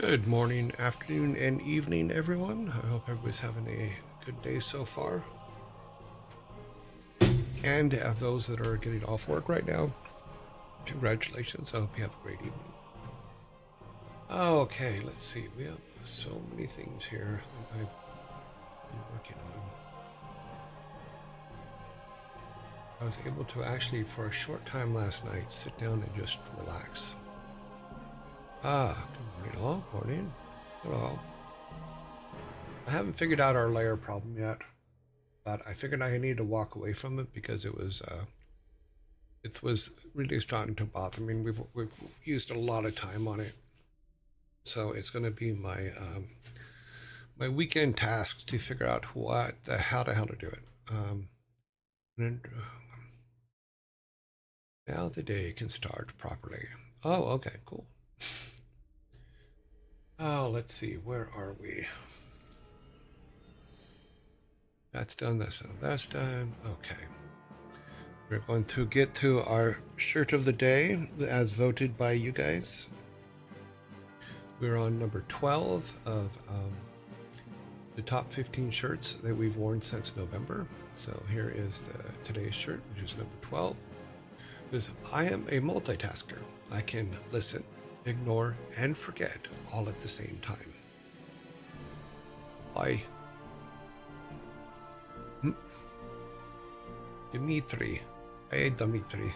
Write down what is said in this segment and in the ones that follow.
Good morning, afternoon, and evening, everyone. I hope everybody's having a good day so far. And those that are getting off work right now, congratulations. I hope you have a great evening. Okay, let's see. We have so many things here that I've been working on. I was able to actually, for a short time last night, sit down and just relax. Good morning, all. Morning. Hello. I haven't figured out our layer problem yet, but I figured I needed to walk away from it because it was really starting to bother me. We've used a lot of time on it, so it's going to be my my weekend task to figure out how the hell to do it. And now the day can start properly. Oh, okay, cool. Oh, let's see, where are we? That's done. That's done. Okay. We're going to get to our shirt of the day as voted by you guys. We're on number 12 of the top 15 shirts that we've worn since November. So here is today's shirt, which is number 12. Because I am a multitasker. I can listen, ignore, and forget all at the same time. Bye. Dimitri. Hey, Dimitri.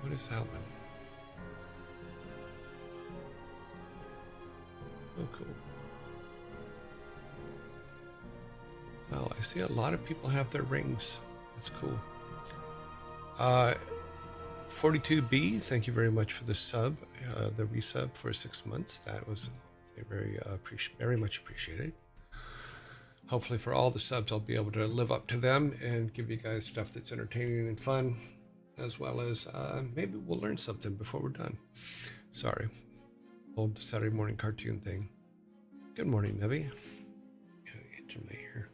What is that one? Oh, cool. Well, I see a lot of people have their rings. That's cool. 42B, thank you very much for the sub, the resub for 6 months. That was very much appreciated. Hopefully for all the subs, I'll be able to live up to them and give you guys stuff that's entertaining and fun, as well as maybe we'll learn something before we're done. Sorry, old Saturday morning cartoon thing. Good morning, Nevi. Itch in my ear.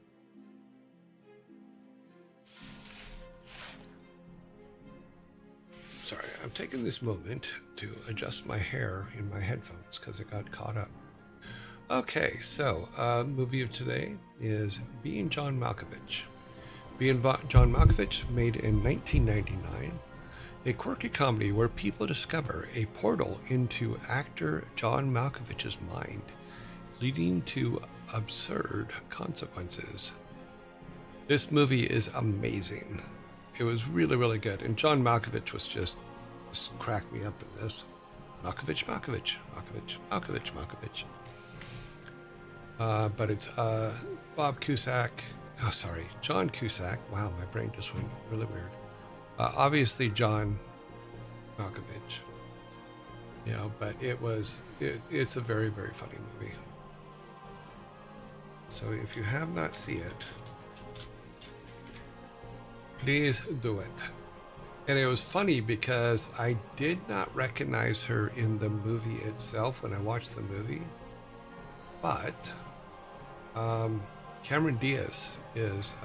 Sorry, I'm taking this moment to adjust my hair in my headphones because it got caught up. Okay, so movie of today is Being John Malkovich. Being John Malkovich, made in 1999, a quirky comedy where people discover a portal into actor John Malkovich's mind, leading to absurd consequences. This movie is amazing. It was really, really good. And John Malkovich was just cracked me up in this. Malkovich. But it's Bob Cusack. Oh, sorry, John Cusack. Wow, my brain just went really weird. Obviously, John Malkovich. You know, but it's a very, very funny movie. So if you have not seen it, please do it. And it was funny because I did not recognize her in the movie itself when I watched the movie, but Cameron Diaz is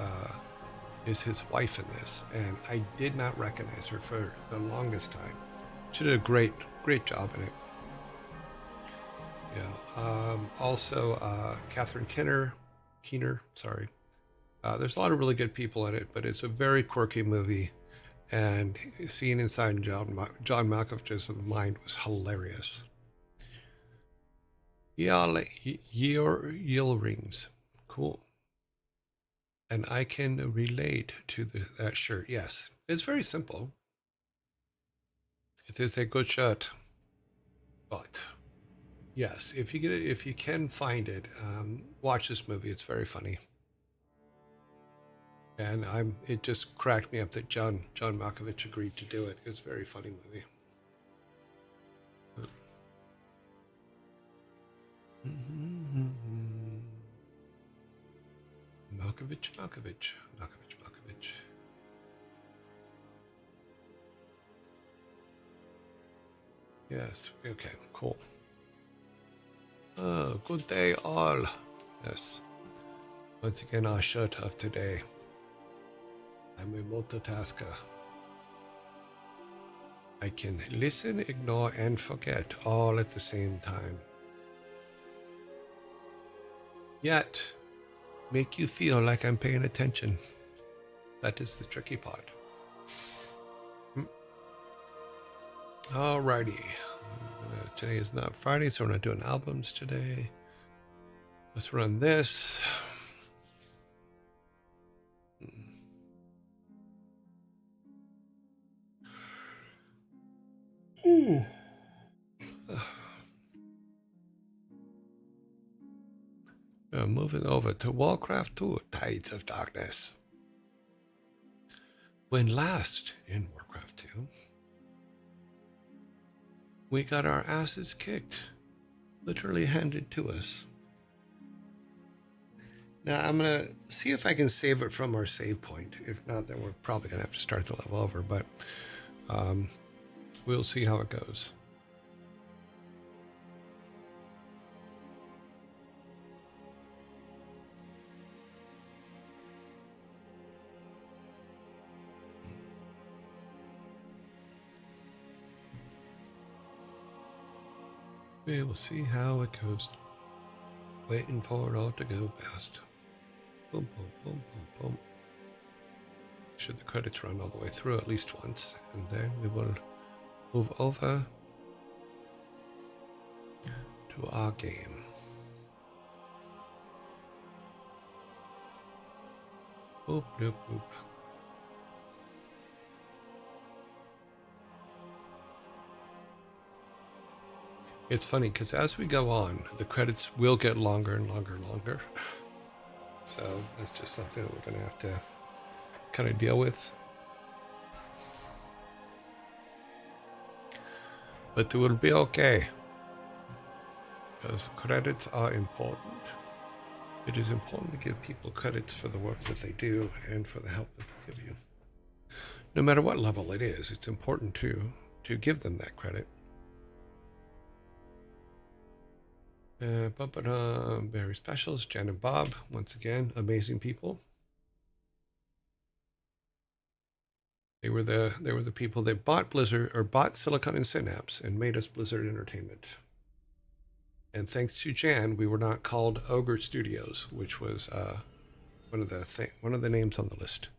his wife in this, and I did not recognize her for the longest time. She did a great job in it. Yeah. Also, Catherine Keener. Sorry. There's a lot of really good people in it, but it's a very quirky movie, and seeing inside John Malkovich's mind was hilarious. Yearlings. Cool. And I can relate to that shirt. Yes, it's very simple. It is a good shirt, but yes, if you can find it, watch this movie. It's very funny. And it just cracked me up that John Malkovich agreed to do it. It's a very funny movie. Malkovich. Yes, okay, cool. Good day all. Yes. Once again, our shirt of today. I'm a multitasker. I can listen, ignore, and forget all at the same time. Yet, make you feel like I'm paying attention. That is the tricky part. Alrighty. Today is not Friday, so we're not doing albums today. Let's run this. Ooh. Moving over to WarCraft 2, Tides of Darkness. When last in WarCraft 2, we got our asses kicked, literally handed to us. Now I'm going to see if I can save it from our save point. If not, then we're probably going to have to start the level over, but we'll see how it goes. We will see how it goes. Waiting for it all to go past. Boom, boom, boom, boom, boom. Should the credits run all the way through at least once, and then we will move over to our game. Boop, boop, boop. It's funny because as we go on, the credits will get longer and longer and longer. So that's just something that we're going to have to kind of deal with. But it will be okay. Because credits are important. It is important to give people credits for the work that they do and for the help that they give you. No matter what level it is, it's important to give them that credit. Very specials, Jen and Bob, once again, amazing people. They were the people that bought Blizzard, or bought Silicon and Synapse, and made us Blizzard Entertainment. And thanks to Jan, we were not called Ogre Studios, which was one of the names on the list.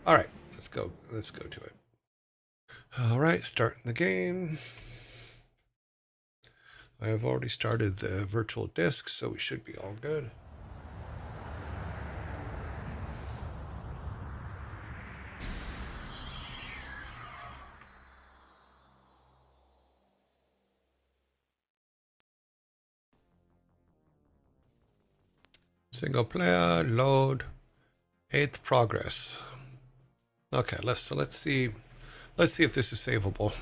All right, let's go to it. All right, starting the game. I have already started the virtual disk, so we should be all good. Single player, load, 8th progress. Okay, let's see if this is savable.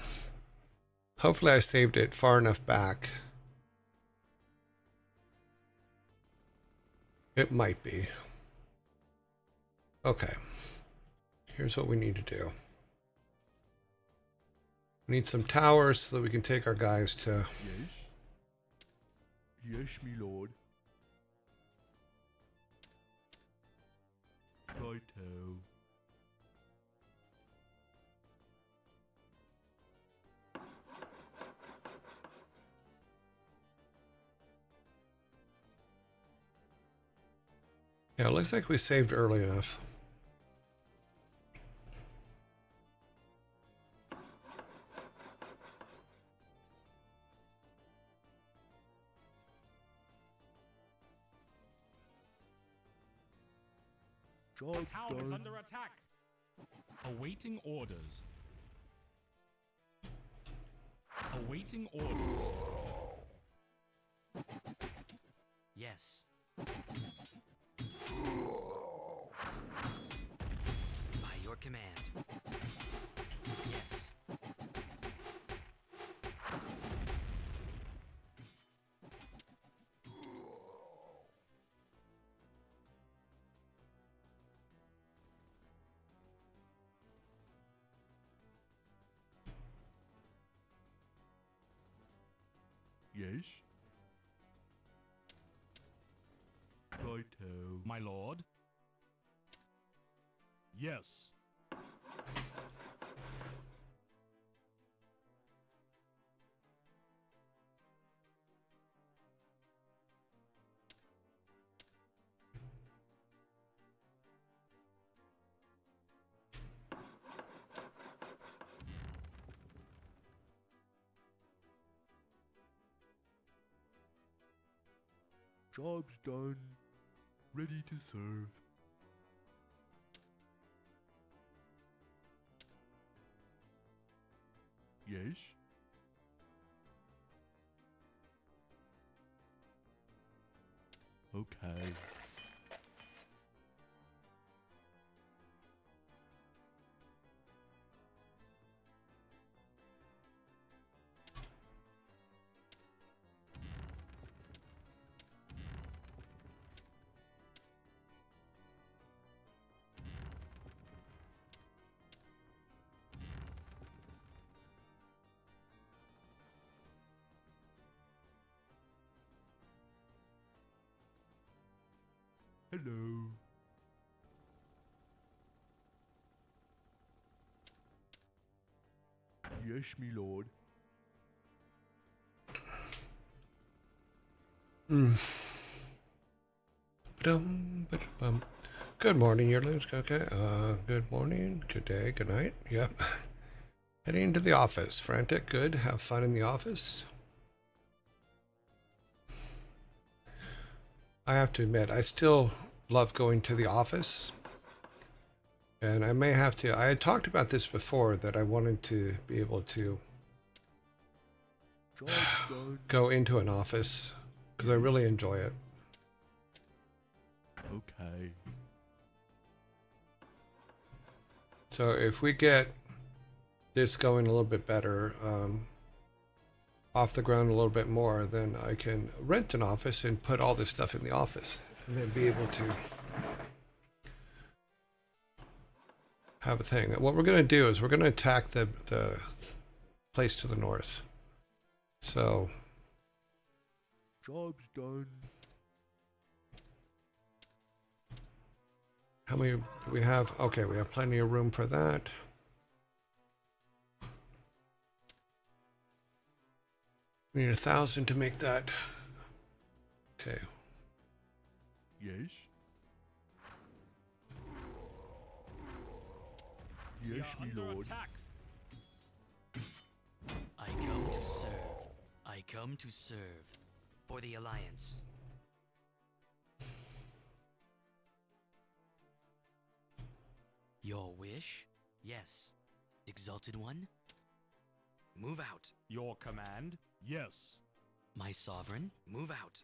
Hopefully I saved it far enough back. It might be. Okay. Here's what we need to do. We need some towers so that we can take our guys to... Yes. Yes, me lord. Righto. Yeah, it looks like we saved early enough. The town is under attack. Awaiting orders. Awaiting orders. Yes. By your command. Yes. Yes. Righto. My lord. Yes. Job's done. Ready to serve. Yes? Okay. Hello. Yes, me lord. Ba-dum. Good morning, Yearlings. Okay. Good morning, good day, good night. Yep. Heading to the office. Frantic. Good. Have fun in the office. I have to admit, I still love going to the office. And I may have to. I had talked about this before that I wanted to be able to Job's done. go into an office because I really enjoy it. Okay. So if we get this going a little bit better, off the ground a little bit more, then I can rent an office and put all this stuff in the office and then be able to have a thing. What we're going to do is we're going to attack the place to the north. So Job's done. how many do we have? Okay, we have plenty of room for that. We need 1,000 to make that. Okay. Yes? We Yes, are me under lord. attack. I come to serve. I come to serve. For the Alliance. Your wish? Yes. Exalted One? Move out. Your command? Yes. My Sovereign? Move out.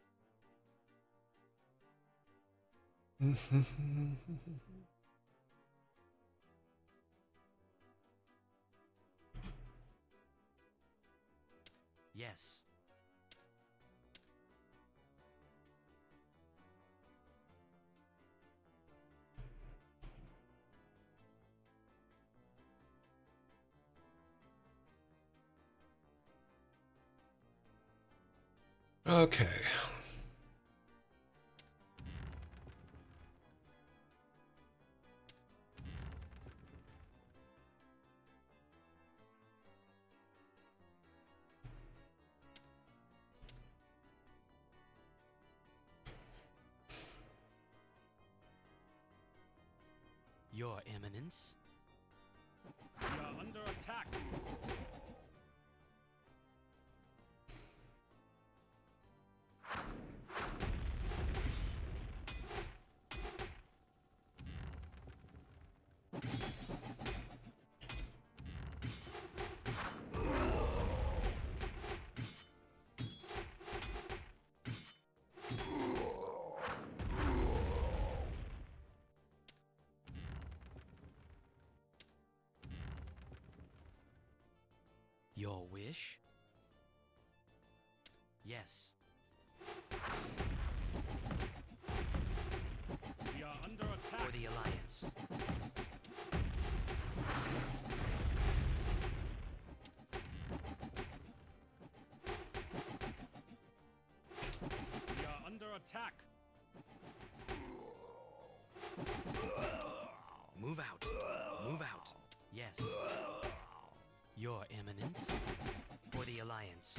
Yes. Okay. Your Eminence? We are under attack. Your wish? Yes. We are under attack. For the Alliance. We are under attack. Move out. Move out. Yes. Your Eminence? For the Alliance.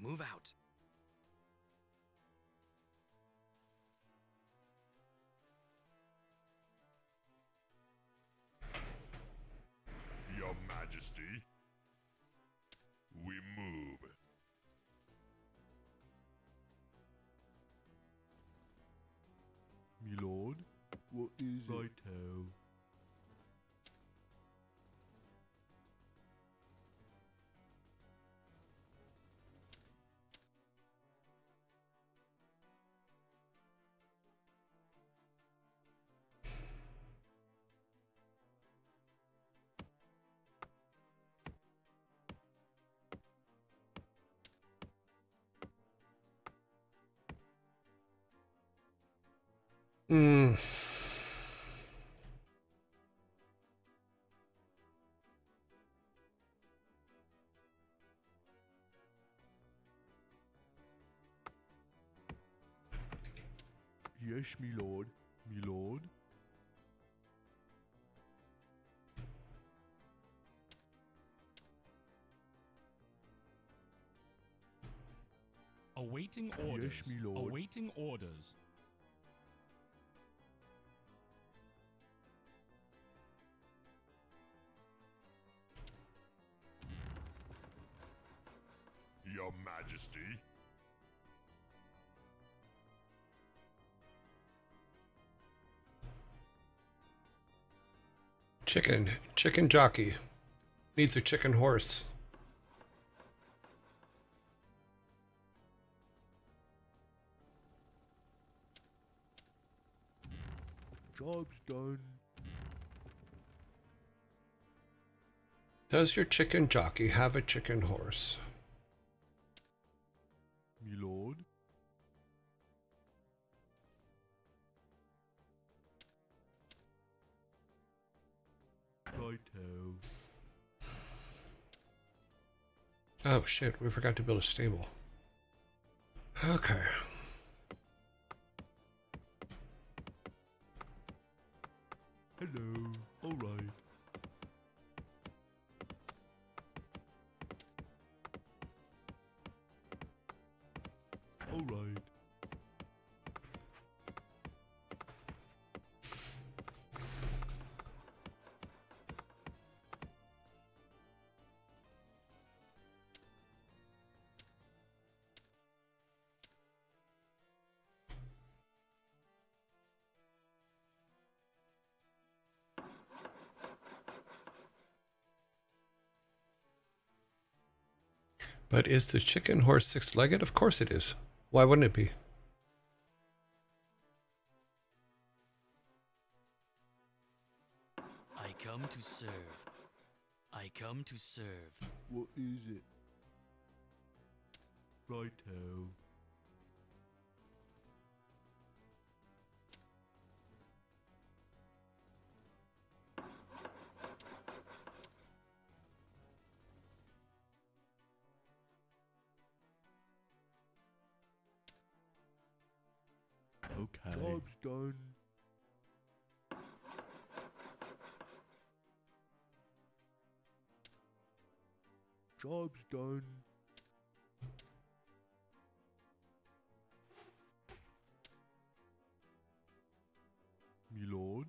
Move out. is it? Righto. Hmm. Yes, me lord. Me lord. Awaiting orders. Yes, me lord. Awaiting orders. Your Majesty. Chicken jockey. Needs a chicken horse. Job's done. Does your chicken jockey have a chicken horse? Me lord. Righto. Oh shit, we forgot to build a stable. Okay. Hello. All right. All right. But is the chicken horse six-legged? Of course it is. Why wouldn't it be? I come to serve. I come to serve. What is it? Righto. Okay. Job's done. Job's done. Me lord.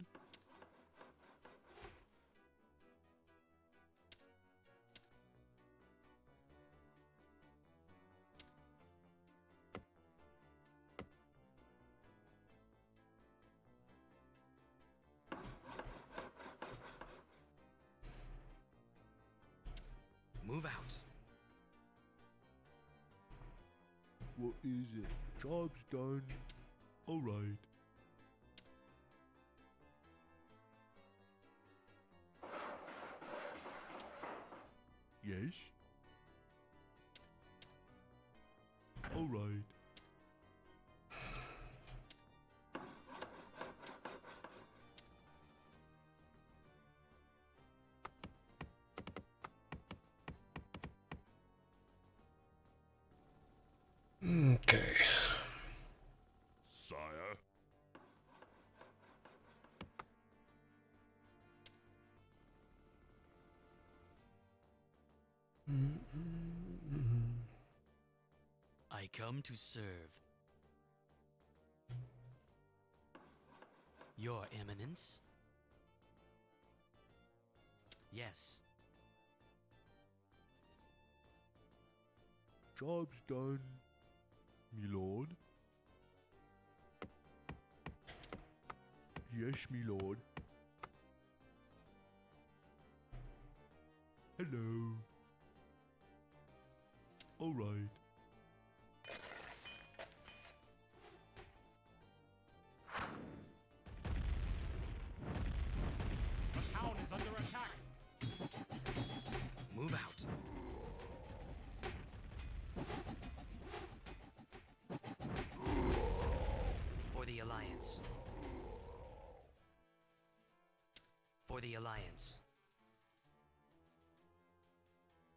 Move out. What is it? Job's done. All right. Yes. All right. Okay. Sire. I come to serve. Your Eminence? Yes. Job's done. Me lord. Yes, me lord. Hello. All right. The town is under attack. Move out. For the Alliance. For the Alliance.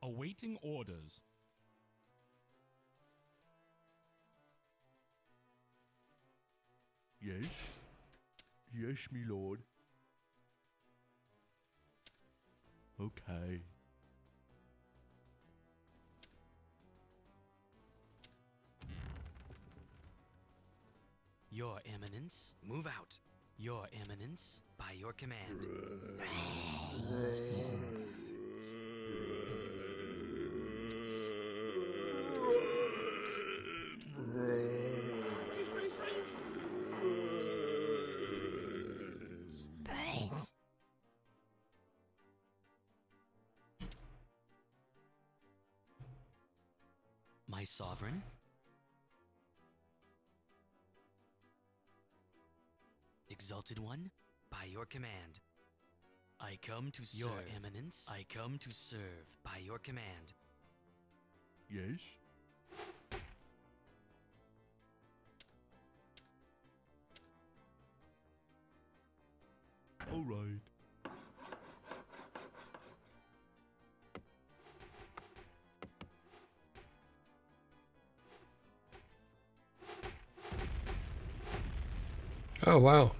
Awaiting orders. Yes. Yes, me lord. Okay. Your Eminence, move out. Your Eminence, by your command. My sovereign? Exalted One, by your command. I come to serve. Your Eminence, I come to serve, by your command. Yes. All right. Oh, wow.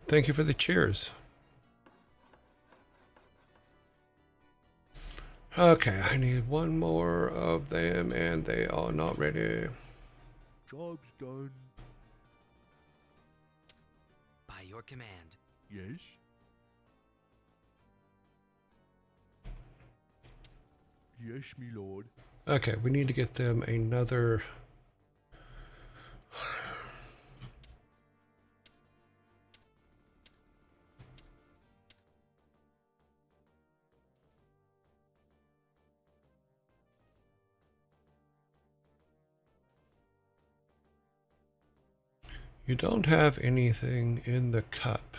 Thank you for the cheers. Okay, I need one more of them, and they are not ready. Job's done. By your command. Yes. Yes, me lord. Okay, we need to get them another... You don't have anything in the cup.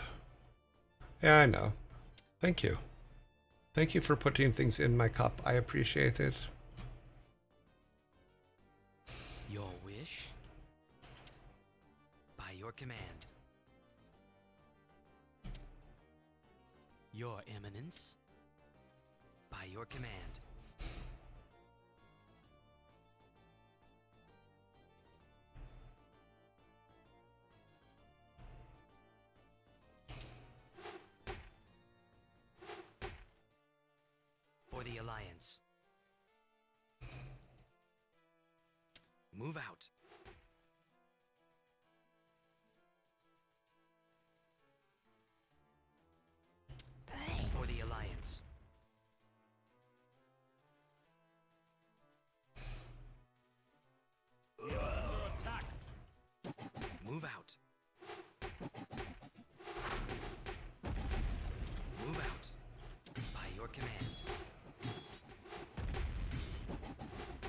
Yeah, I know. Thank you. Thank you for putting things in my cup. I appreciate it. Your wish? By your command. Your Eminence? By your command. For the Alliance. Move out. For the Alliance. We are under attack. Move out. Move out. By your command.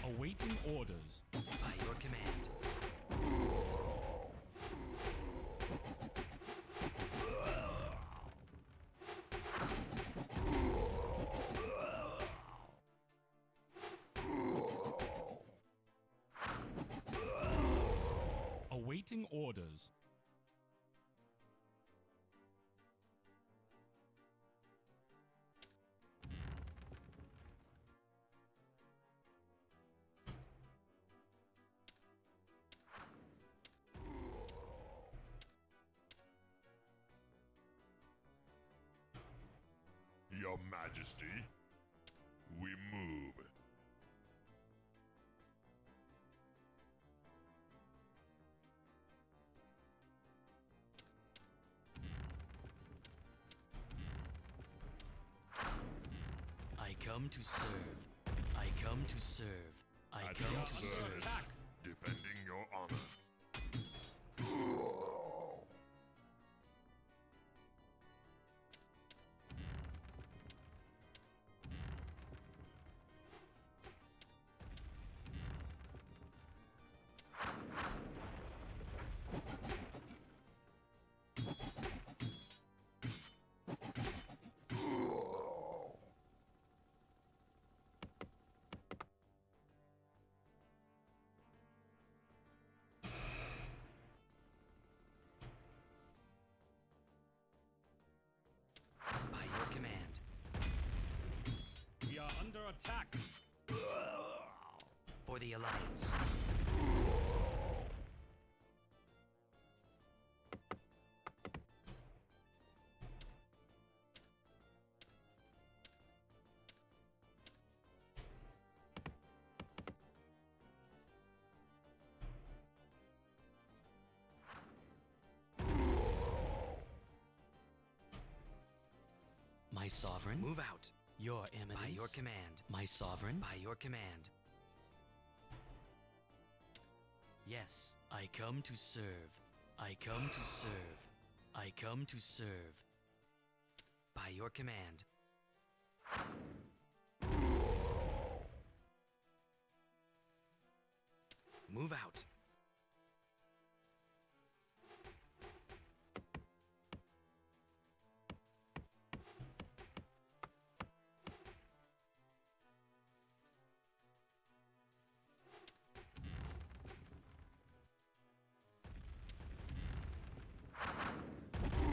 Awaiting orders. By your command. Awaiting orders. Your Majesty, we move. I come to serve. I come to serve. I At come your to service, serve. Attack. defending your honor. under attack. For the Alliance. My sovereign, move out. Your Eminence, by your command. My sovereign, by your command. Yes, I come to serve. I come to serve. I come to serve. By your command. Move out.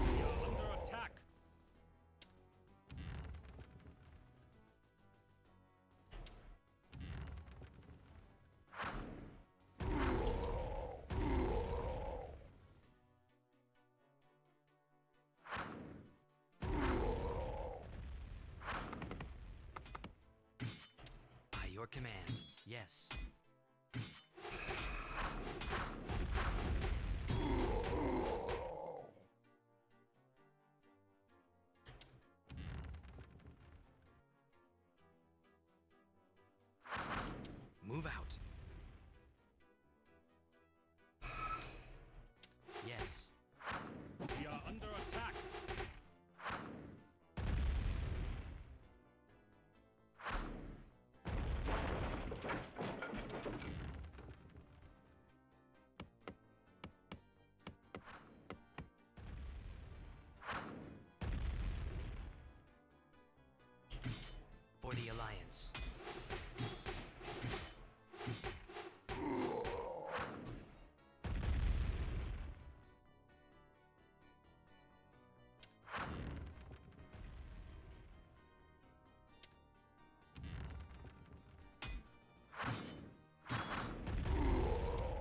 We are under attack. By your command. Yes. Move out. Yes. We are under attack. For the Alliance.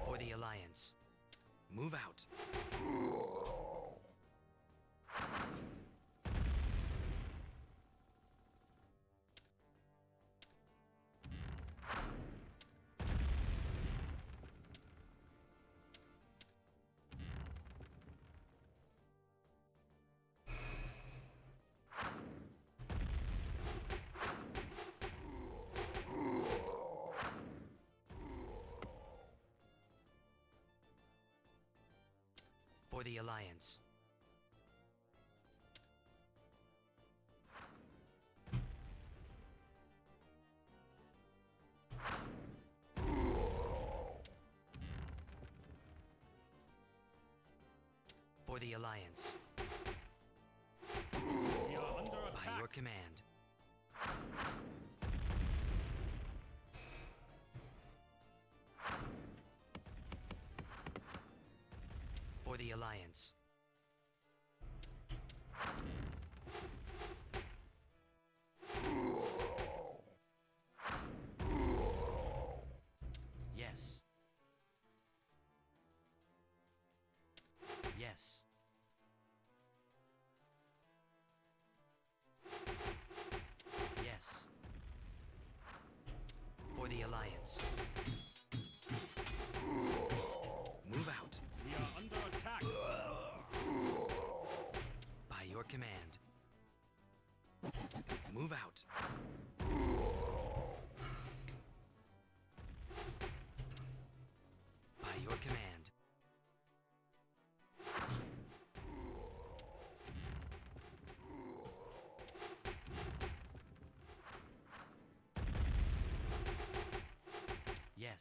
For the Alliance. Move out. For the Alliance. For the Alliance. We are under By attack. your command. For the Alliance. Yes. Yes. Yes. For the Alliance. Move out. We are under attack. By your command. Move out. By your command. Yes.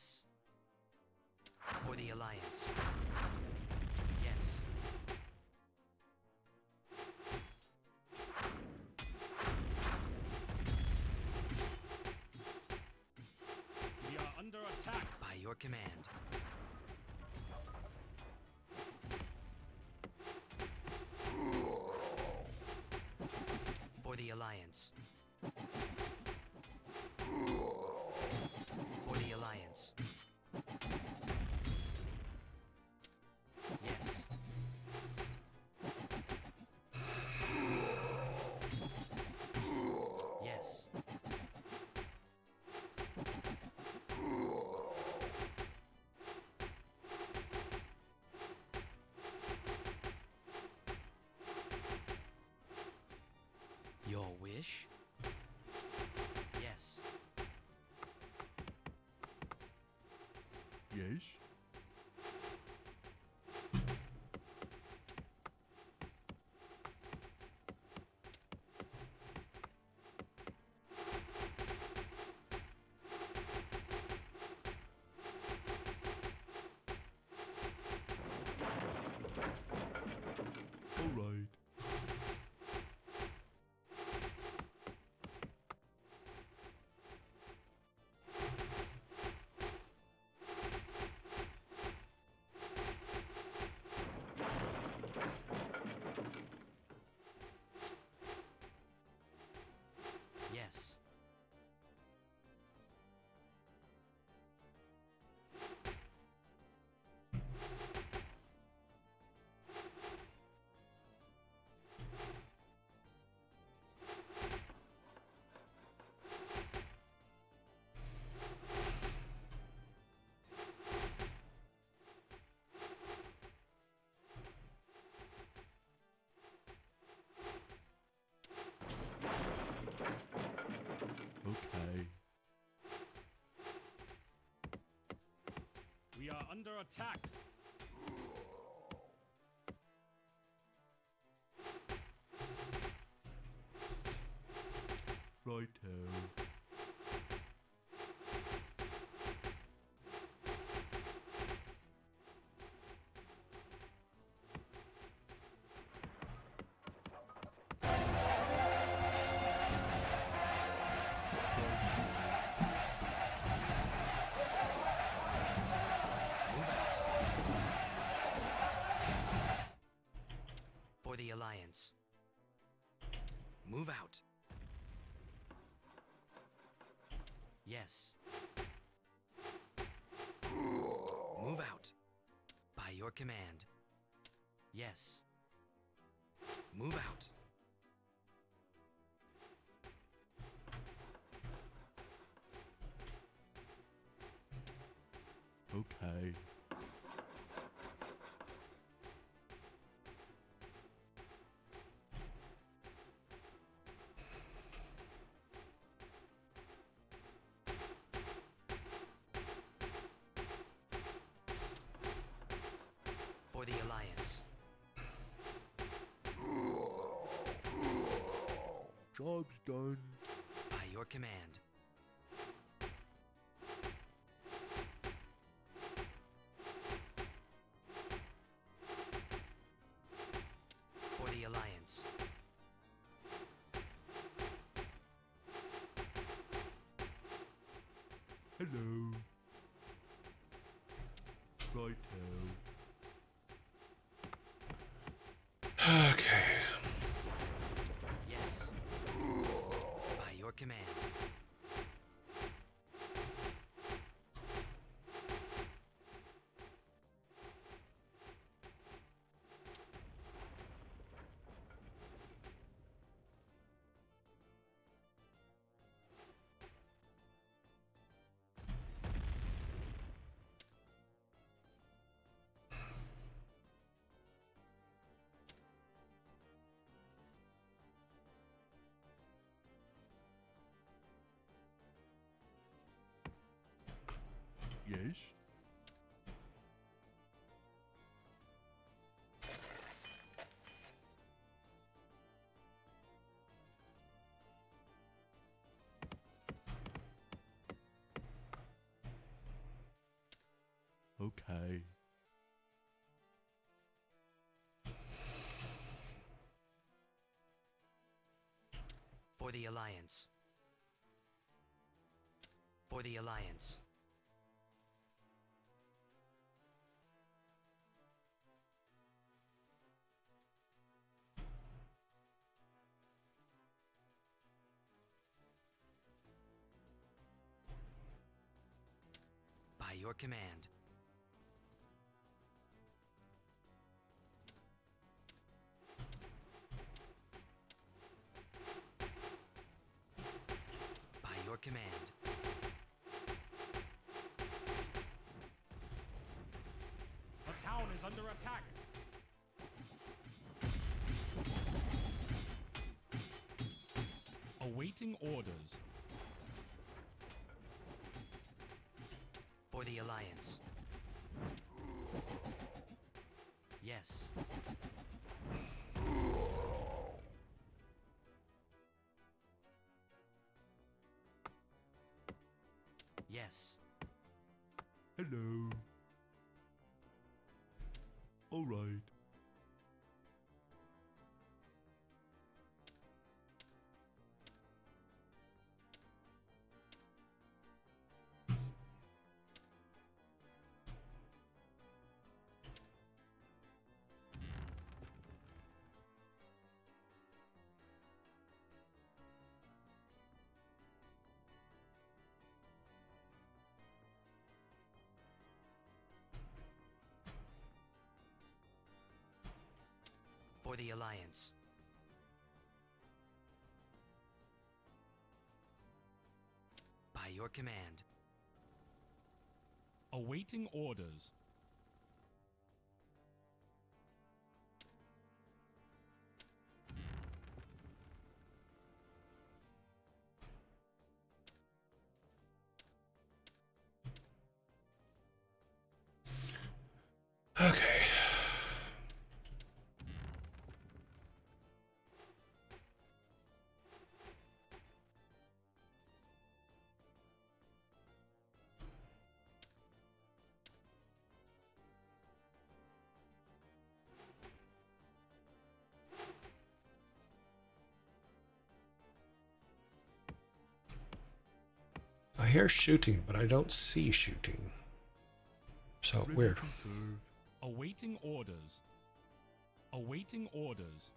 For the Alliance. Yes. We are under attack. By your command. For the Alliance. Your wish? Yes. Yes. All right. Yes. Okay. We are under attack. Righto. For the Alliance. Move out. Yes. Move out. By your command. Yes. Move out. Okay. For the Alliance. Job's done. By your command. For the Alliance. Hello. Righto. Okay. Yes. By your command. Yes. Okay. For the Alliance. For the Alliance. By your command. By your command. The town is under attack. Awaiting orders. For the Alliance. Yes. Yes. Hello. All right. For the Alliance. By your command. Awaiting orders. Okay. I hear shooting, but I don't see shooting. So Ready weird. to serve. Awaiting orders. Awaiting orders.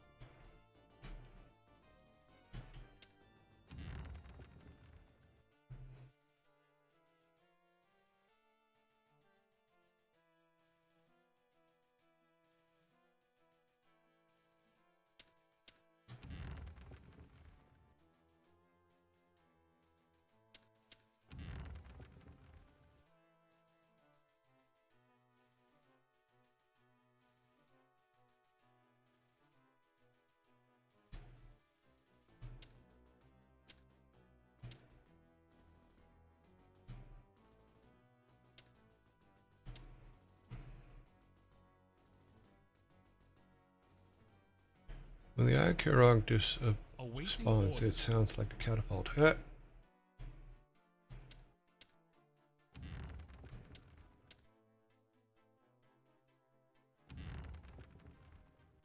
When the Akurog Awaiting spawns, orders. it sounds like a catapult.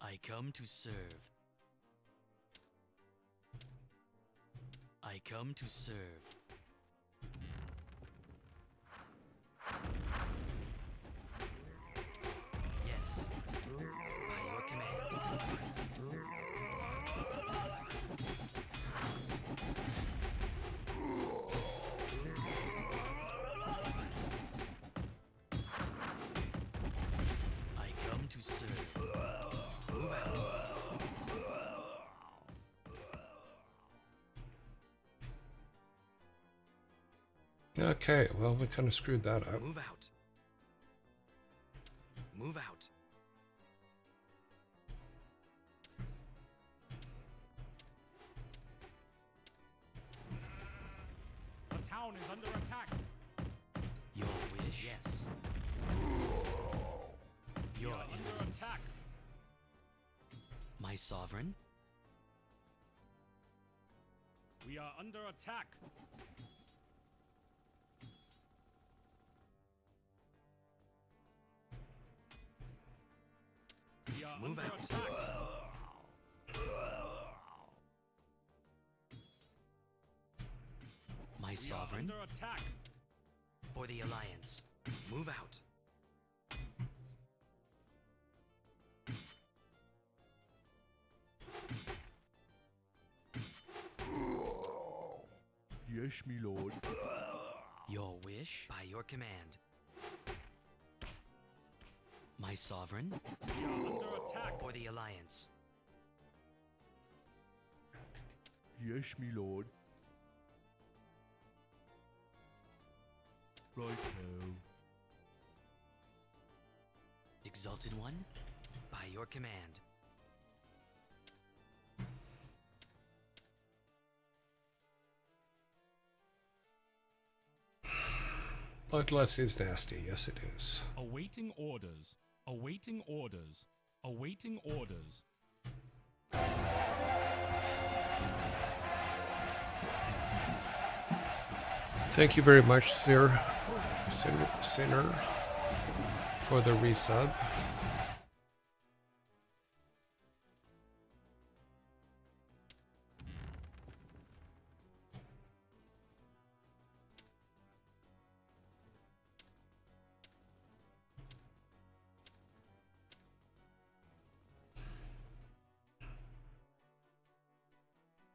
I come to serve. I come to serve. Yes. By your command. I come to serve. Move out. Okay, well, we kind of screwed that up. Move out. Move out. The town is under attack. Your wish. Yes. We Your are under eminence. attack. My sovereign. We are under attack. We are Move under out. attack. My We are sovereign. under attack. For the Alliance. Move out. Yes, me lord. Your wish by your command. My sovereign. We are under attack. For the Alliance. Yes, me lord. Right now. Exalted One. By your command. Bloodlust is nasty. Yes, it is. Awaiting orders. Awaiting orders. Awaiting orders. Thank you very much, Sinner, for the resub.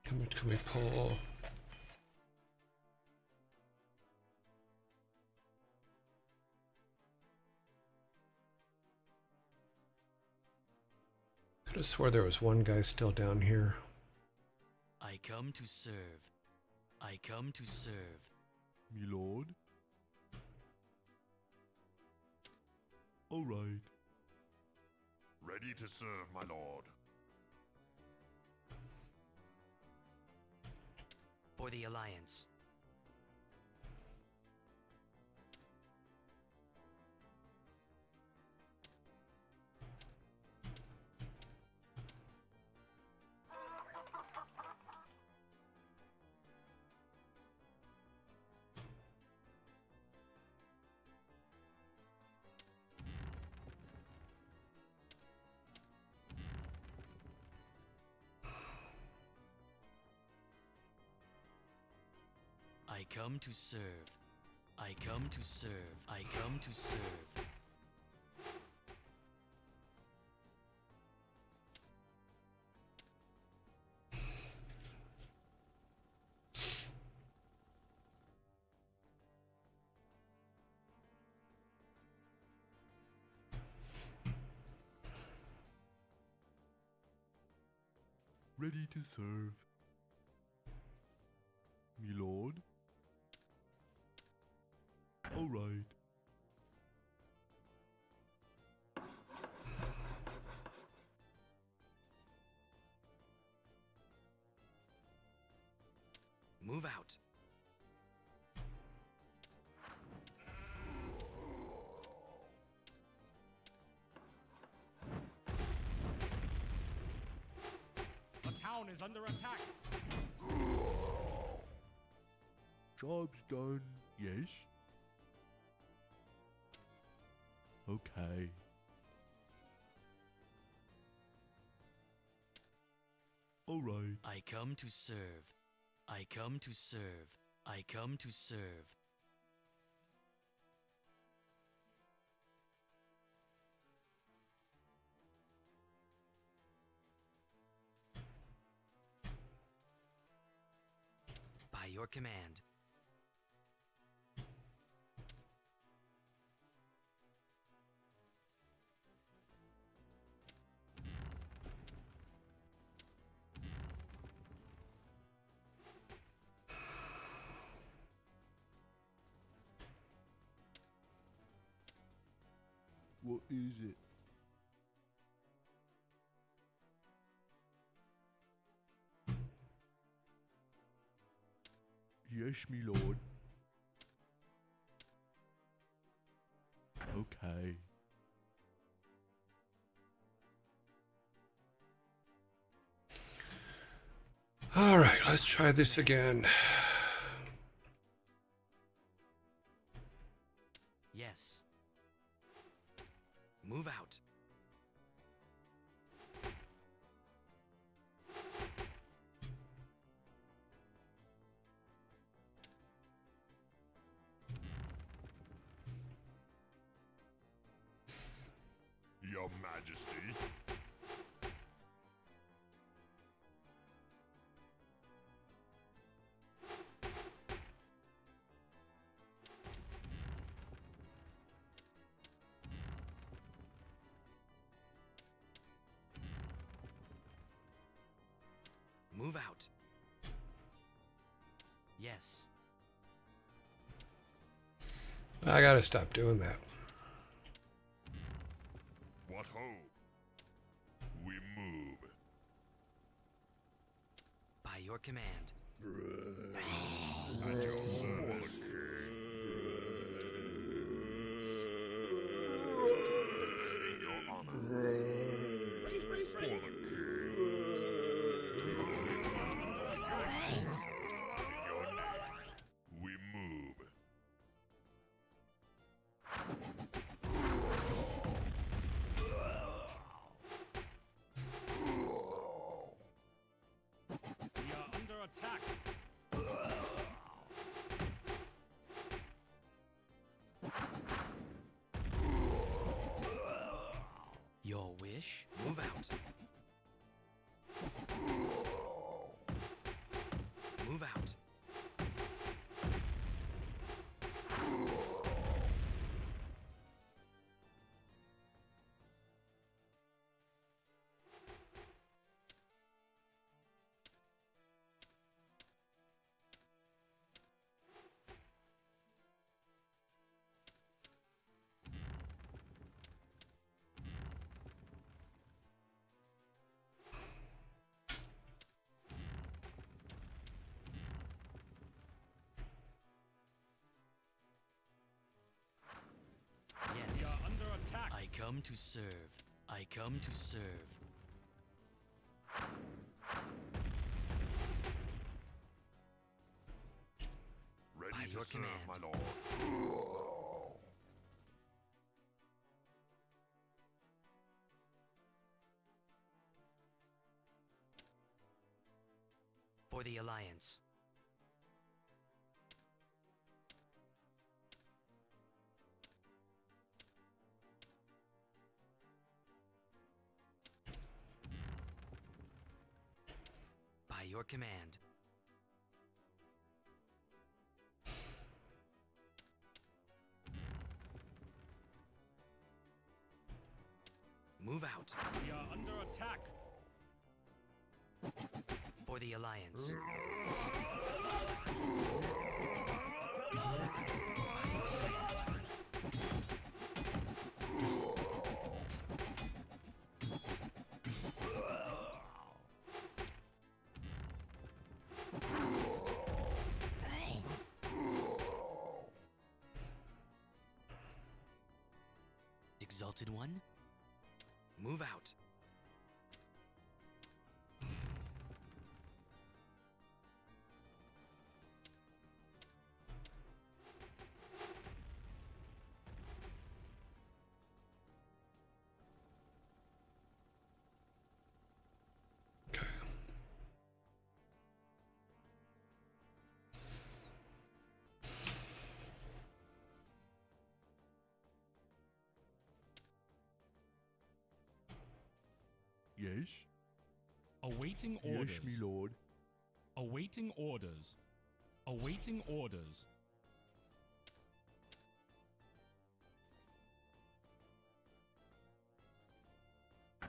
Can we pull? Could have swore there was one guy still down here. I come to serve. I come to serve. Me lord. All right. Ready to serve, my lord. For the Alliance. I come to serve. I come to serve. I come to serve. Ready to serve. Me lord. All right. Move out. The town is under attack. Job's done. Yes. Okay. All right. I come to serve. I come to serve. I come to serve. By your command. What is it? Yes, me lord. Okay. All right, let's try this again. Yes. Move out. Your Majesty. Move out. Yes. I gotta stop doing that. What ho? We move. By your command. At your service. come to serve. I come to serve. Ready By to your serve, command. my lord. For the Alliance. By your command. Move out. We are under attack. For the Alliance. Exalted One, move out. Okay. Yes? Awaiting orders. Yes, me lord. Awaiting orders. Awaiting orders.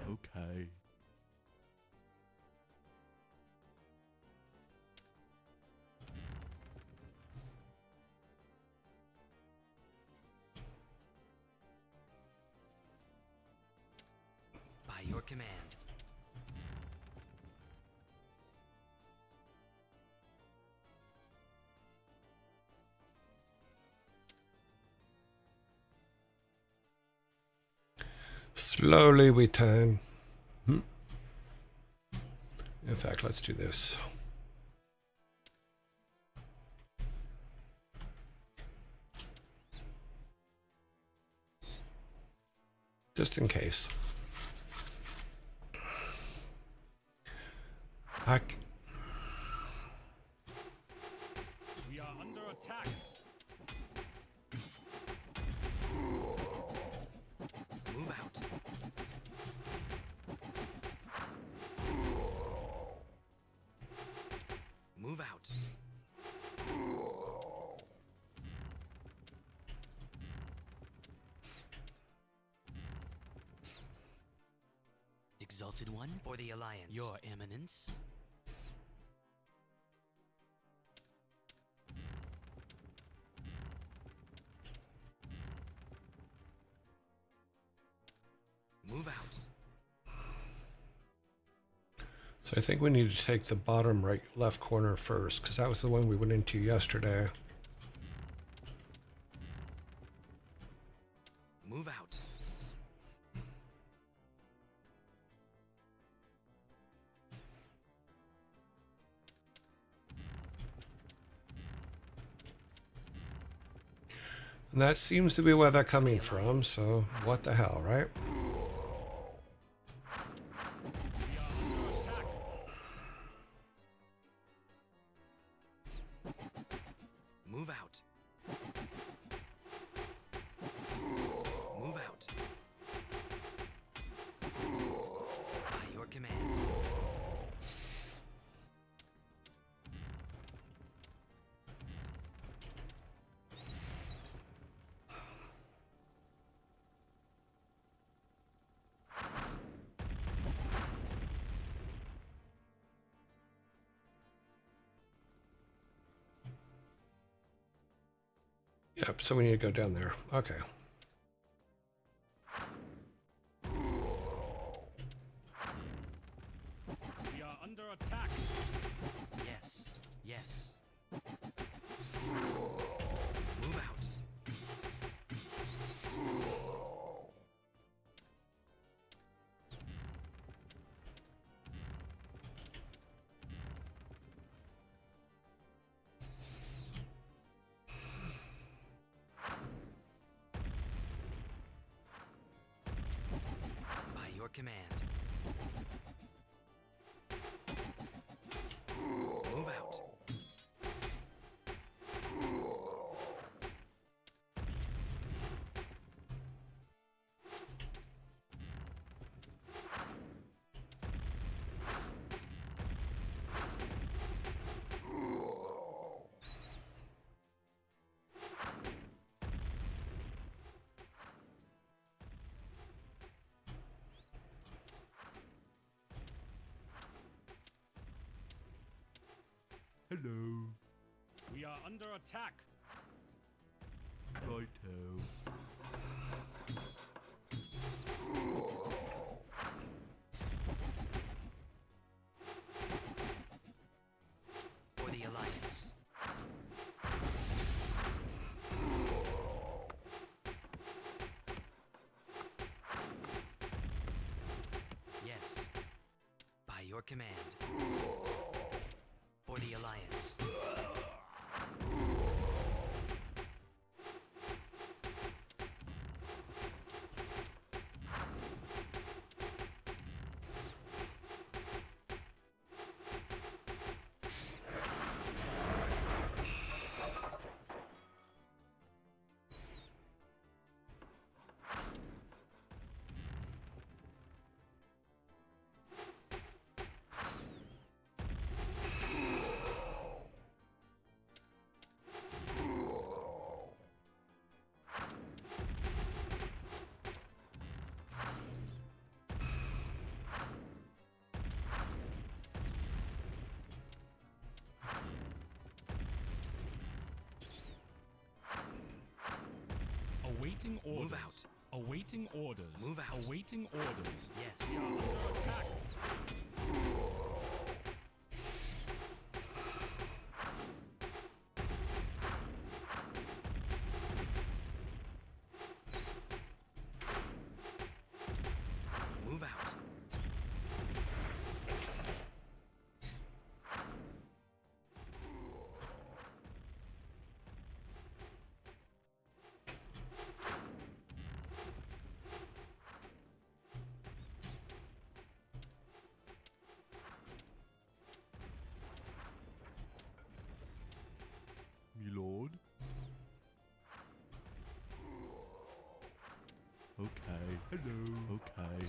Okay. By your command. Slowly we turn. In fact, let's do this. Just in case. We are under attack. Move out. Move out. Exalted One for the Alliance. Your Eminence. Move out. So I think we need to take the bottom right left corner first, because that was the one we went into yesterday. Move out. And that seems to be where they're coming from, so what the hell, right? Move out. Move out. By your command. Yep, so we need to go down there. Okay. We are under attack. Yes. Yes. Move out. your command. Move out. Hello. We are under attack. Righto. For the Alliance. Yes. By your command. For the Alliance. Awaiting orders. Move out. Awaiting orders. Move out. Awaiting orders. Yes. We are under attack. Move out. Me lord. Okay. Hello. Okay.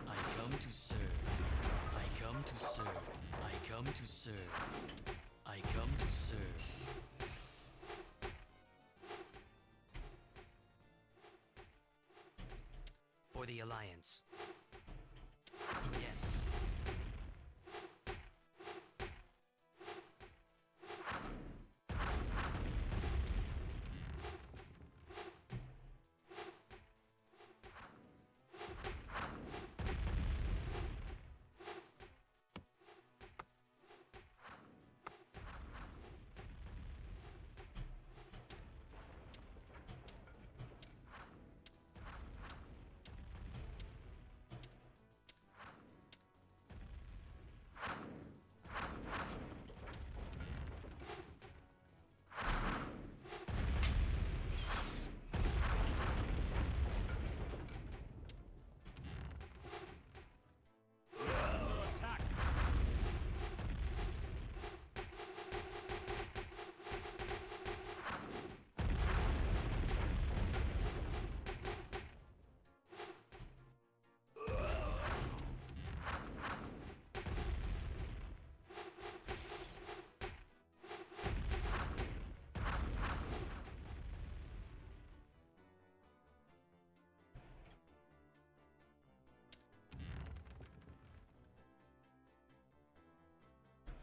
I come to serve. I come to serve. I come to serve. I come to serve. For the Alliance. Yes. Under attack.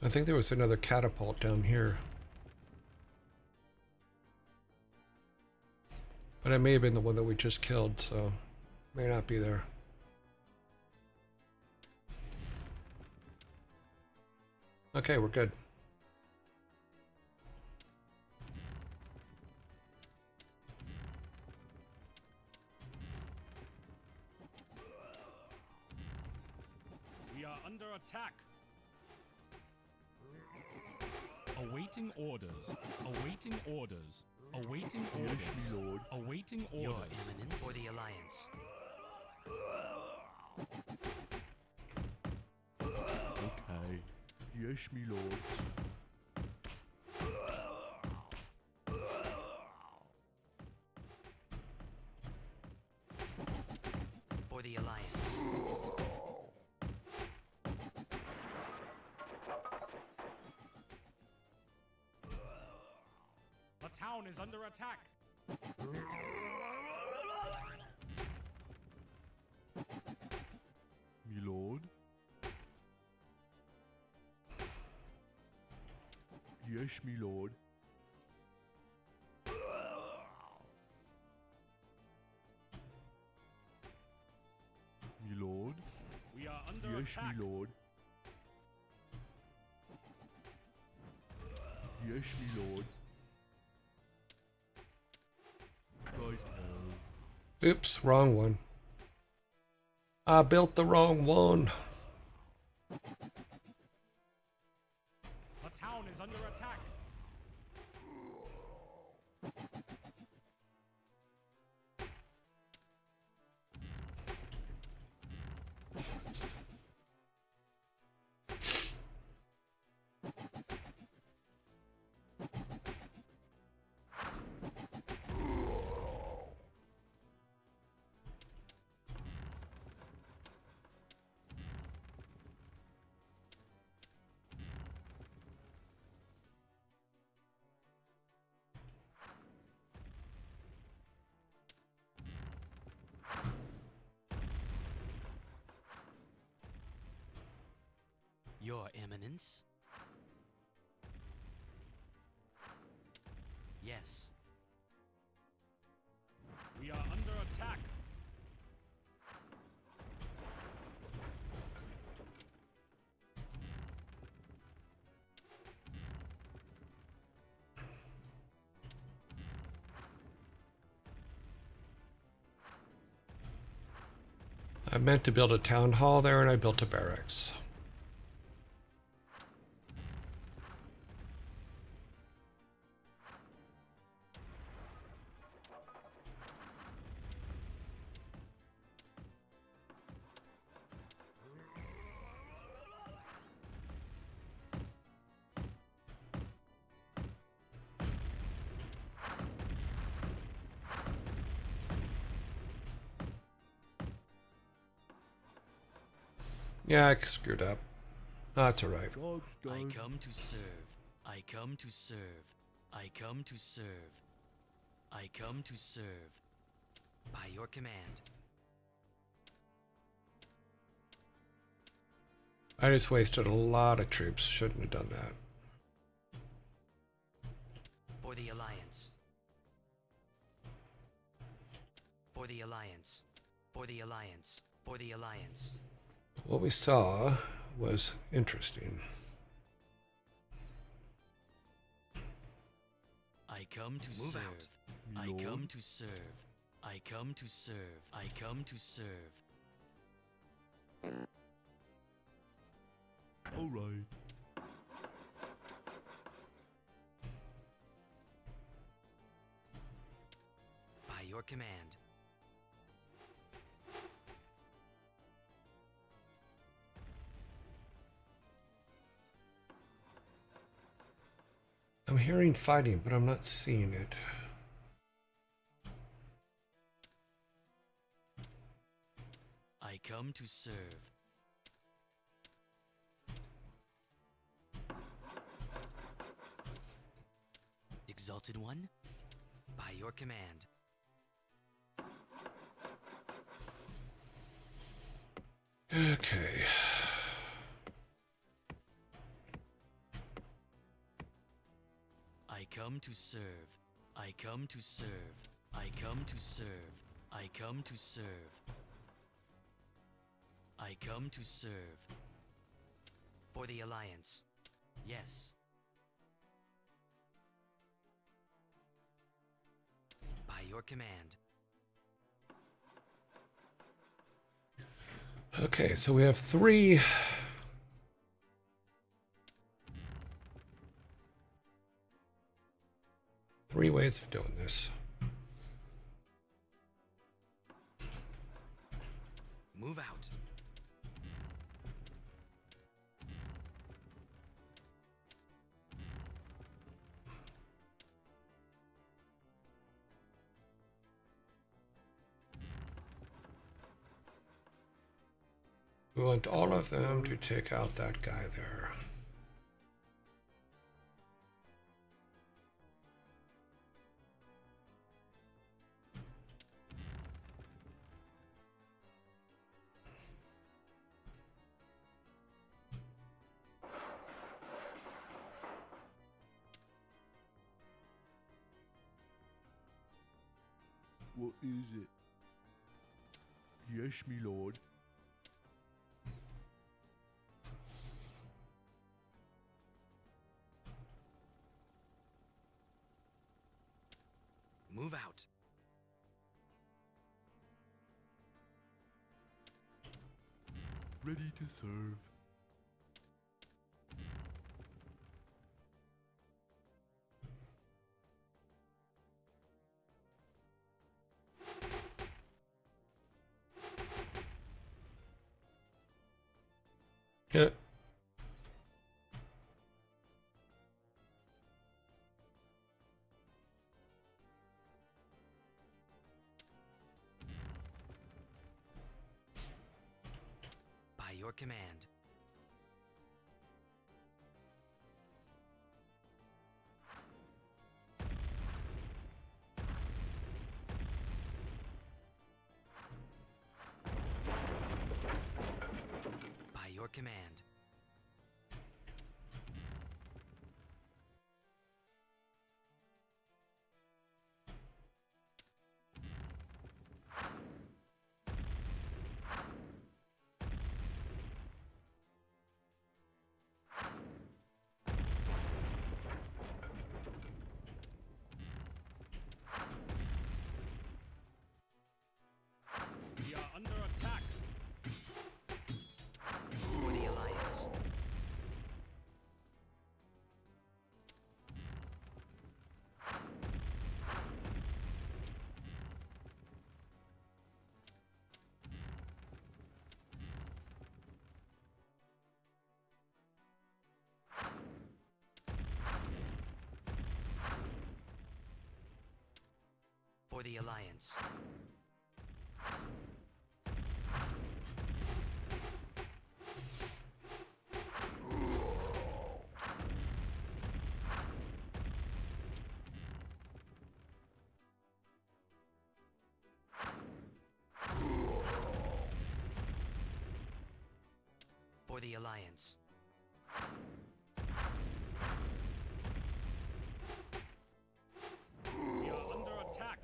I think there was another catapult down here. But it may have been the one that we just killed, so may not be there. Okay, we're good. We are under attack. Awaiting orders. Awaiting orders. Awaiting Yes, orders. me lord. Awaiting Your orders. Eminence. For the Alliance. Okay. Yes, me lord. For the Alliance. The town is under attack. Me lord. Yes, me lord. Me lord. We are under Yes, attack. me lord. Yes, me lord. Right now. Oops, wrong one. I built the wrong one. The town is under attack. Your Eminence. Yes. We are under attack. I meant to build a town hall there and I built a barracks. Yeah, I screwed up. That's alright. Job's I done. come to serve. I come to serve. I come to serve. I come to serve. By your command. I just wasted a lot of troops. Shouldn't have done that. For the Alliance. For the Alliance. For the Alliance. For the Alliance. What we saw was interesting. I come to Move serve. out. I Me lord. come to serve. I come to serve. I come to serve. All right. By your command. I'm hearing fighting, but I'm not seeing it. I come to serve. Exalted One, by your command. Okay. I come to serve. I come to serve. I come to serve. I come to serve. I come to serve. For the Alliance. Yes. By your command. Okay, so we have three ways of doing this. Move out. We want all of them to take out that guy there. What is it? Yes, me lord. Move out. Ready to serve. Yeah. By your command. By your command. We are under attack. For the Alliance. For the Alliance. For the Alliance. We are under attack.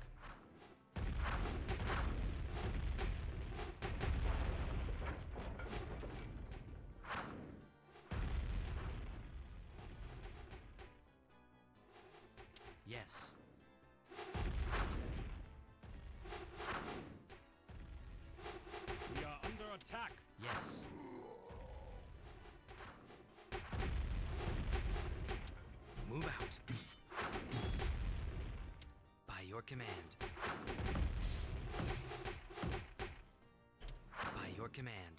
Yes. We are under attack. Yes. Move out. By your command. By your command.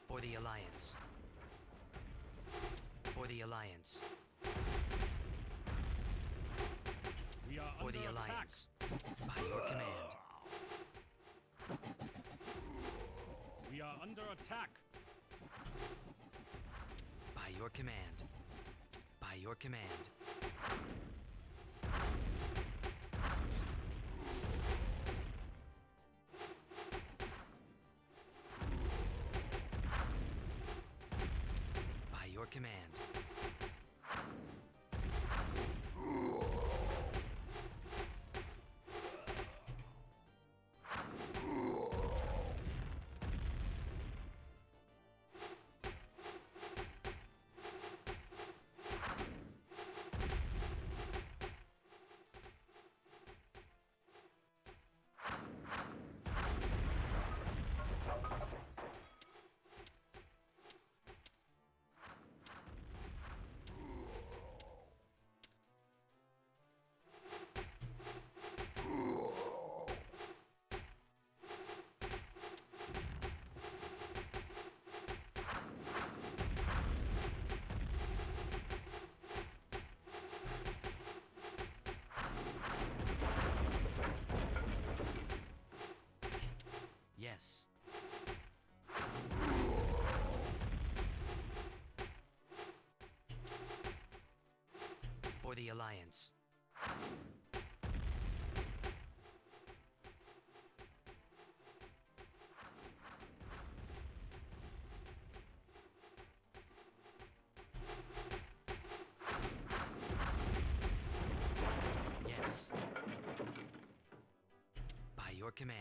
For the Alliance. For the Alliance. We are For under the attack. Alliance. By your command. We are under attack. By your command. By your command. By your command. the Alliance. Yes. By your command.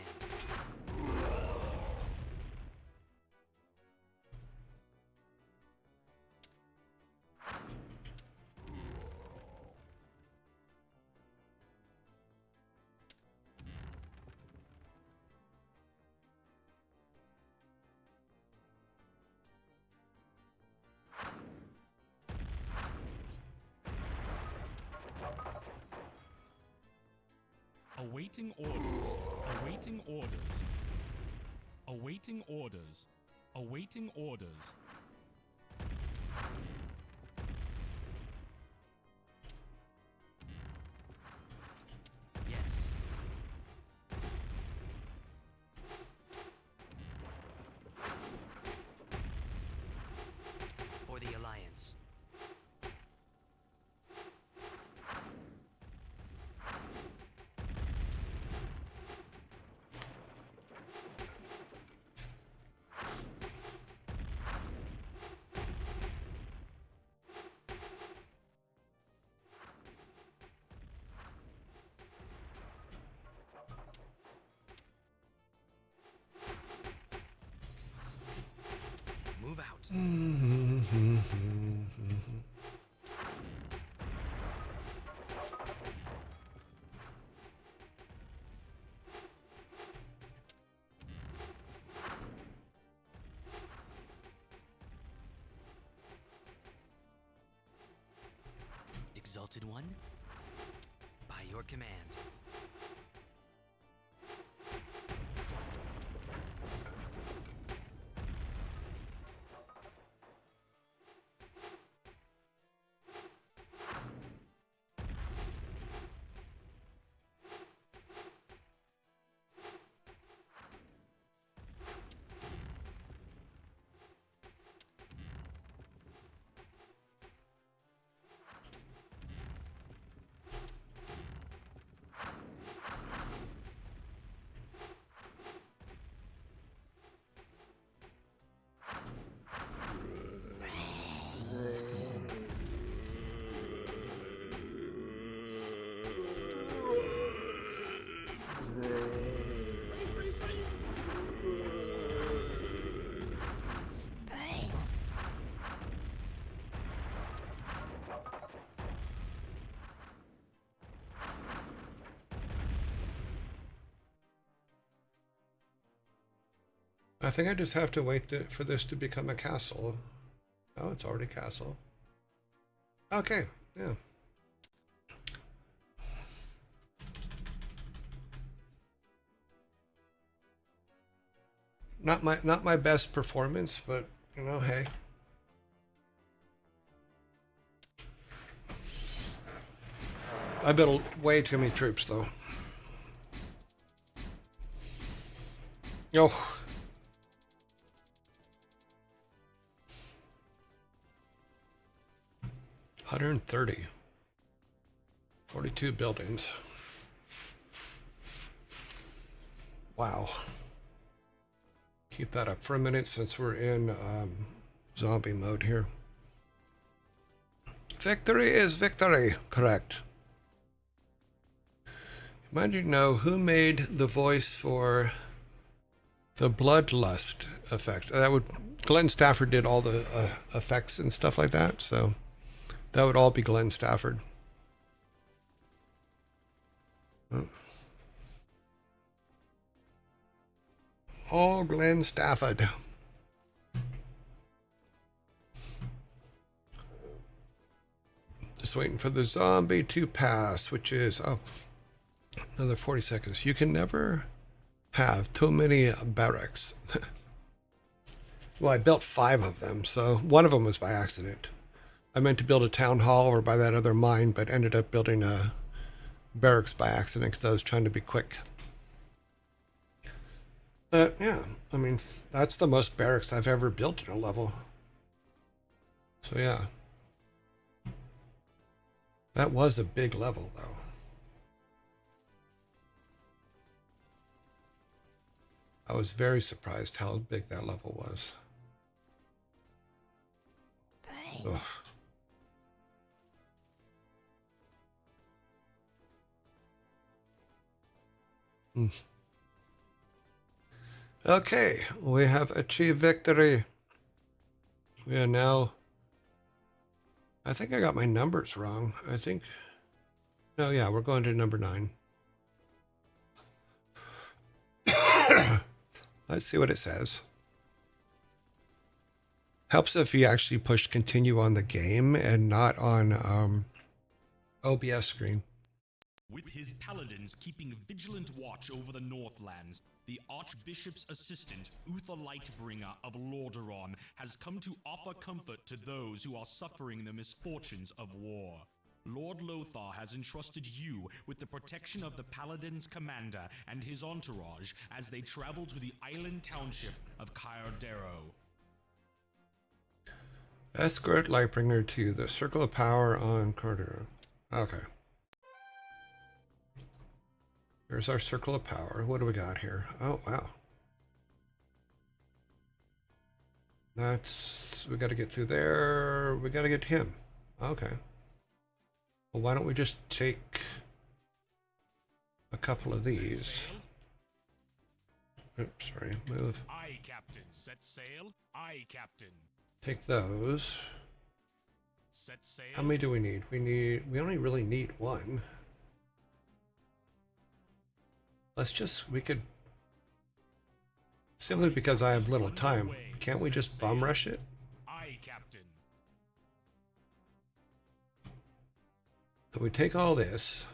Awaiting orders. Awaiting orders. Awaiting orders. Awaiting orders. Yes. For the Alliance. Move out. Exalted One, by your command. I think I just have to wait for this to become a castle. Oh, it's already castle. Okay, yeah. Not my best performance, but you know, hey. I built way too many troops though. Yo. $130. 42 buildings. Wow. Keep that up for a minute since we're in zombie mode here. Victory is victory, correct. Mind you know who made the voice for the bloodlust effect? That would Glenn Stafford did all the effects and stuff like that, so that would all be Glenn Stafford. All Glenn Stafford. Just waiting for the zombie to pass, which is, oh, another 40 seconds. You can never have too many barracks. Well, I built 5 of them, so one of them was by accident. I meant to build a town hall over by that other mine, but ended up building a barracks by accident because I was trying to be quick. Yeah, I mean, that's the most barracks I've ever built in a level. So yeah. That was a big level, though. I was very surprised how big that level was. Ugh. Mm. Okay, we have achieved victory. We are now... I think I got my numbers wrong. I think... No, yeah, we're going to number 9. Let's see what it says. Helps if you actually push continue on the game and not on OBS screen. With his paladins keeping vigilant watch over the Northlands, the Archbishop's assistant, Uther Lightbringer of Lordaeron, has come to offer comfort to those who are suffering the misfortunes of war. Lord Lothar has entrusted you with the protection of the Paladin's commander and his entourage as they travel to the island township of Kyardero. Escort Lightbringer to the Circle of Power on Kyardero. Okay. Here's our Circle of Power. What do we got here? Oh, wow. We got to get through there. We got to get to him. Okay. Well, why don't we just take a couple of these? Oops, sorry. Move. Aye, Captain. Set sail. Aye, Captain. Take those. Set sail. How many do we need? We only really need 1. We could, simply because I have little time, can't we just bum rush it? Aye, Captain. So we take all this.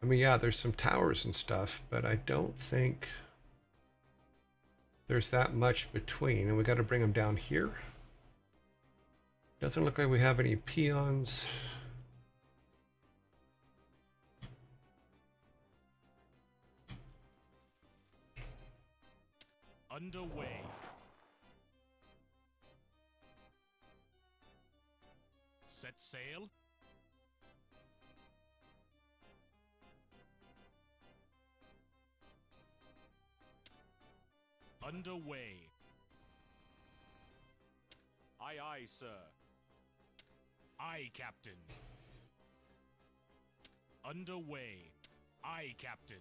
I mean, yeah, there's some towers and stuff, but I don't think there's that much between, and we got to bring them down here. Doesn't look like we have any peons. Underway. Set sail. Underway. Aye, aye, sir. Aye, Captain. Underway. Aye, Captain.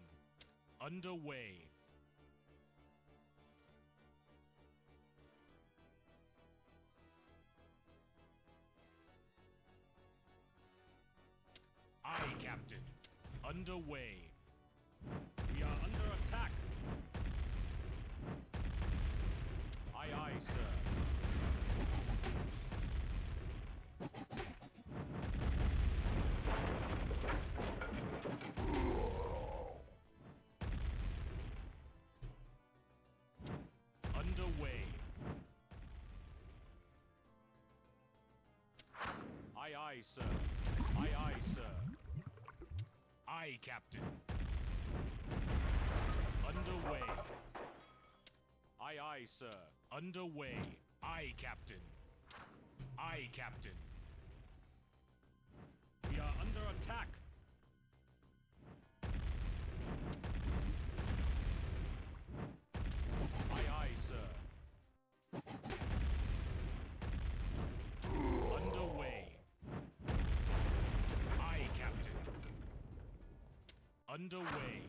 Underway. Aye, Captain. Underway. We are under attack. Aye, aye, sir. Underway. Aye, aye, sir. Aye, aye, sir. Aye, Captain. Underway. Aye, aye, sir. Underway. Aye, Captain. Aye, Captain. We are under attack. Aye, aye, sir. Underway. Aye, Captain. Underway.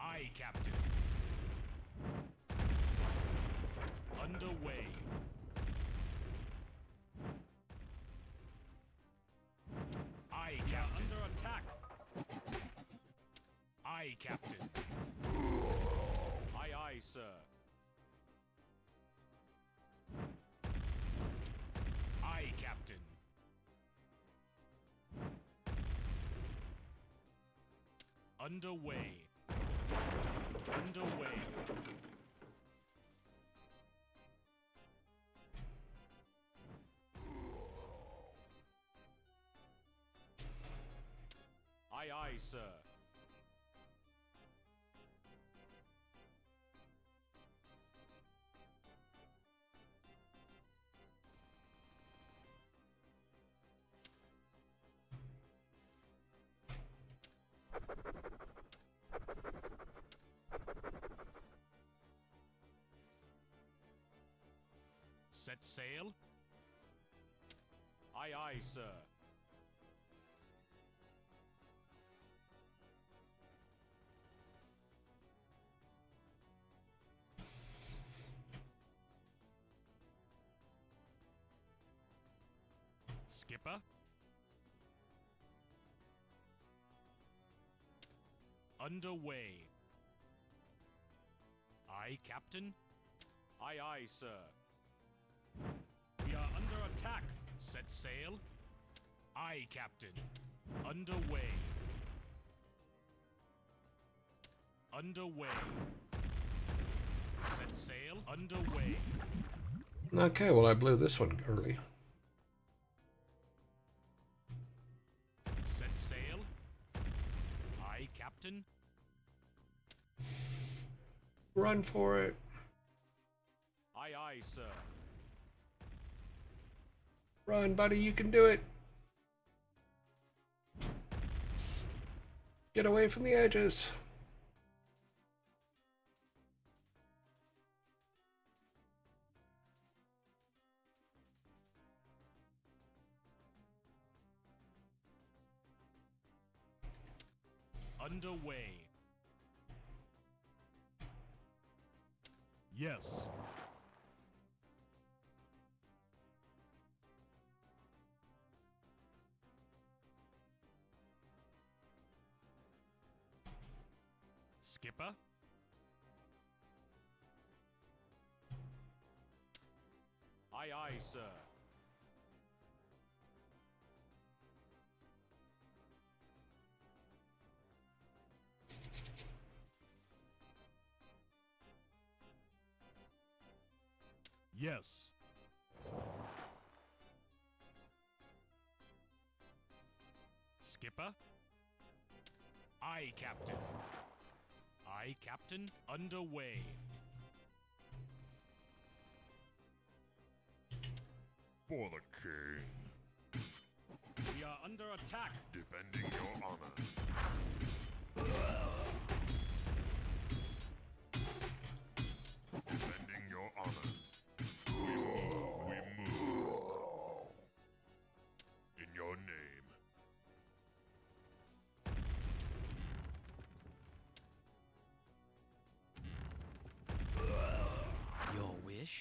Aye, Captain. Underway. Aye, Captain. Under attack. Aye, Captain. Aye, aye, sir. Aye, Captain. Underway. Underway. Aye, aye, sir. Set sail. Aye, aye, sir. Skipper. Underway. Aye, Captain. Aye, aye, sir. We are under attack. Set sail. Aye, Captain. Underway. Underway. Set sail. Underway. Okay, well I blew this one early. Set sail. Aye, Captain. Run for it. Aye, aye, sir. Run, buddy, you can do it. Get away from the edges. Underway. Yes. Skipper. Aye, aye, sir. Yes. Skipper. Aye, Captain. Aye, Captain. Underway. For the king. We are under attack. Defending your honor. Defending your honor. We move. In your name. Your wish?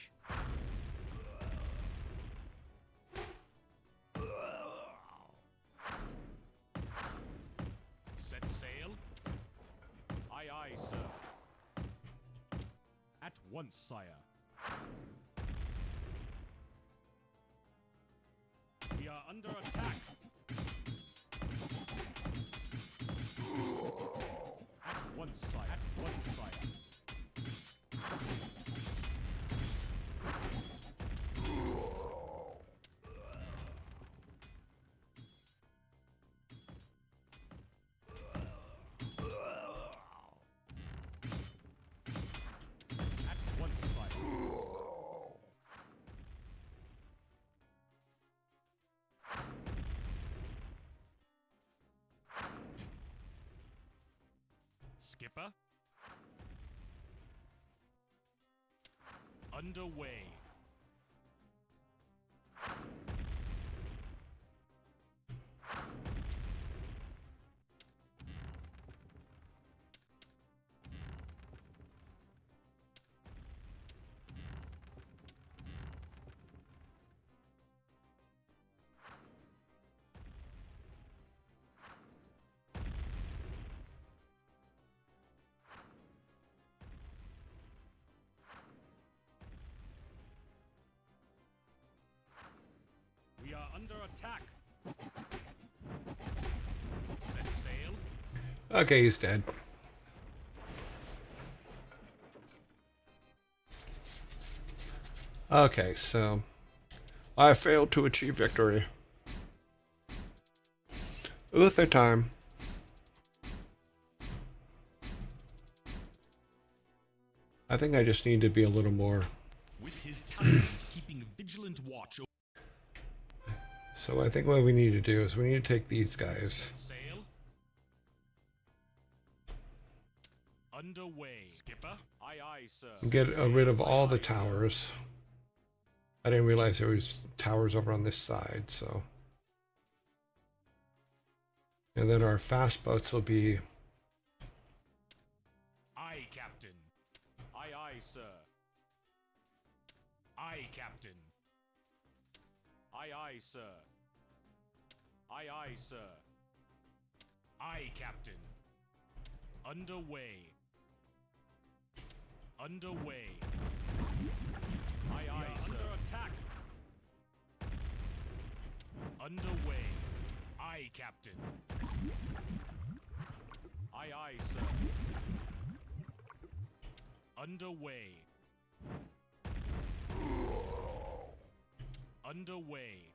Set sail. Aye, aye, sir. At once, sire. We are under attack. At once, sire. At once, sire. At once, sire. Skipper. Underway. We are under attack. Set sail. Okay, he's dead. Okay, so I failed to achieve victory. Uther time. I think I just need to be a little more. With his paladins keeping vigilant watch over So I think what we need to do is we need to take these guys. sail. Underway. Skipper. Aye, aye, sir. And get rid of all the towers. I didn't realize there was towers over on this side, so. And then our fast boats will be. Aye, Captain. Aye, aye, sir. Aye, Captain. Aye, aye, sir. Aye, aye, sir. Aye, Captain. Underway. Underway. Aye, aye, sir. Under attack. Underway. Aye, Captain. Aye, aye, sir. Underway. Underway.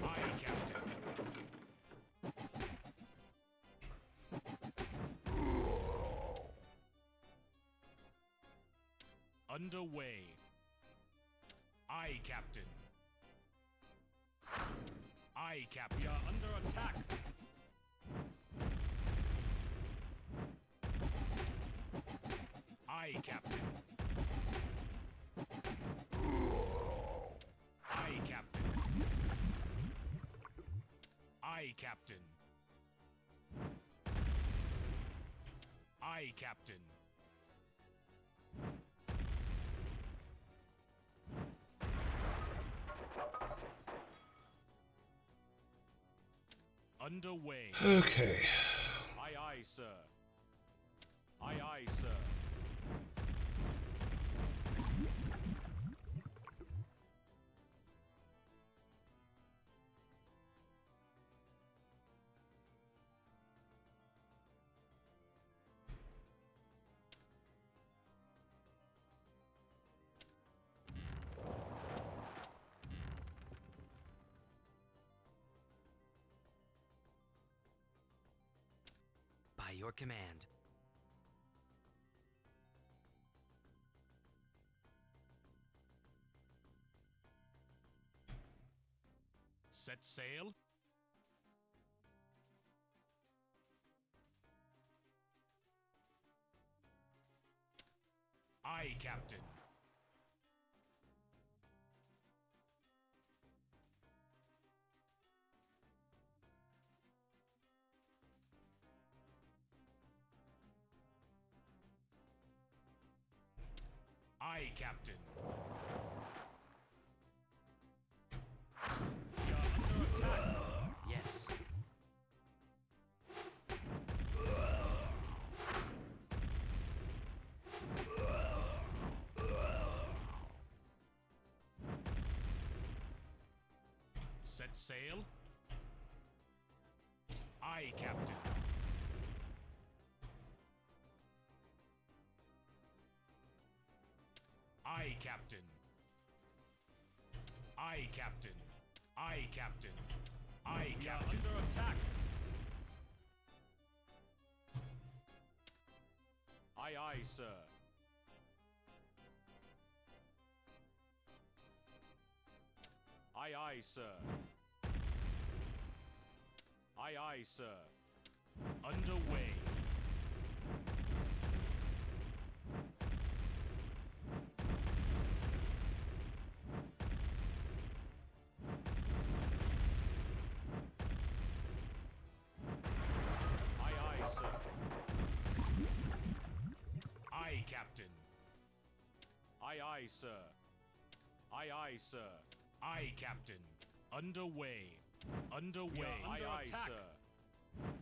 Aye, Captain. Underway. Aye, Captain. Aye, Captain. We are under attack. Aye, Captain. Aye, Captain. Aye, Captain. Aye, Captain. Underway. Okay. Aye, aye, sir. Aye, aye, sir. By your command. Set sail. Aye, Captain. Aye, Captain. We are under attack. Yes. Set sail. Aye, Captain. Aye, Captain. Aye, Captain. Aye, Captain. Aye, we Captain. Are under attack. Aye, aye, sir. Aye, aye, sir. Aye, aye, sir. Underway. Aye, aye, sir. Aye, Captain. Aye, aye, sir. Aye, aye, sir. Aye, Captain. Underway. Underway. Aye, aye, sir.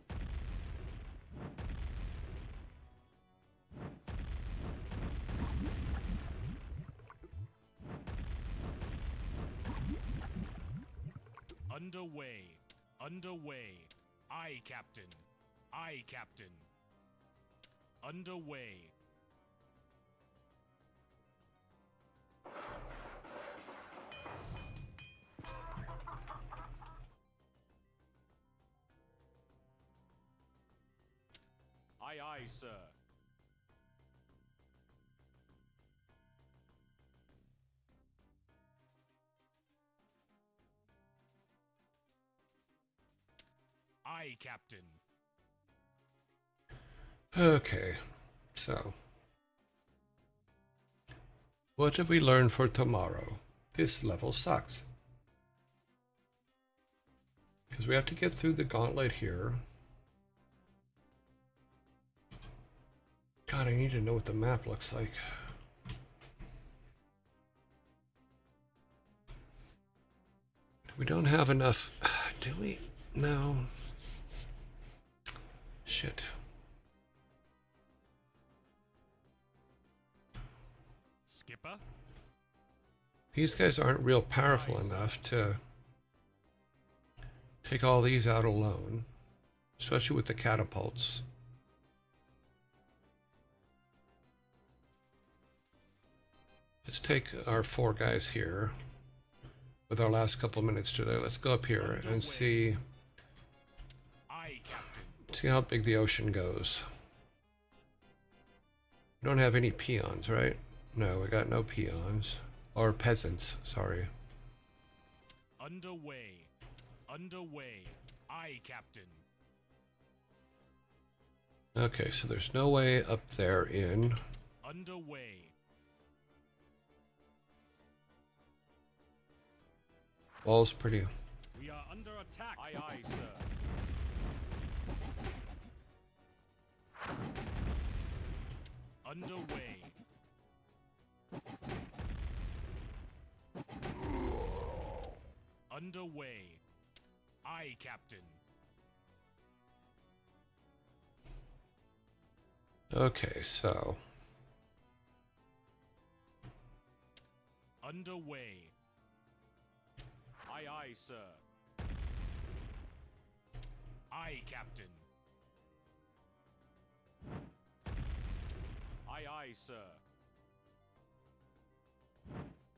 Underway. Underway. Aye, Captain. Aye, Captain. Underway. Aye, aye, sir. Aye, Captain. Okay, so what have we learned for tomorrow? This level sucks. Because we have to get through the gauntlet here. God, I need to know what the map looks like. We don't have enough, do we? No. Shit. Skipper? These guys aren't real powerful enough to take all these out alone, especially with the catapults. Let's take our 4 guys here with our last couple minutes today. Let's go up here and see how big the ocean goes. We don't have any peons, right? No, we got no peons. Or peasants, sorry. Underway. Underway. Aye, Captain. Okay, so there's no way up there in. Underway. Wall's pretty. We are under attack. Aye, aye, sir. Underway. Underway. Aye, Captain. Okay, so Underway. Aye, aye, sir. Aye, Captain. Aye, aye, sir.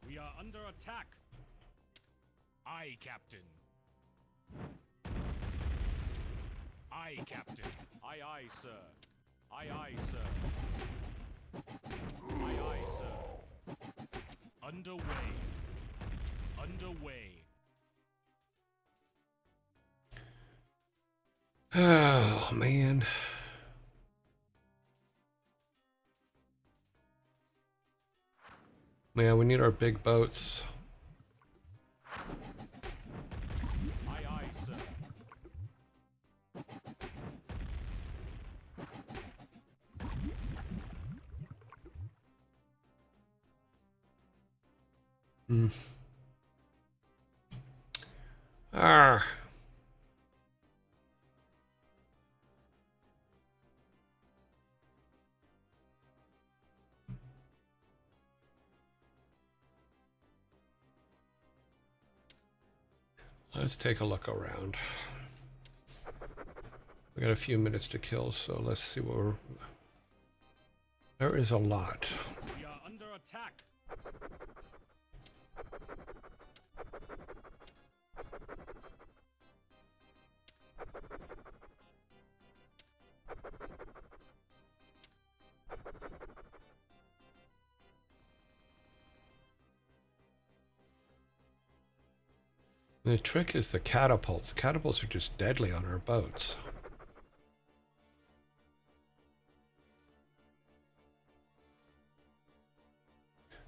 We are under attack. Aye, Captain. Aye, Captain. Aye, aye, sir. Aye, aye, sir. Aye, aye, sir. Underway. Underway. oh man. Yeah, we need our big boats. Aye, aye, sir. Hmm. Ah. Let's take a look around. We got a few minutes to kill, so let's see what we're... There is a lot. We are under attack. The trick is the catapults. The catapults are just deadly on our boats.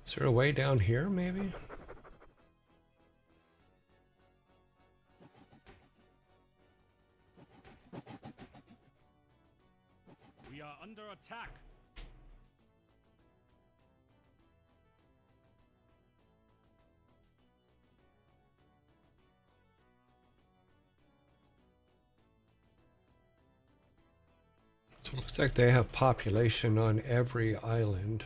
Is there a way down here, maybe? We are under attack. So it looks like they have population on every island.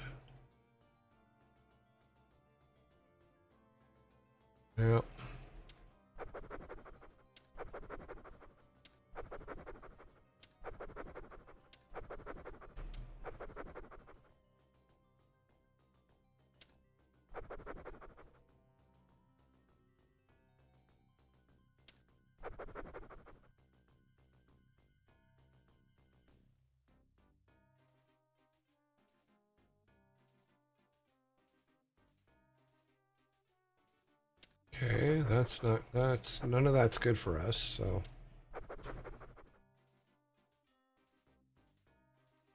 Yeah. Okay, none of that's good for us, so.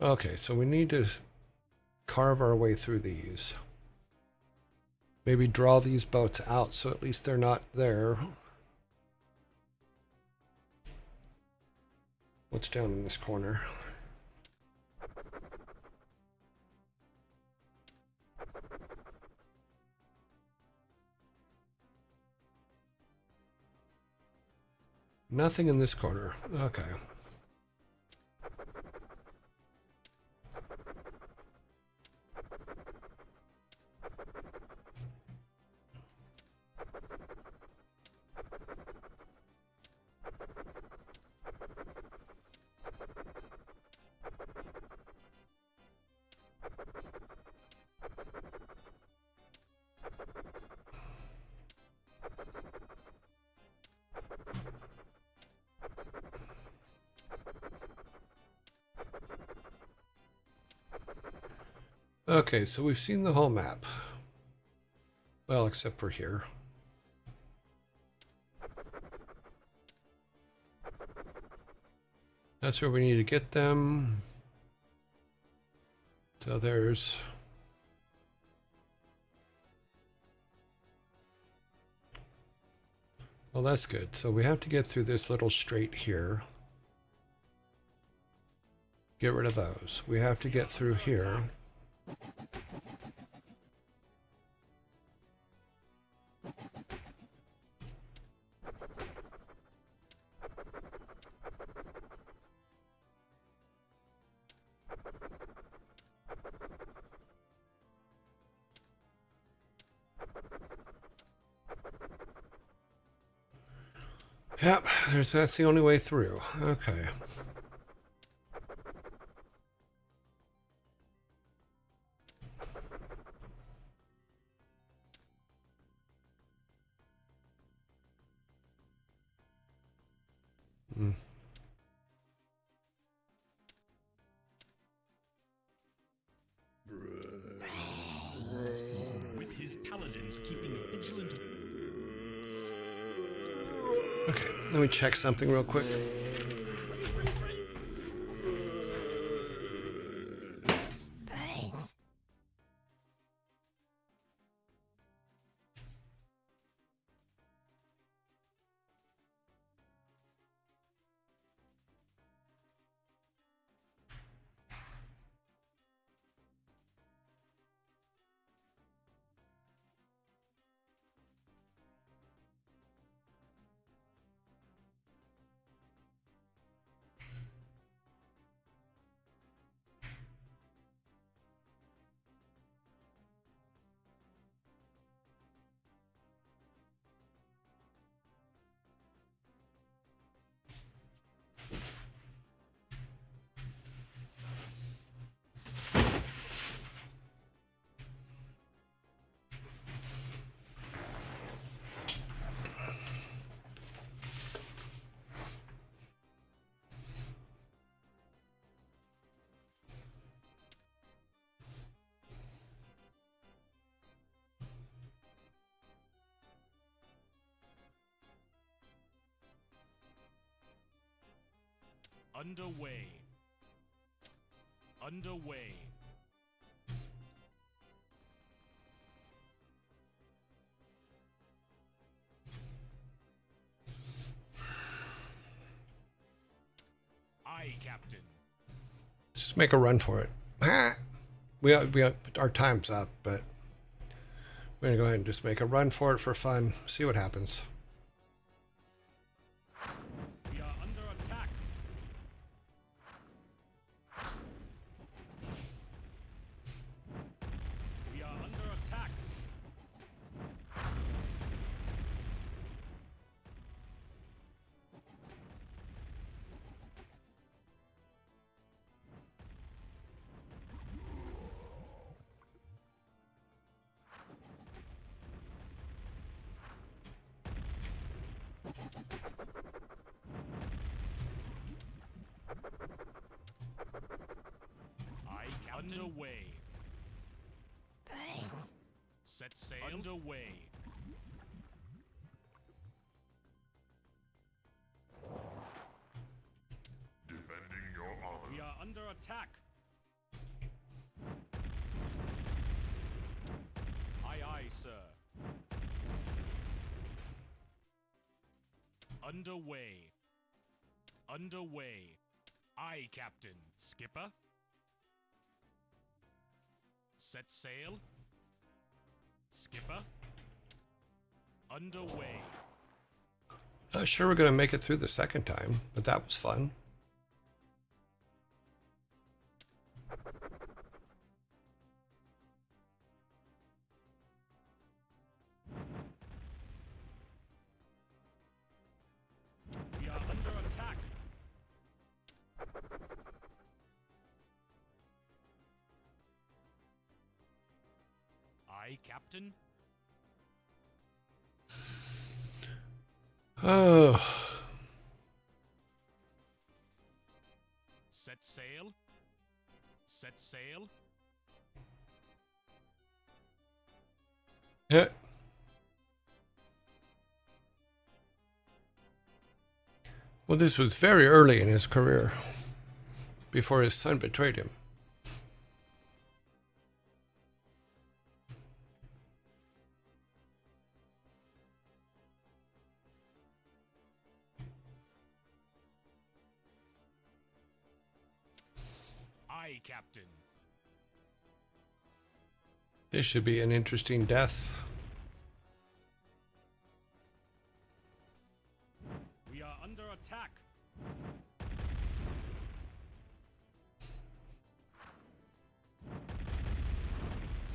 Okay, so we need to carve our way through these. Maybe draw these boats out so at least they're not there. What's down in this corner? Nothing in this corner. Okay. Okay, so we've seen the whole map. Well, except for here. That's where we need to get them. So there's... Well, that's good. So we have to get through this little strait here. Get rid of those. We have to get through here. Yep, that's the only way through. Okay. Hmm. With his paladins keeping vigilant. Okay, let me check something real quick. Underway. Underway. Aye, Captain. Just make a run for it. Our time's up, but we're gonna go ahead and just make a run for it for fun. See what happens. We are under attack. We are under attack. Aye, Captain. Underway. Set sail. Underway. attack. Aye, aye, sir. Underway. Underway. Aye, Captain. Skipper. Set sail. Skipper. Underway. Not sure we're going to make it through the second time, but that was fun. We are under attack. Aye, Captain. Oh, Set sail. Set sail. yeah. Well, this was very early in his career, before his son betrayed him. Aye, Captain. This should be an interesting death. We are under attack.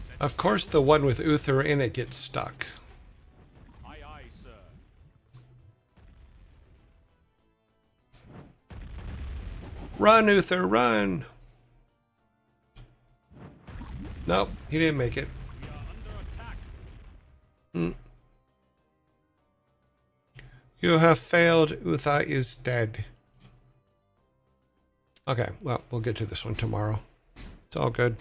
Set Of course, sail. the one with Uther in it gets stuck. Aye, aye, sir. Run, Uther, run! Nope, he didn't make it. We are under attack. Mm. You have failed. Uther is dead. Okay, well, we'll get to this one tomorrow. It's all good.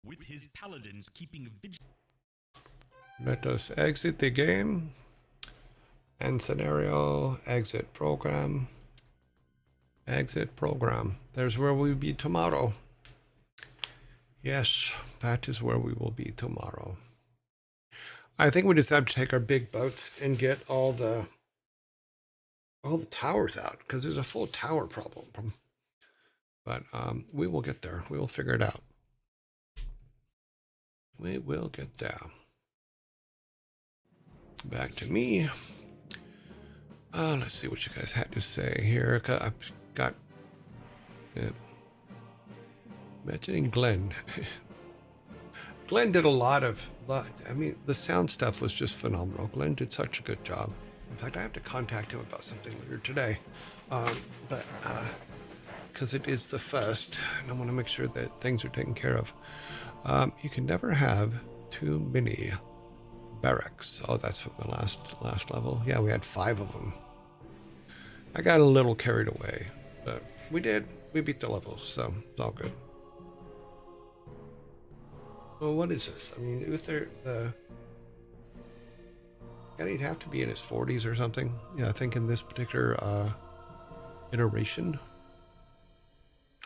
With his paladins keeping vigil. Let us exit the game. End scenario. Exit program. Exit program. There's where we'll be tomorrow. Yes, that is where we will be tomorrow. I think we just have to take our big boats and get all the towers out, because there's a full tower problem. But we will get there. We will figure it out. We will get there. Back to me. Let's see what you guys had to say here. I've got mentioning Glenn. Glenn did a lot. I mean, the sound stuff was just phenomenal. Glenn did such a good job. In fact, I have to contact him about something later today. But because it is the first, and I want to make sure that things are taken care of. You can never have too many barracks. Oh, that's from the last level. Yeah, we had 5 of them. I got a little carried away, but we beat the level, so it's all good. Well, what is this? I mean, Uther, he'd have to be in his 40s or something. Yeah, I think in this particular iteration.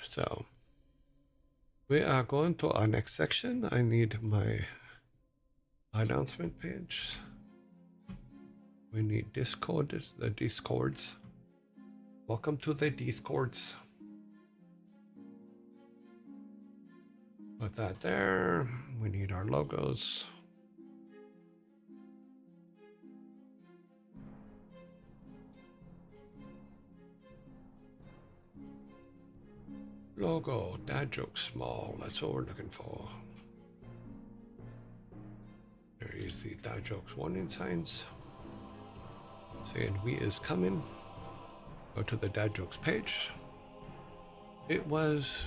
So we are going to our next section. I need my announcement page. We need Discord, the Discords. Welcome to the Discords. Put that there. We need our logos. Logo, dad joke small. That's what we're looking for. There is the dad jokes warning signs saying we is coming. Go to the dad jokes page. It was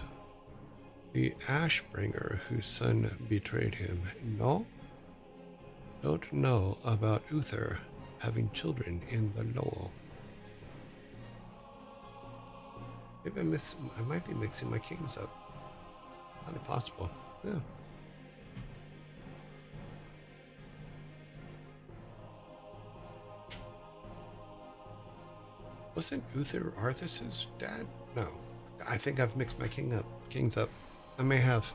the Ashbringer whose son betrayed him. No? Don't know about Uther having children in the Lowell. Maybe I might be mixing my kings up. Not impossible. Yeah. Wasn't Uther Arthas's dad? No. I think I've mixed my kings up. I may have.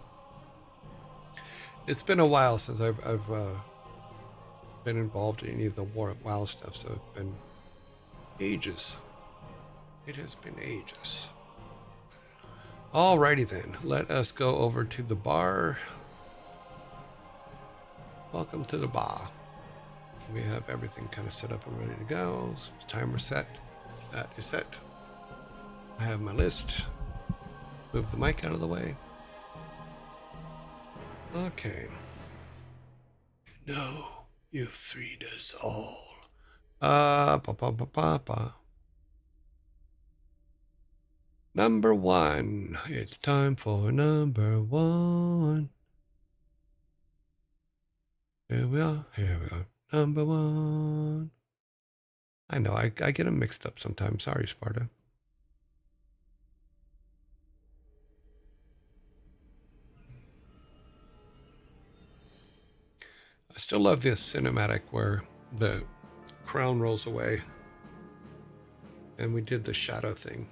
It's been a while since I've been involved in any of the WoW stuff, so it's been ages. It has been ages. Alrighty then, let us go over to the bar. Welcome to the bar. We have everything kind of set up and ready to go. Timer set. That is set. I have my list. Move the mic out of the way. Okay. No, you freed us all. Number one. It's time for number one. Here we are. Number one. I know, I get them mixed up sometimes. Sorry, Sparta. I still love this cinematic where the crown rolls away and we did the shadow thing.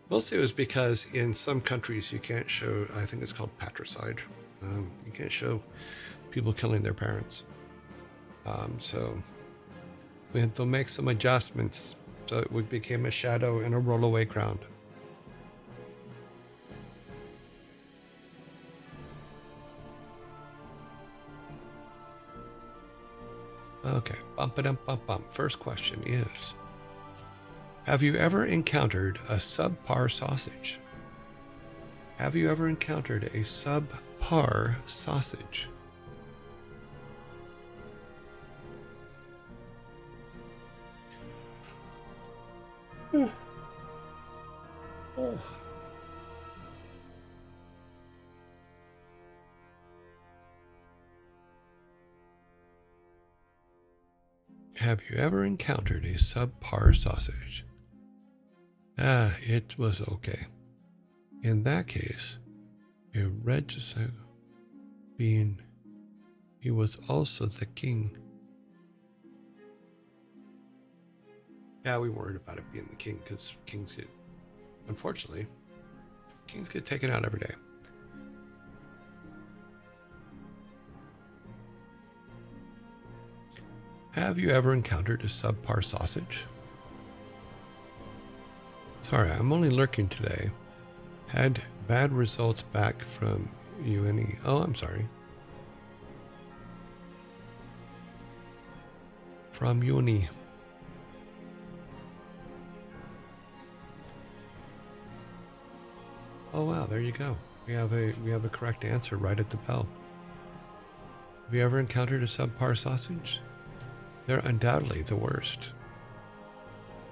Mostly it was because in some countries you can't show, I think it's called patricide. You can't show people killing their parents. So we had to make some adjustments so it became a shadow and a rollaway crown. Okay, bump. First question is, have you ever encountered a subpar sausage? Have you ever encountered a subpar sausage? Ooh. Oh. Have you ever encountered a subpar sausage? It was okay. In that case, a regicide being, he was also the king. Yeah, we worried about it being the king because kings get, unfortunately, kings get taken out every day. Have you ever encountered a subpar sausage? Sorry, I'm only lurking today. Had bad results back from UNE. Oh, I'm sorry. From UNE. Oh wow, there you go. We have a correct answer right at the bell. Have you ever encountered a subpar sausage? They're undoubtedly the worst.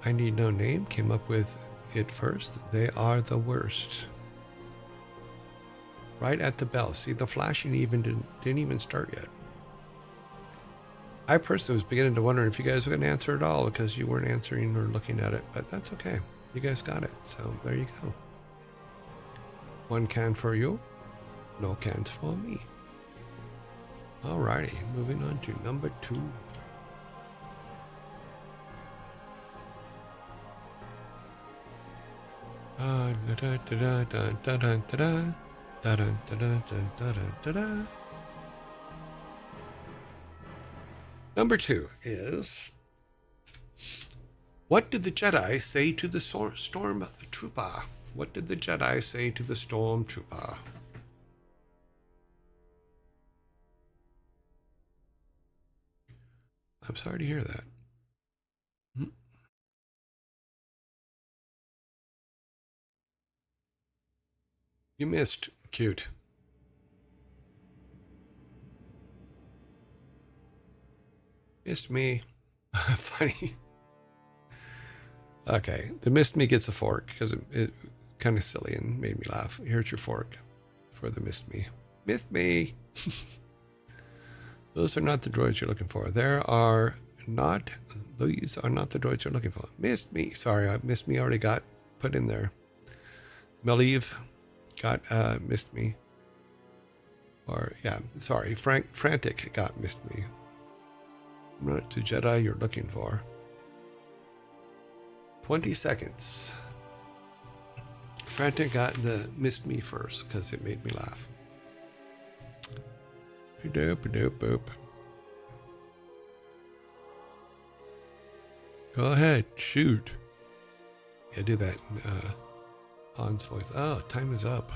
I Need No Name came up with it first. They are the worst. Right at the bell. See, the flashing didn't even start yet. I personally was beginning to wonder if you guys were going to answer at all because you weren't answering or looking at it, but that's okay. You guys got it. So there you go. One can for you, no cans for me. Alrighty, moving on to number 2. Number 2 is, what did the Jedi say to the stormtrooper? What did the Jedi say to the stormtrooper? I'm sorry to hear that. You missed. Cute. Missed me. Funny. Okay, the missed me gets a fork because it kind of silly and made me laugh. Here's your fork for the missed me. Missed me. Those are not the droids you're looking for. These are not the droids you're looking for. Missed me. Sorry, missed me already got put in there. Melieve got missed me. Or yeah, sorry, Frantic got missed me. I'm not the Jedi you're looking for. 20 seconds. Frantic missed me first because it made me laugh. Doop doop boop. Go ahead, shoot. Yeah, do that in Han's voice. Oh, time is up.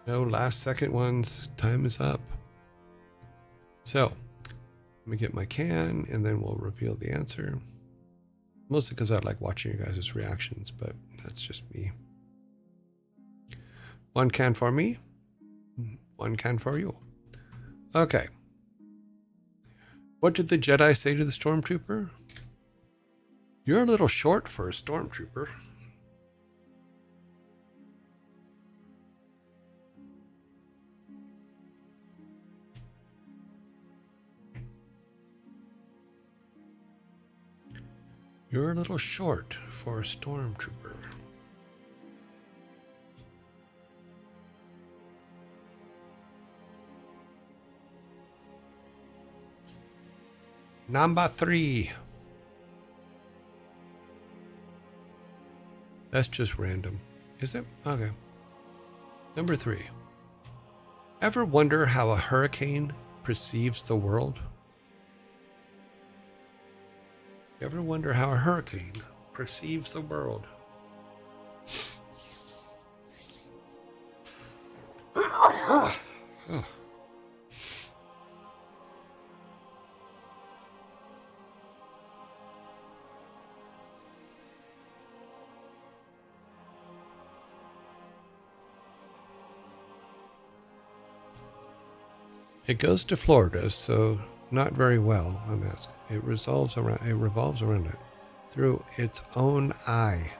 No last second ones. Time is up. So, let me get my can and then we'll reveal the answer. Mostly because I like watching you guys' reactions, but that's just me. One can for me. One can for you. Okay. What did the Jedi say to the stormtrooper? You're a little short for a stormtrooper. You're a little short for a stormtrooper. Number 3. That's just random. Is it? Okay. Number 3. Ever wonder how a hurricane perceives the world? Ever wonder how a hurricane perceives the world? Oh. It goes to Florida, so not very well, I'm asking. It revolves around it through its own eye.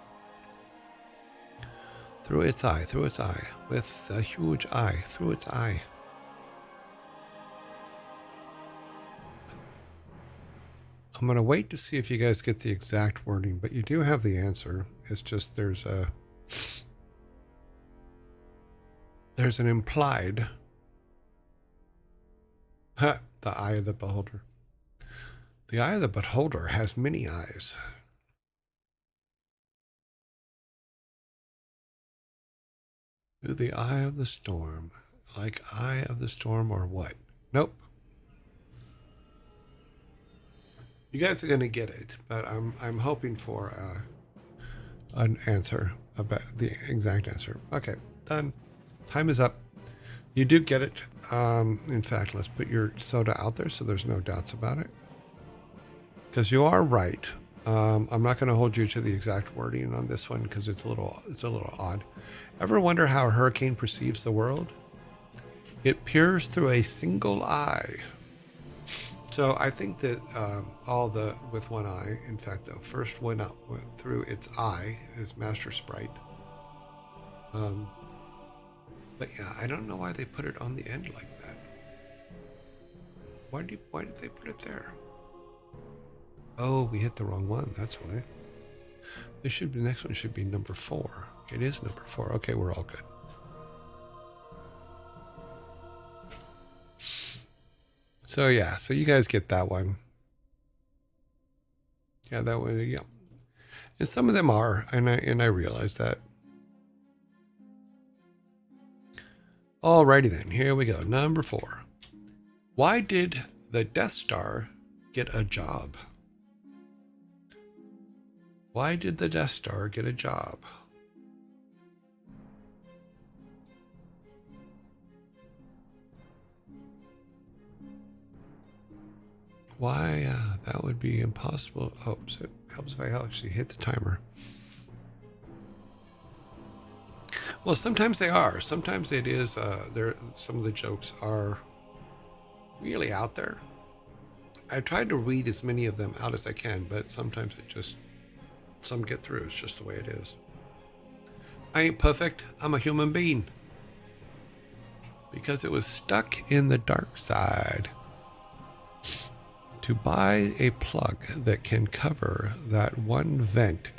Through its eye, with a huge eye, through its eye. I'm going to wait to see if you guys get the exact wording, but you do have the answer. It's just there's an implied the eye of the beholder. The eye of the beholder has many eyes. Through the eye of the storm. Like eye of the storm or what? Nope. You guys are going to get it, but I'm hoping for an answer, about the exact answer. Okay, done. Time is up. You do get it. In fact, let's put your soda out there so there's no doubts about it. Because you are right. I'm not going to hold you to the exact wording on this one because it's a little odd. Ever wonder how a hurricane perceives the world? It peers through a single eye. So I think that with one eye, in fact, the first one up through its eye is Master Sprite. But yeah, I don't know why they put it on the end like that. Why did they put it there? Oh, we hit the wrong one. That's why. The next one should be number 4. It is number 4. Okay, we're all good. So yeah, so you guys get that one. Yeah, that one. Yeah, and some of them are, and I realize that. Alrighty then, here we go. Number 4. Why did the Death Star get a job? Why did the Death Star get a job? Why? That would be impossible. Oh, so it helps if I actually hit the timer. Well, sometimes they are. Sometimes it is. Some of the jokes are really out there. I tried to read as many of them out as I can, but sometimes some get through. It's just the way it is. I ain't perfect. I'm a human being. Because it was stuck in the dark side. To buy a plug that can cover that one vent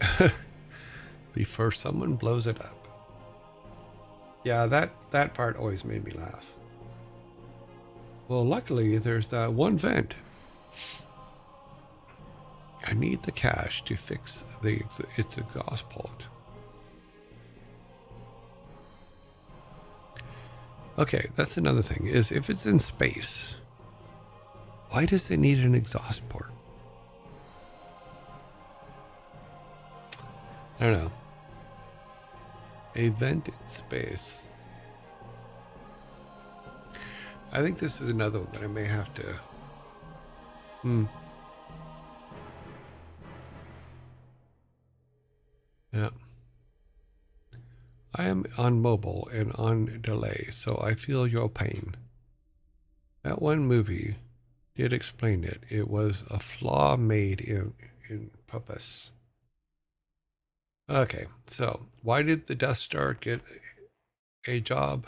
before someone blows it up. Yeah, that part always made me laugh. Well, luckily there's that one vent. I need the cash to fix its exhaust port. Okay, that's another thing, is if it's in space, why does it need an exhaust port? I don't know. A vent in space. I think this is another one that I may have to... Yeah. I am on mobile and on delay, so I feel your pain. That one movie did explain it. It was a flaw made in purpose. Okay, so why did the Death Star get a job?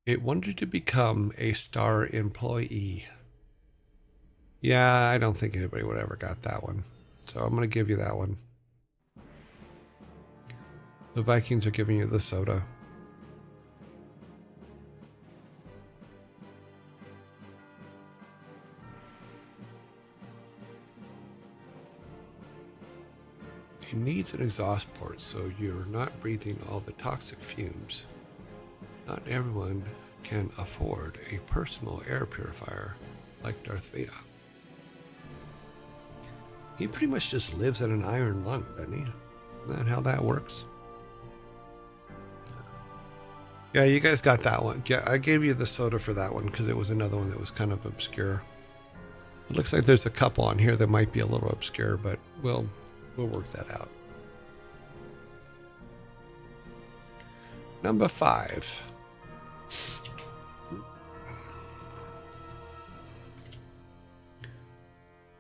It wanted to become a Star employee. Yeah, I don't think anybody would ever got that one. So I'm going to give you that one. The Vikings are giving you the soda. It needs an exhaust port so you're not breathing all the toxic fumes. Not everyone can afford a personal air purifier like Darth Vader. He pretty much just lives in an iron lung, doesn't he? Isn't that how that works? Yeah, you guys got that one. Yeah, I gave you the soda for that one because it was another one that was kind of obscure. It looks like there's a couple on here that might be a little obscure, but we'll work that out. Number 5.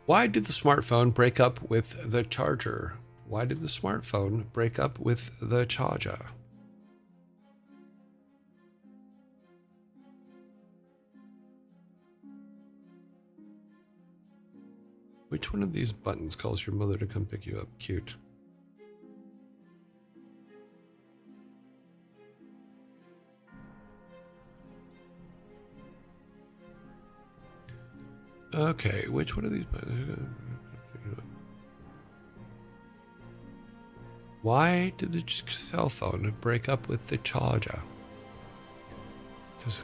Why did the smartphone break up with the charger? Why did the smartphone break up with the charger? Which one of these buttons calls your mother to come pick you up? Cute. Okay, which one of these buttons? Why did the cell phone break up with the charger? Because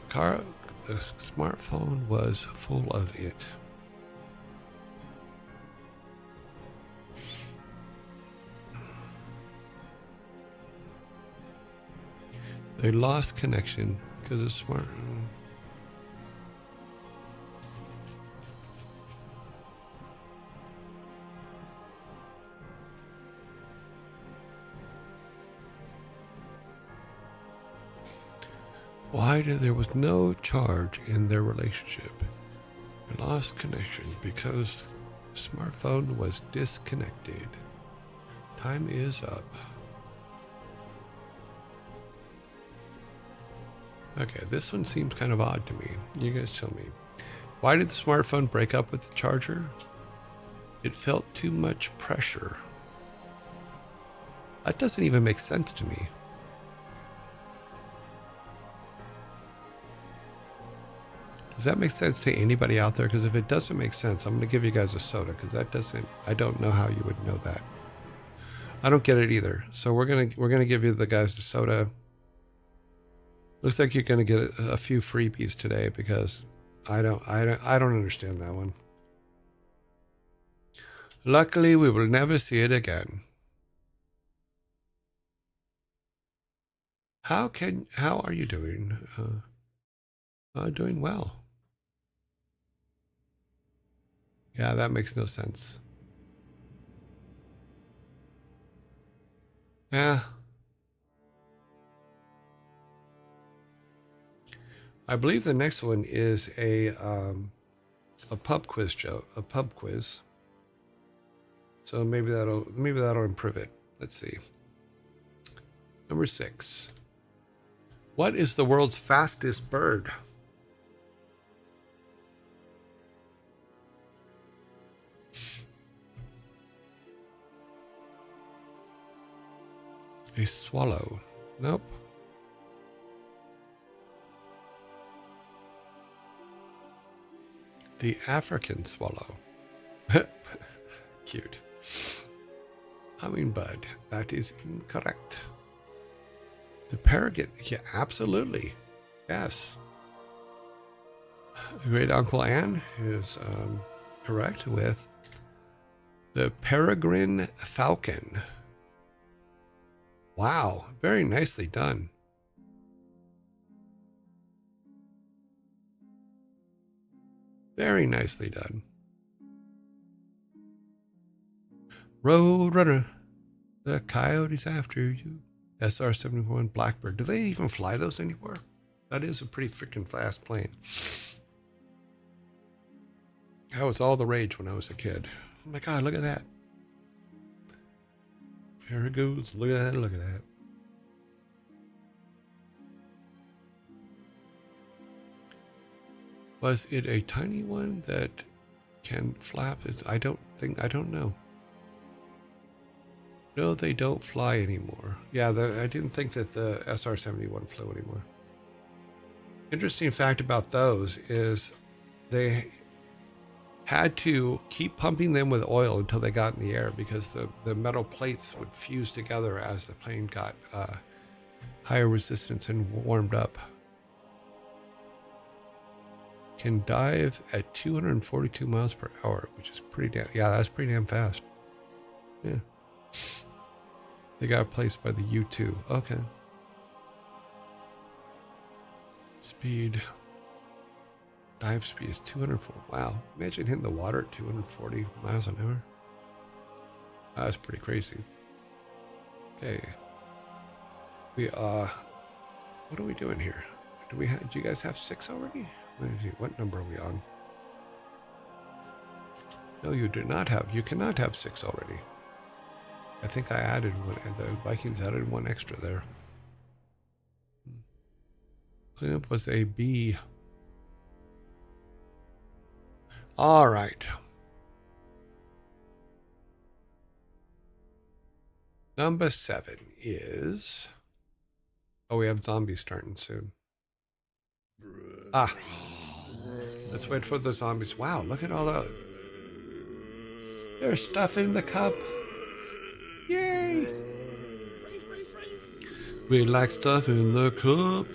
the smartphone was full of it. They lost connection because of smart. Why did there was no charge in their relationship? They lost connection because the smartphone was disconnected. Time is up. Okay, this one seems kind of odd to me. You guys tell me. Why did the smartphone break up with the charger? It felt too much pressure. That doesn't even make sense to me. Does that make sense to anybody out there? Because if it doesn't make sense, I'm going to give you guys a soda because that doesn't. I don't know how you would know that. I don't get it either. So we're gonna give you the guys the soda. Looks like you're gonna get a few freebies today because I don't understand that one. Luckily, we will never see it again. How are you doing? Doing well. Yeah, that makes no sense. Yeah. I believe the next one is a pub quiz, Joe. A pub quiz. So maybe that'll improve it. Let's see. Number 6. What is the world's fastest bird? A swallow. Nope. The African swallow. Cute. Hummingbird. That is incorrect. The parakeet. Yeah, absolutely. Yes. Great Uncle Anne is correct with the peregrine falcon. Wow, very nicely done. Very nicely done. Roadrunner, the coyote's after you. SR-71 Blackbird. Do they even fly those anymore? That is a pretty freaking fast plane. That was all the rage when I was a kid. Oh my God, look at that. There it goes. Look at that, look at that. Was it a tiny one that can flap? I don't know. No, they don't fly anymore. Yeah, I didn't think that the SR-71 flew anymore. Interesting fact about those is they had to keep pumping them with oil until they got in the air because the metal plates would fuse together as the plane got higher resistance and warmed up. Can dive at 242 miles per hour, which is pretty damn, yeah, that's pretty damn fast. Yeah. They got replaced by the U-2. Okay. Speed. Dive speed is 204. Wow. Imagine hitting the water at 240 miles an hour. That's pretty crazy. Okay. We what are we doing here? Do you guys have 6 already? What number are we on? No, you do not have. You cannot have 6 already. I think I added one, and the Vikings added 1 extra there. Cleanup was a B. All right. Number 7 is... Oh, we have zombies starting soon. Ah. Let's wait for the zombies. Wow, look at all that. There's stuff in the cup. Yay! We like stuff in the cup.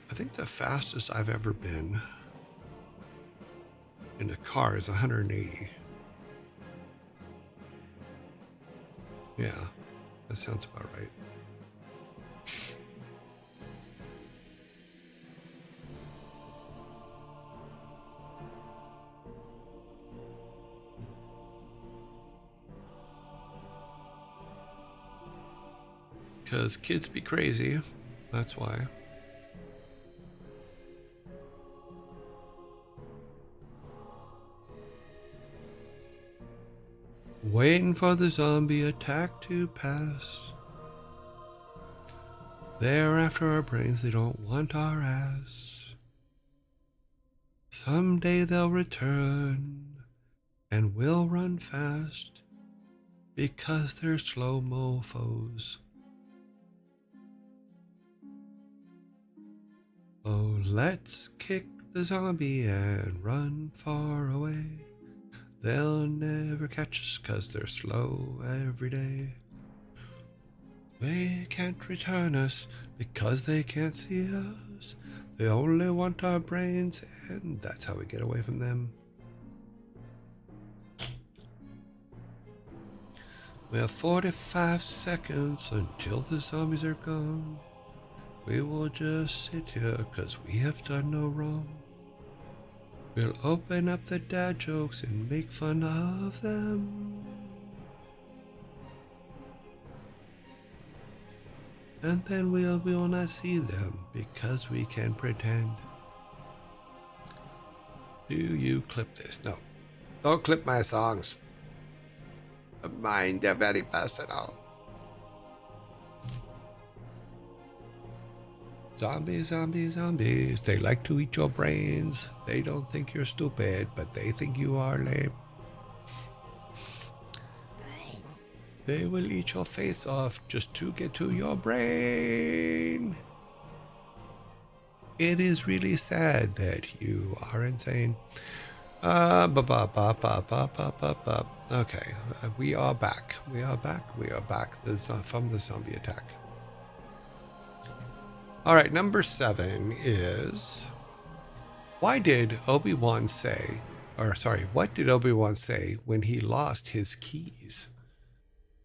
I think the fastest I've ever been in a car is 180. Yeah, that sounds about right. Because kids be crazy, that's why. Waiting for the zombie attack to pass. They're after our brains, they don't want our ass. Someday they'll return, and we'll run fast, because they're slow-mo foes. Oh, let's kick the zombie and run far away. They'll never catch us 'cause they're slow every day. They can't return us because they can't see us. They only want our brains, and that's how we get away from them. We have 45 seconds until the zombies are gone. We will just sit here 'cause we have done no wrong. We'll open up the dad jokes and make fun of them. And then we will not see them because we can pretend. Do you clip this? No. Don't clip my songs. Mine, they're very personal. Zombies, zombies, zombies. They like to eat your brains. They don't think you're stupid, but they think you are lame. They will eat your face off just to get to your brain. It is really sad that you are insane. Ba ba ba ba ba ba ba ba. Okay, we are back. We are back. We are back. From the zombie attack. All right, number 7 is, why did Obi-Wan say, or sorry, what did Obi-Wan say when he lost his keys?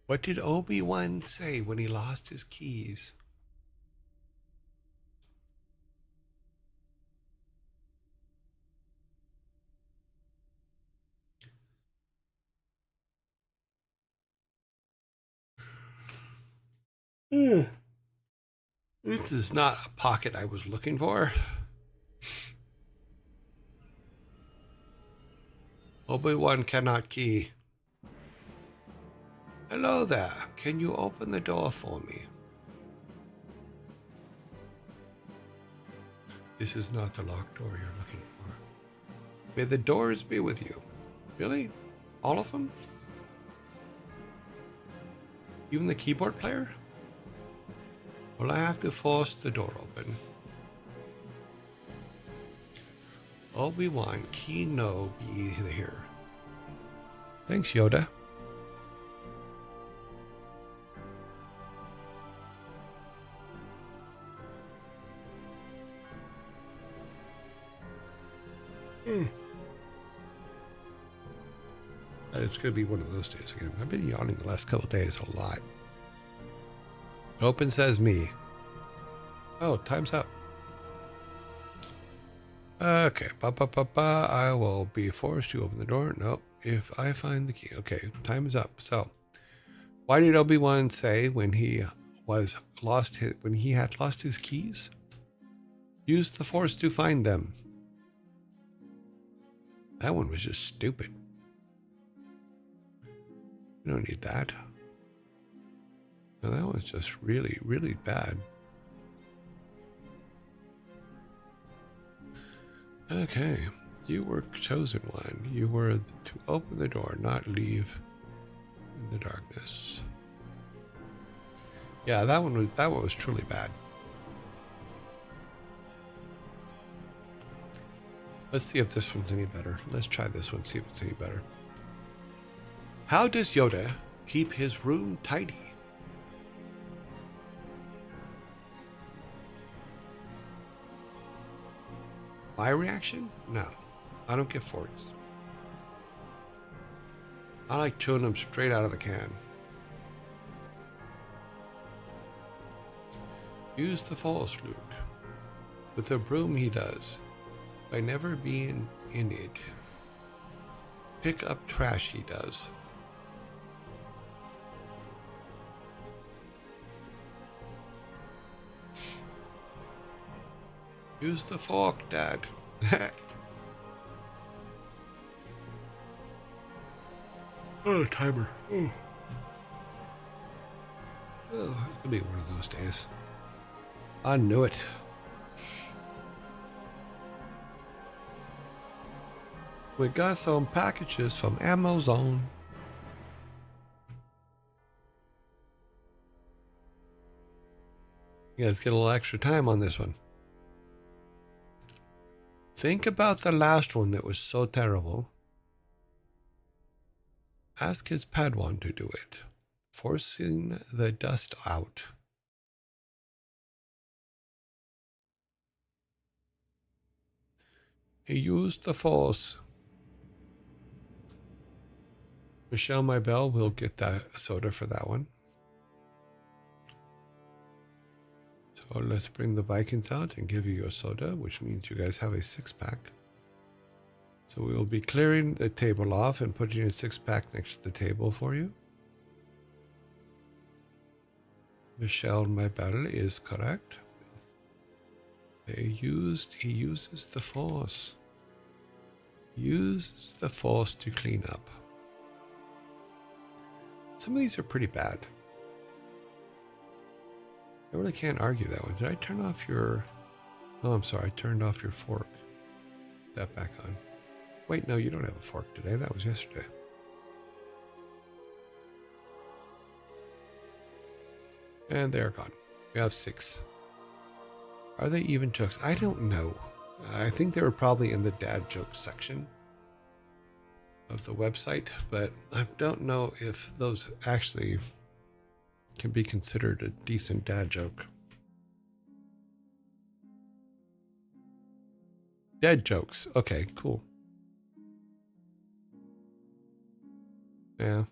What did Obi-Wan say when he lost his keys? This is not a pocket I was looking for. Obi-Wan cannot key. Hello there. Can you open the door for me? This is not the locked door you're looking for. May the doors be with you. Really? All of them? Even the keyboard player? Well, I have to force the door open. Obi-Wan, key no be here. Thanks, Yoda. It's going to be one of those days again. I've been yawning the last couple of days a lot. Open says me. Oh, time's up. Okay. I will be forced to open the door. Nope. If I find the key. Okay, time is up. So, why did Obi-Wan say when he had lost his keys? Use the Force to find them. That one was just stupid. You don't need that. No, that was just really, really bad. Okay, you were chosen one. You were to open the door, not leave in the darkness. Yeah, that one was truly bad. Let's see if this one's any better. Let's try this one, see if it's any better. How does Yoda keep his room tidy? My reaction? No. I don't get forks. I like chewing them straight out of the can. Use the Force, Luke. With a broom he does. By never being in it. Pick up trash he does. Use the fork, Dad. Oh, timer. Oh, it's gonna be one of those days. I knew it. We got some packages from Amazon. You guys get a little extra time on this one. Think about the last one that was so terrible. Ask his Padawan to do it, forcing the dust out. He used the Force. Michelle Mybell will get that soda for that one. So let's bring the Vikings out and give you your soda, which means you guys have a 6-pack. So we will be clearing the table off and putting a 6-pack next to the table for you. Michelle Mybell is correct. He uses the Force. Uses the Force to clean up. Some of these are pretty bad. I really can't argue that one. Did I turn off your... Oh, I'm sorry. I turned off your fork. Put that back on. Wait, no, you don't have a fork today. That was yesterday. And they're gone. We have 6. Are they even jokes? I don't know. I think they were probably in the dad joke section. of the website, but I don't know if those actually can be considered a decent dad joke. Dad jokes. Okay, cool. Yeah.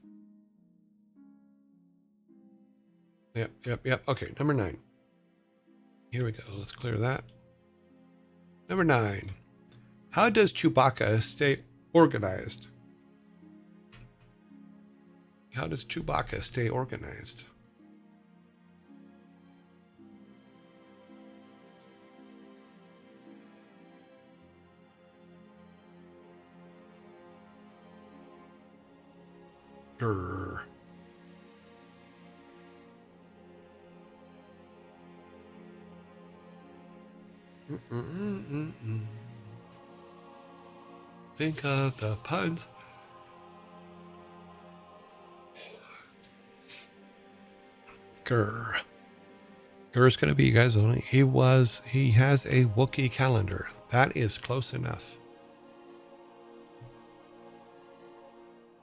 Yep. Okay, number 9. Here we go. Let's clear that. Number 9. How does Chewbacca stay organized? How does Chewbacca stay organized? Grr. Think of the puns. Grr. Grr's gonna be you guys only. He has a Wookiee calendar. That is close enough.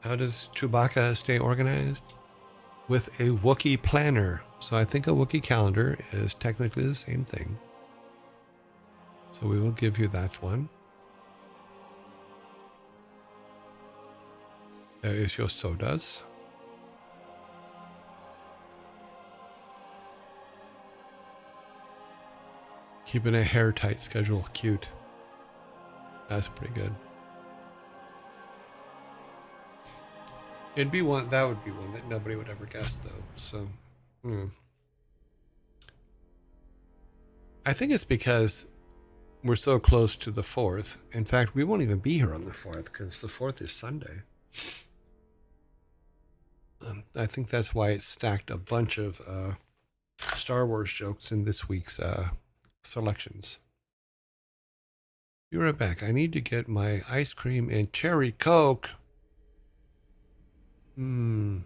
How does Chewbacca stay organized? With a Wookiee planner. So I think a Wookiee calendar is technically the same thing. So we will give you that one. There is your sodas. Keeping a hair tight schedule. Cute. That's pretty good. It'd be one, that would be one that nobody would ever guess though. So, I think it's because we're so close to the 4th. In fact, we won't even be here on the 4th because the 4th is Sunday. I think that's why it stacked a bunch of Star Wars jokes in this week's selections. Be right back. I need to get my ice cream and cherry Coke. I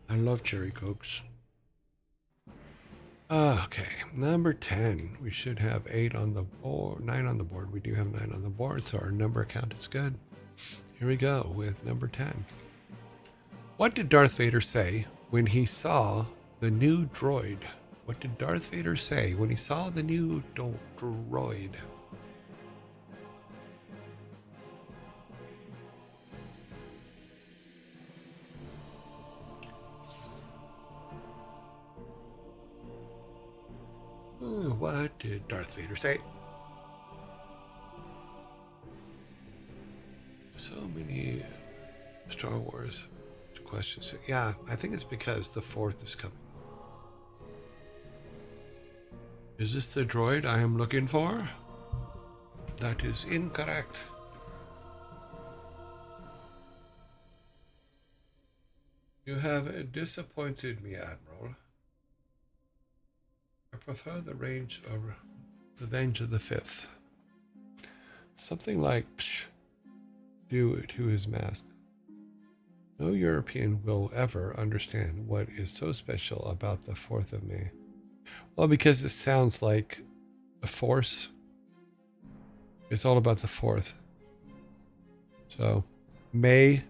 love cherry Cokes. Okay, number 10. We should have 8 on the board, 9 on the board. We do have 9 on the board, so our number count is good. Here we go with number 10. What did Darth Vader say when he saw the new droid? What did Darth Vader say when he saw the new droid? What did Darth Vader say? So many Star Wars questions. Yeah, I think it's because the 4th is coming. Is this the droid I am looking for? That is incorrect. You have disappointed me, Admiral. I prefer the range of Revenge of the 5th. Something like psh, due to his mask. No European will ever understand what is so special about the 4th of May. Well, because it sounds like a force. It's all about the 4th. So, may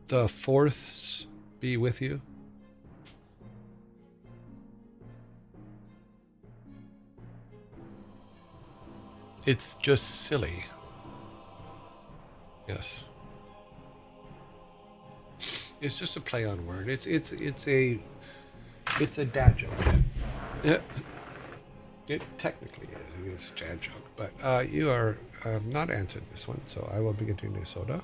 the 4ths be with you. It's just silly. Yes. It's just a play on word. It's a dad joke. It technically is. It is a dad joke. But you have not answered this one, so I will be getting a soda.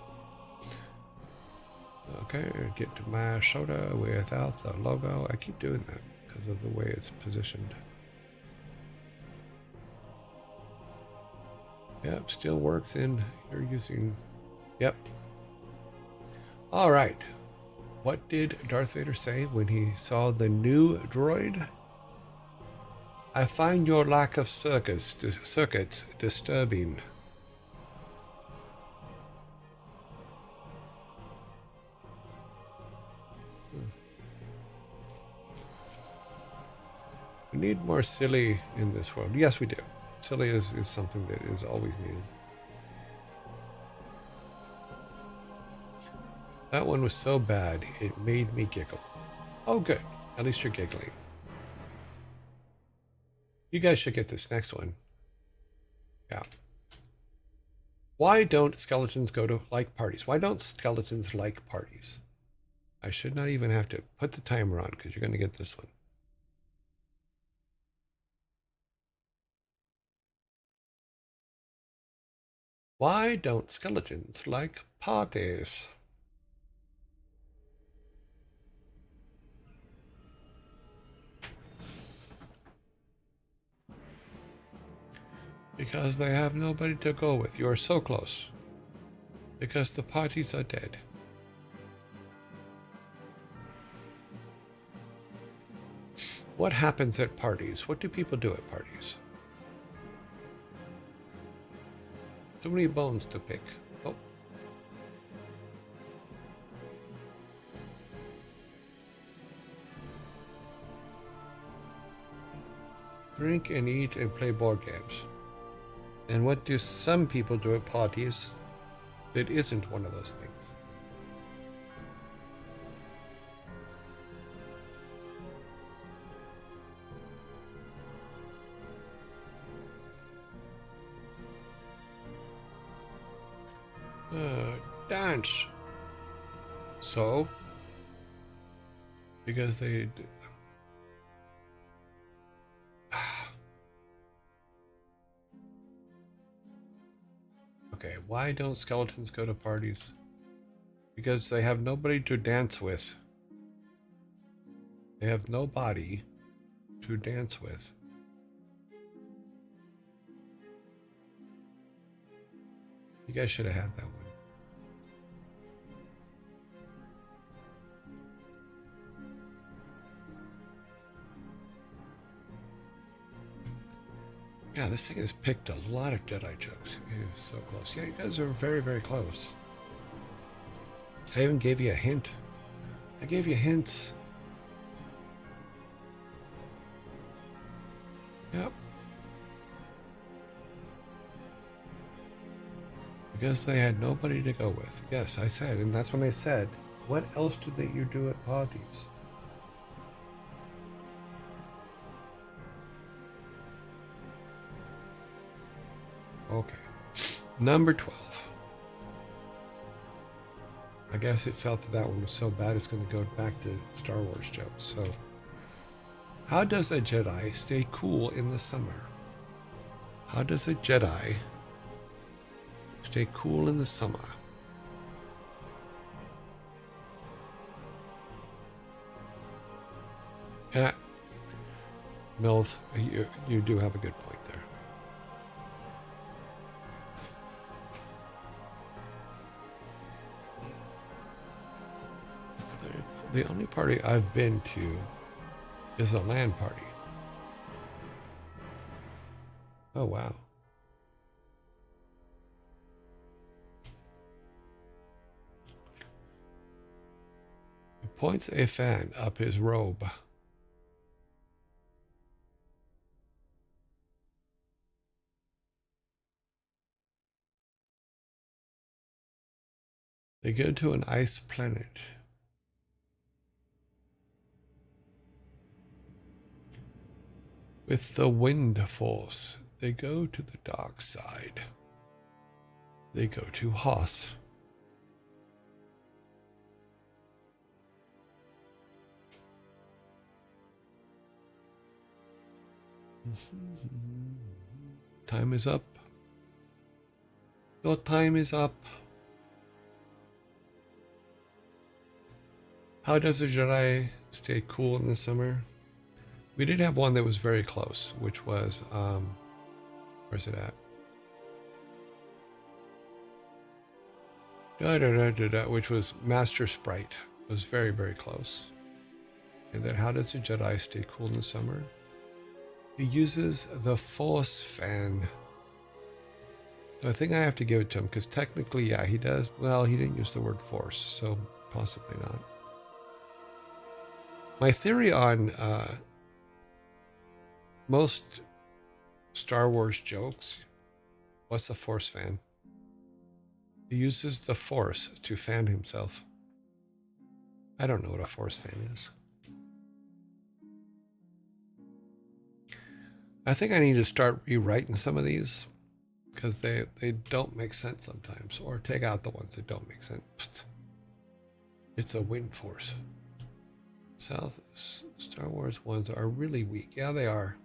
Okay, get to my soda without the logo. I keep doing that because of the way it's positioned. Yep, still works in. You're using. Yep. All right. What did Darth Vader say when he saw the new droid? I find your lack of circuits disturbing. We need more silly in this world. Yes, we do. Silly is something that is always needed. That one was so bad, it made me giggle. Oh, good. At least you're giggling. You guys should get this next one. Yeah. Why don't skeletons go to like parties? Why don't skeletons like parties? I should not even have to put the timer on because you're going to get this one. Why don't skeletons like parties? Because they have nobody to go with. You're so close. Because the parties are dead. What happens at parties? What do people do at parties? Too many bones to pick. Oh. Drink and eat and play board games. And what do some people do at parties that isn't one of those things? Dance. So, because they okay, why don't skeletons go to parties? Because they have nobody to dance with. They have nobody to dance with. You guys should have had that one. Yeah, this thing has picked a lot of Jedi jokes. Ew, so close. Yeah, you guys are very, very close. I even gave you a hint. I gave you hints. Yep. Because they had nobody to go with. Yes, I said, and that's when I said, what else do you do at parties? Okay. Number 12. I guess it felt that one was so bad it's going to go back to Star Wars jokes. So, how does a Jedi stay cool in the summer? How does a Jedi stay cool in the summer? Yeah. Milth, you do have a good point there. The only party I've been to is a LAN party. Oh, wow. He points a fan up his robe. They go to an ice planet. With the wind force, they go to the dark side. They go to Hoth. Time is up. Your time is up. How does a Jedi stay cool in the summer? We did have one that was very close, which was, where's it at? Which was Master Sprite. It was very, very close. And then how does a Jedi stay cool in the summer? He uses the Force fan. So I think I have to give it to him because technically, yeah, he does. Well, he didn't use the word Force, so possibly not. My theory on most Star Wars jokes, what's the Force fan? He uses the Force to fan himself. I don't know what a force fan is. I think I need to start rewriting some of these because they don't make sense sometimes, or take out the ones that don't make sense. It's a wind force. South Star Wars ones are really weak. Yeah, they are.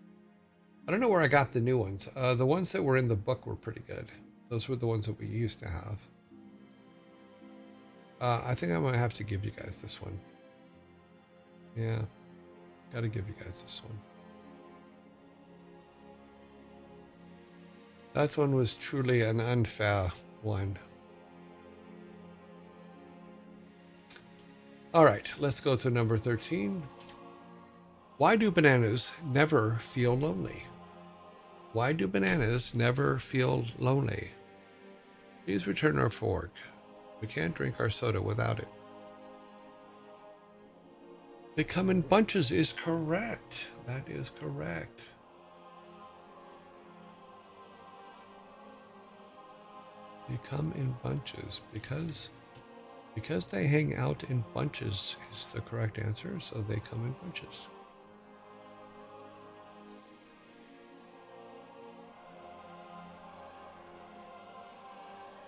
I don't know where I got the new ones. The ones that were in the book were pretty good. Those were the ones that we used to have. I think I'm going to have to give you guys this one. Yeah, got to give you guys this one. That one was truly an unfair one. All right, let's go to number 13. Why do bananas never feel lonely? Why do bananas never feel lonely? Please return our fork. We can't drink our soda without it. They come in bunches is correct. That is correct. They come in bunches because they hang out in bunches is the correct answer, so they come in bunches.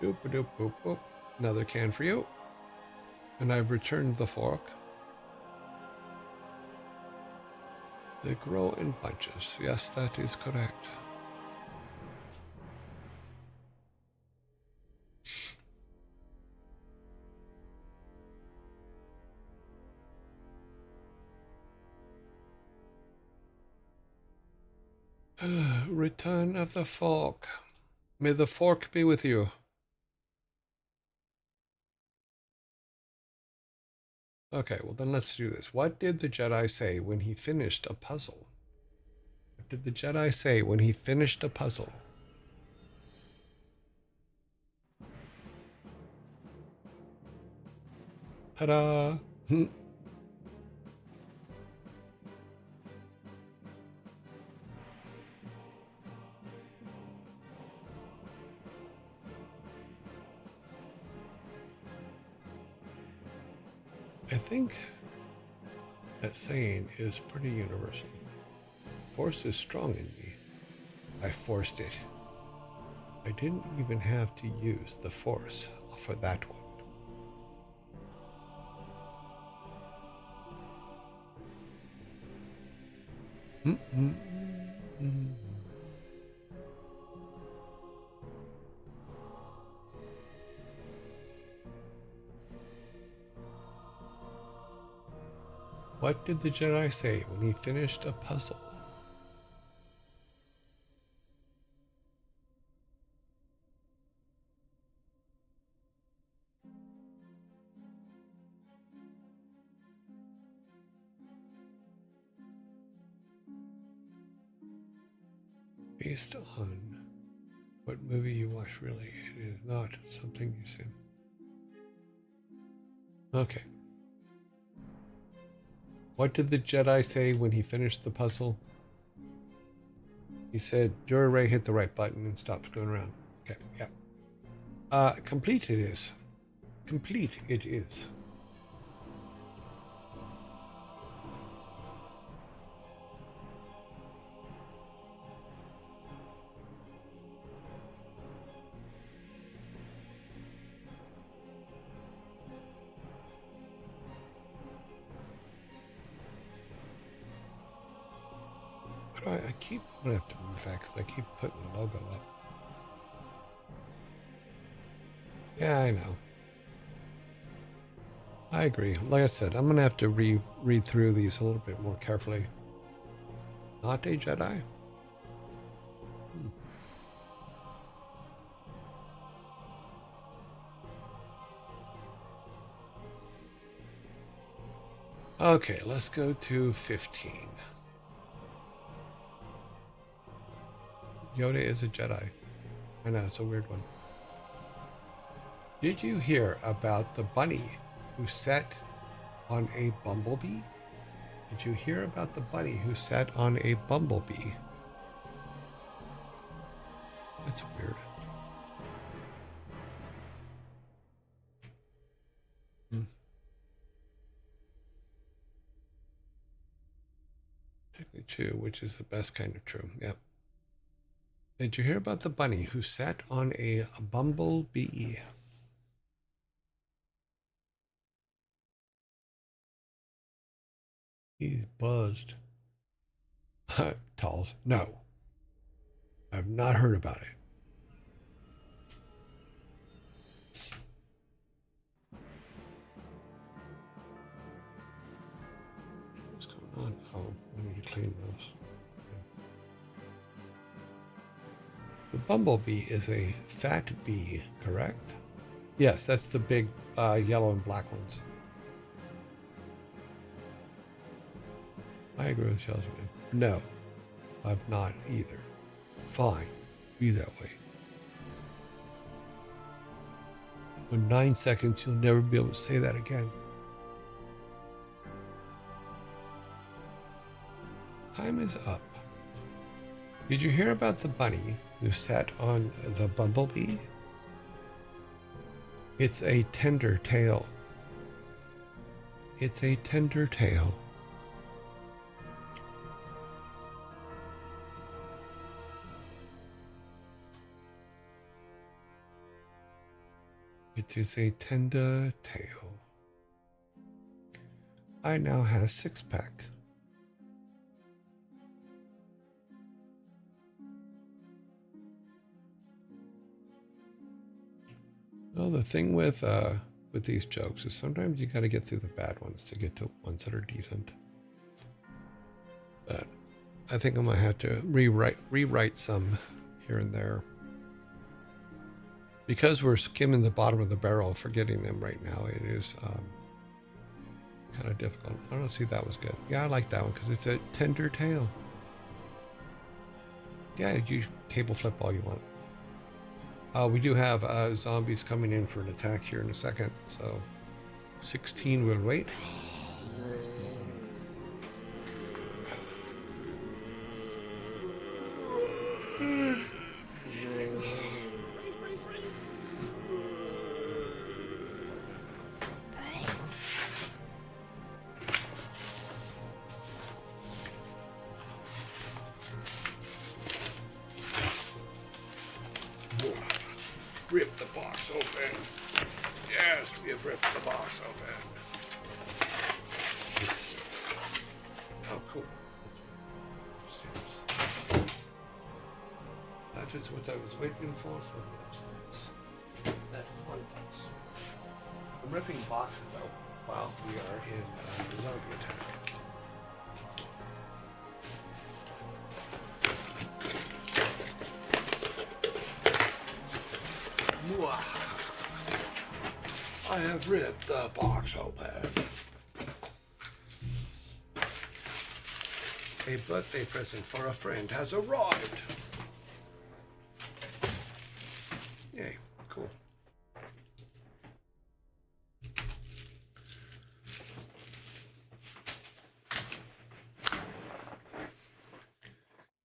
Boop, boop, boop, boop. Another can for you. And I've returned the fork. They grow in bunches. Yes, that is correct. Return of the fork. May the fork be with you. Okay, well then let's do this. What did the Jedi say when he finished a puzzle? What did the Jedi say when he finished a puzzle? Ta-da! I think that saying is pretty universal. Force is strong in me. I forced it. I didn't even have to use the force for that one. What did the Jedi say when he finished a puzzle? Based on what movie you watch, really, it is not something you said. Okay. What did the Jedi say when he finished the puzzle? He said, Dura Ray hit the right button and stopped going around. Okay, yeah. Complete it is. Complete it is. I keep, I'm gonna have to move that because I keep putting the logo up. Yeah, I know. I agree. Like I said, I'm gonna have to read through these a little bit more carefully. Not a Jedi? Okay, let's go to 15. Yoda is a Jedi. I know, it's a weird one. Did you hear about the bunny who sat on a bumblebee? Did you hear about the bunny who sat on a bumblebee? That's weird. True, which is the best kind of true. Yep. Did you hear about the bunny who sat on a bumblebee? He's buzzed. Talls, no. I've not heard about it. What's going on? Oh, I need to clean those. The bumblebee is a fat bee, correct? Yes, that's the big yellow and black ones. I agree with Chelsea. No, I've not either. Fine, be that way. In 9 seconds, you'll never be able to say that again. Time is up. Did you hear about the bunny who sat on the bumblebee? It's a tender tale. It's a tender tale. It is a tender tale. I now have 6-pack. Well, the thing with these jokes is sometimes you got to get through the bad ones to get to ones that are decent. But I think I'm gonna have to rewrite some here and there because we're skimming the bottom of the barrel for getting them right now. It is kind of difficult. I don't see that was good. Yeah, I like that one because it's a tender tale. Yeah, you table flip all you want. We do have zombies coming in for an attack here in a second, so 16 will wait. Rip the box open. Yes, we have ripped the box open. Oh, cool. Upstairs. That is what I was waiting for the upstairs. That one box. I'm ripping boxes open while we are in the zombie attack. I have ripped the box open. A birthday present for a friend has arrived. Yay, cool.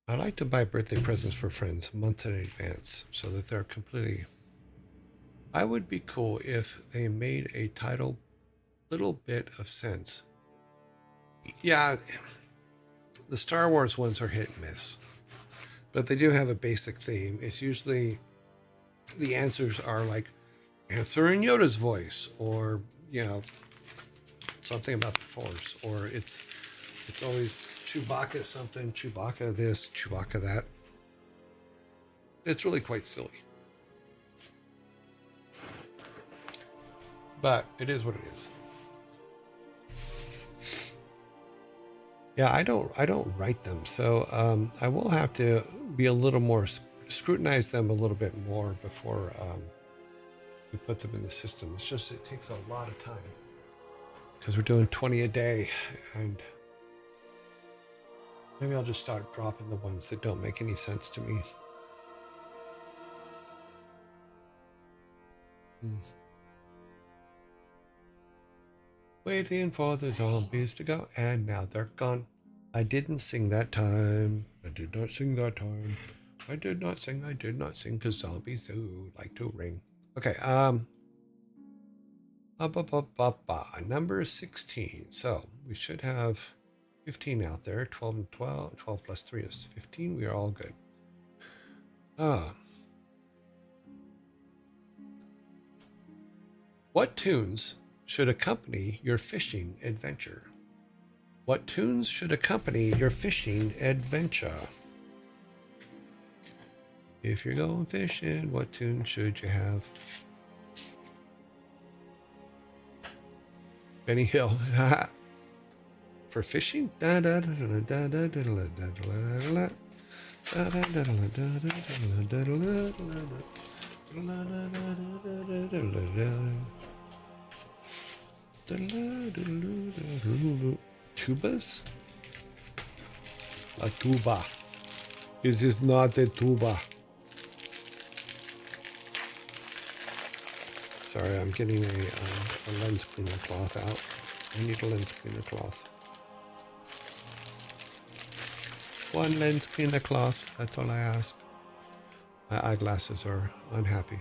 I like to buy birthday presents for friends months in advance so that they're completely... I would be cool if they made a title little bit of sense. Yeah, the Star Wars ones are hit and miss, but they do have a basic theme. It's usually the answers are like answer in Yoda's voice, or you know, something about the Force, or it's always Chewbacca something, Chewbacca this, Chewbacca that. It's really quite silly. But it is what it is. Yeah, I don't write them, so I will have to be a little more scrutinize them a little bit more before we put them in the system. It's just it takes a lot of time because we're doing 20 a day, and maybe I'll just start dropping the ones that don't make any sense to me. Waiting for the zombies to go, and now they're gone. I didn't sing that time. I did not sing that time. I did not sing, because zombies do like to ring. Okay, number 16. So we should have 15 out there. 12 and 12. 12 plus 3 is 15. We are all good. What tunes should accompany your fishing adventure? What tunes should accompany your fishing adventure? If you're going fishing, what tune should you have? Benny Hill. For fishing? Tubas? A tuba. This is not a tuba. Sorry, I'm getting a lens cleaner cloth out. I need a lens cleaner cloth. One lens cleaner cloth, that's all I ask. My eyeglasses are unhappy.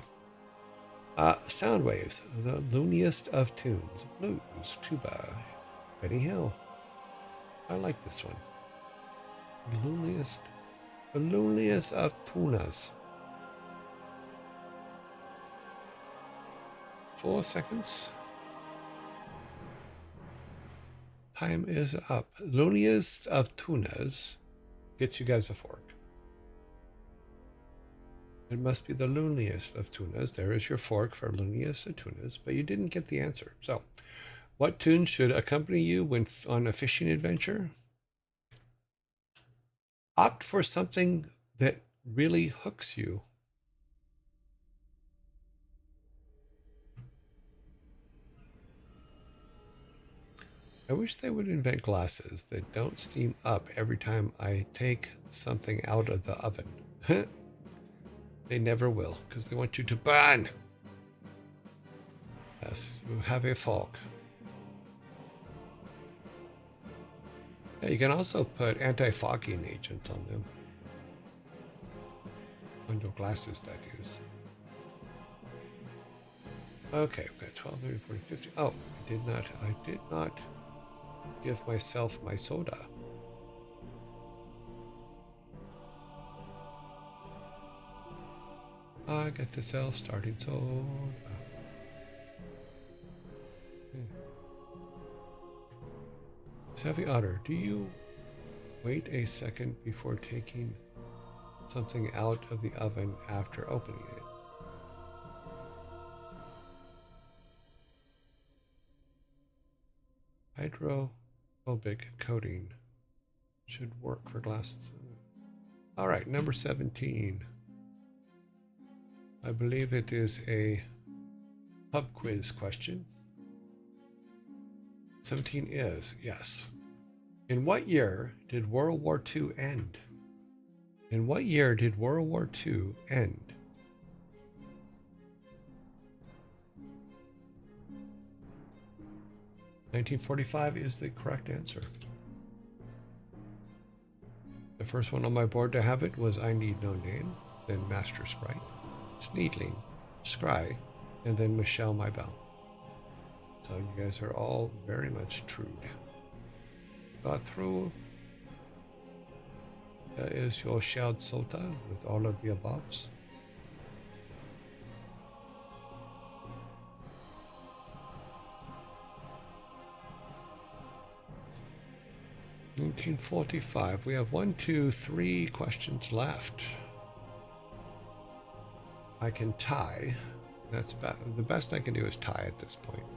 Sound waves, the looniest of tunes. Blues, tuba, Benny Hill. I like this one. The loneliest of tunas. 4 seconds. Time is up. Loneliest of tunas gets you guys a fork. It must be the loneliest of tunas. There is your fork for loneliest of tunas, but you didn't get the answer. So, what tune should accompany you when on a fishing adventure? Opt for something that really hooks you. I wish they would invent glasses that don't steam up every time I take something out of the oven. They never will, because they want you to burn. Yes, you have a fork. Yeah, you can also put anti-fogging agent on them. On your glasses, that is. Okay, we've got 12, 30, 40, 50. Oh, I did not give myself my soda. I get to sell starting soda. Savvy Otter, do you wait a second before taking something out of the oven after opening it? Hydrophobic coating should work for glasses. All right, number 17. I believe it is a pub quiz question. 17 is, yes. In what year did World War II end? In what year did World War II end? (1945) is the correct answer. The first one on my board to have it was I Need No Name, then Master Sprite, Sneedling, Scry, and then Michelle My Belle. So you guys are all very much true. Got through. That is your Shout Sota with all of the aboves. (1945). We have 1, 2, 3 questions left. I can tie. That's the best I can do is tie at this point.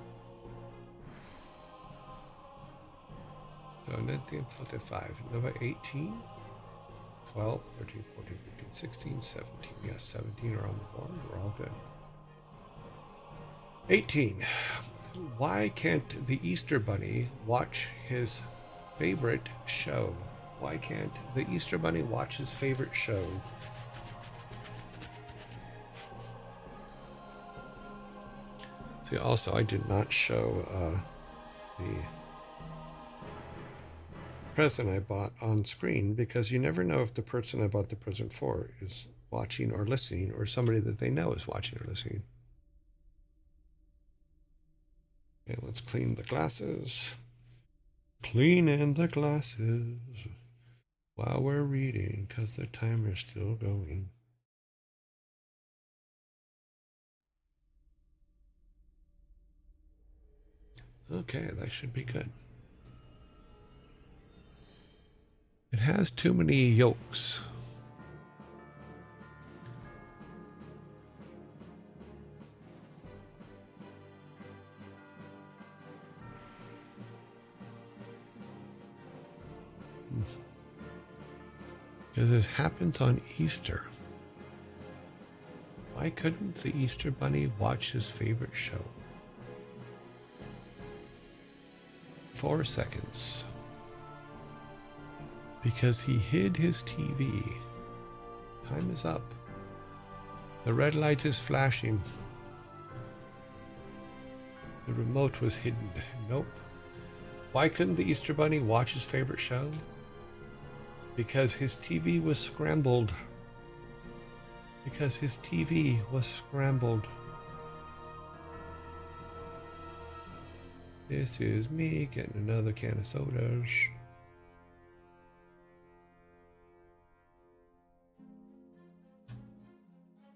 So 1945, number 18, 12, 13, 14, 15, 16, 17. Yes, 17 are on the board. We're all good. 18. Why can't the Easter Bunny watch his favorite show? Why can't the Easter Bunny watch his favorite show? See, also, I did not show the present I bought on screen because you never know if the person I bought the present for is watching or listening, or somebody that they know is watching or listening. Okay, let's clean the glasses. Cleaning the glasses while we're reading, because the timer's still going. Okay, that should be good. It has too many yolks. Because it happens on Easter. Why couldn't the Easter Bunny watch his favorite show? 4 seconds. Because he hid his TV. Time is up. The red light is flashing. The remote was hidden. Nope. Why couldn't the Easter Bunny watch his favorite show? Because his TV was scrambled. Because his TV was scrambled. This is me getting another can of sodas.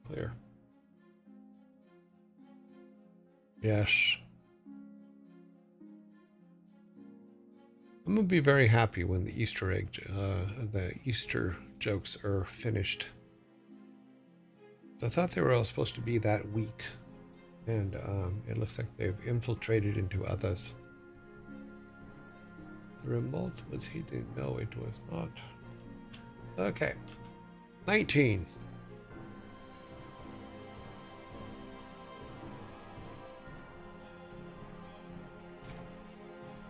Clear. Yes. I'm gonna be very happy when the the Easter jokes are finished. I thought they were all supposed to be that week, and it looks like they've infiltrated into others. The remote was hidden. No, it was not. Okay. 19.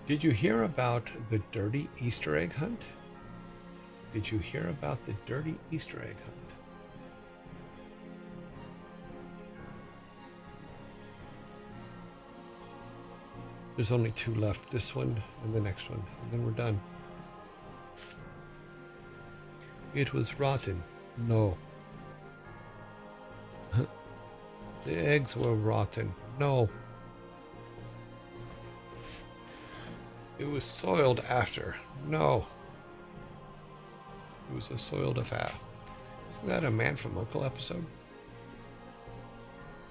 Did you hear about the dirty Easter egg hunt? Did you hear about the dirty Easter egg hunt? There's only 2 left. This one and the next one. And then we're done. It was rotten. No. The eggs were rotten. No. It was soiled after. No. It was a soiled affair. Isn't that a Man from U.N.C.L.E. episode?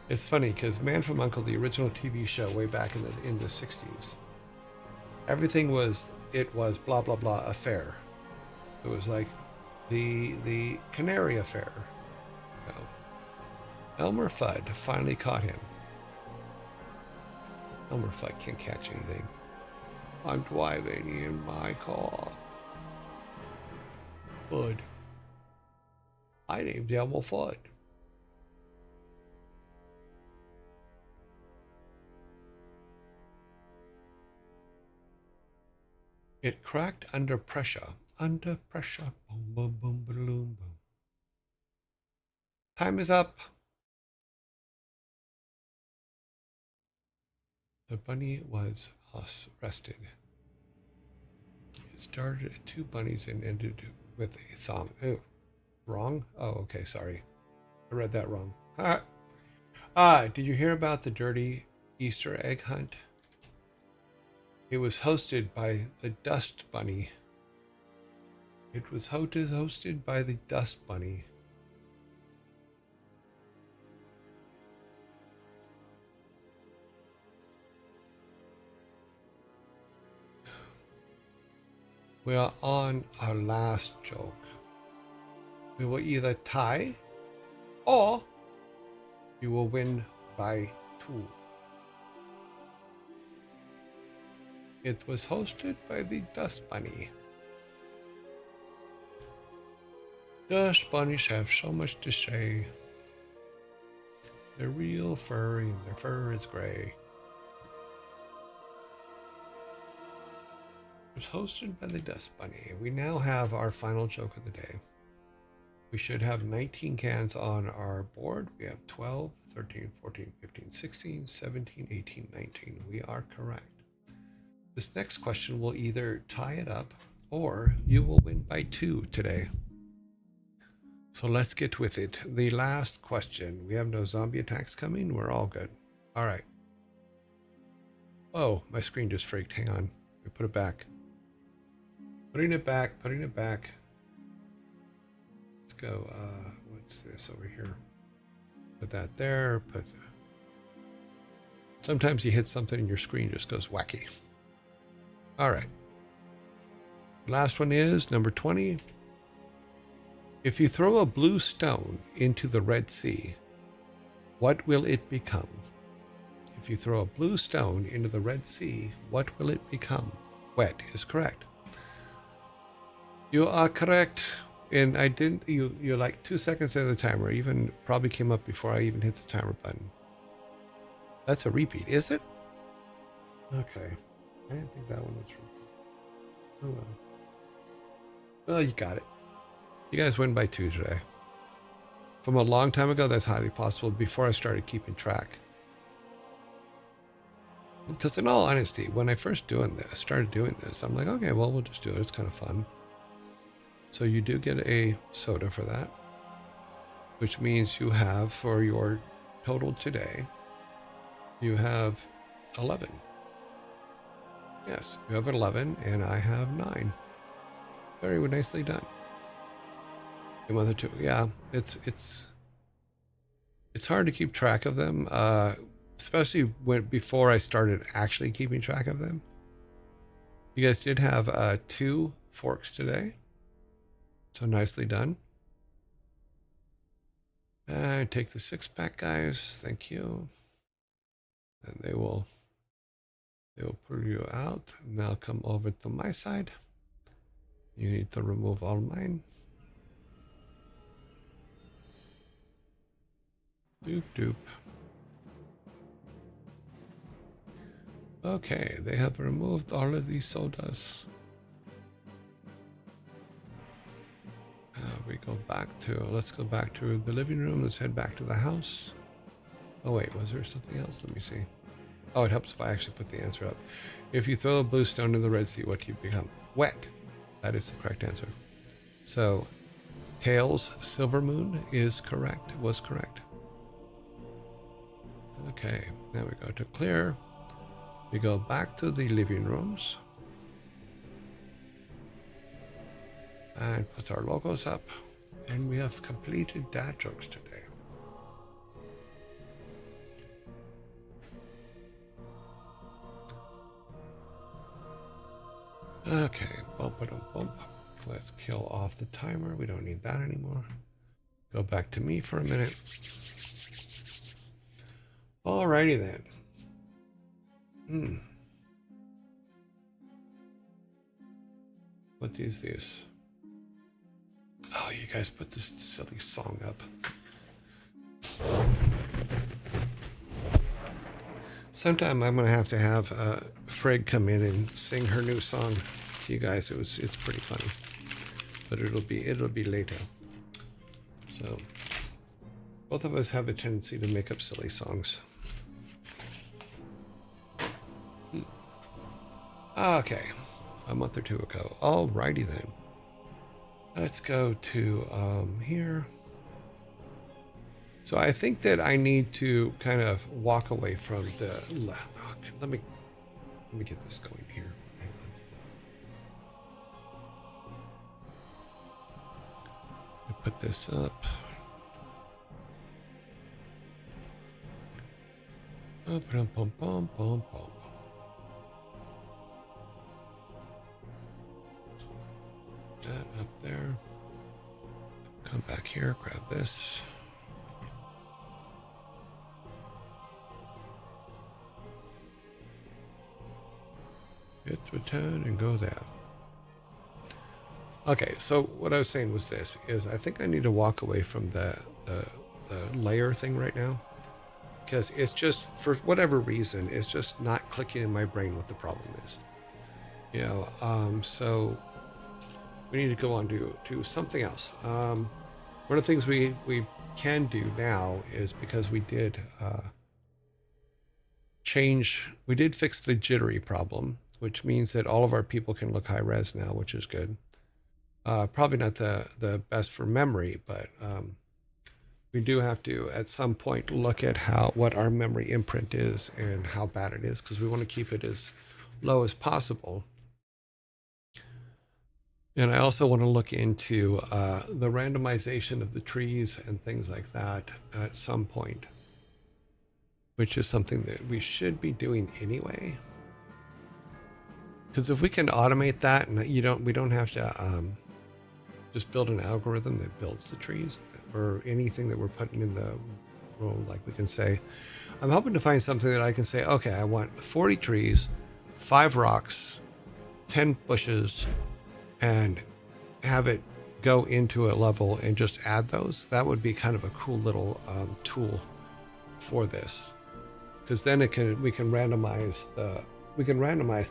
It's funny because Man from U.N.C.L.E., the original TV show way back in the 60s, everything was blah blah blah affair. It was like the Canary affair. You know, Elmer Fudd finally caught him. Elmer Fudd can't catch anything. I'm driving in my car. Fudd. I named Elmer Fudd. It cracked under pressure. Under pressure. Boom, boom, boom, boom, boom. Time is up. The bunny was arrested. It started at 2 bunnies and ended with a thumb. Ooh, wrong? Oh, okay, sorry. I read that wrong. Did you hear about the dirty Easter egg hunt? It was hosted by the Dust Bunny. It was hosted by the Dust Bunny. We are on our last joke. We will either tie or you will win by 2. It was hosted by the Dust Bunny. Dust bunnies have so much to say. They're real furry and their fur is gray. It was hosted by the Dust Bunny. We now have our final joke of the day. We should have 19 cans on our board. We have 12, 13, 14, 15, 16, 17, 18, 19. We are correct. This next question will either tie it up or you will win by 2 today. So let's get with it. The last question. We have no zombie attacks coming. We're all good. All right. Oh, my screen just freaked. Hang on. Let me put it back. Putting it back, putting it back. Let's go, what's this over here? Put that there, put... Sometimes you hit something and your screen just goes wacky. All right. Last one is number 20. If you throw a blue stone into the Red Sea, what will it become? If you throw a blue stone into the Red Sea, what will it become? Wet is correct. You are correct. And I didn't, you're like 2 seconds into the timer. Even probably came up before I even hit the timer button. That's a repeat, is it? Okay. I didn't think that one was repeat. Oh well. Well, you got it. You guys win by 2 today. From a long time ago, that's highly possible before I started keeping track. Because in all honesty, when I first started doing this, I'm like, okay, well, we'll just do it. It's kind of fun. So you do get a soda for that, which means you have, for your total today, you have 11. Yes, you have 11 and I have 9. Very nicely done. The other two, yeah, it's hard to keep track of them, especially before I started actually keeping track of them. You guys did have 2 forks today. So nicely done. And take the 6-pack, guys. Thank you. And they will pull you out. Now come over to my side. You need to remove all mine. Doop doop. Okay, they have removed all of these sodas. Let's go back to the living room. Let's head back to the house. Oh wait, was there something else? Let me see. Oh, it helps if I actually put the answer up. If you throw a blue stone in the Red Sea, what do you become? Wet. That is the correct answer. So, Tails Silver Moon was correct. Okay, now we go to clear. We go back to the living rooms. And put our logos up. And we have completed dad jokes today. Okay, bump. Let's kill off the timer. We don't need that anymore. Go back to me for a minute. Alrighty then. What is this? Oh, you guys put this silly song up. Sometime I'm gonna have to have Frigg come in and sing her new song to you guys. It's pretty funny, but it'll be later. So both of us have a tendency to make up silly songs. Okay, a month or 2 ago. Alrighty then. Let's go to here. So I think that I need to kind of walk away from the left. Let me get this going here. Hang on. Put this up. That up there. Come back here, grab this. Hit return and go there. Okay, so what I was saying was this, is I think I need to walk away from the layer thing right now. Because it's just, for whatever reason, it's just not clicking in my brain what the problem is. You know, so we need to go on to something else. One of the things we can do now is, because we did fix the jittery problem, which means that all of our people can look high res now, which is good. Probably not the best for memory, but we do have to at some point look at what our memory imprint is and how bad it is, because we want to keep it as low as possible. And I also want to look into the randomization of the trees and things like that at some point, which is something that we should be doing anyway. Because if we can automate that, and we don't have to just build an algorithm that builds the trees or anything that we're putting in the room. Like we can say, I'm hoping to find something that I can say, okay, I want 40 trees, 5 rocks, 10 bushes, and have it go into a level and just add those. That would be kind of a cool little tool for this, because then we can randomize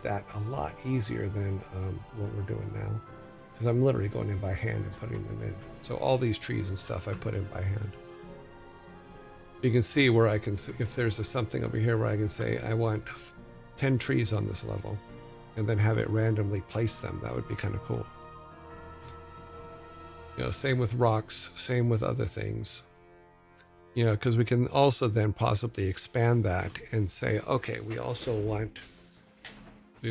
that a lot easier than what we're doing now. Because I'm literally going in by hand and putting them in. So all these trees and stuff I put in by hand. You can see where I can see if there's something over here where I can say I want 10 trees on this level, and then have it randomly place them. That would be kind of cool. Same with rocks, same with other things. Because we can also then possibly expand that and say, okay, we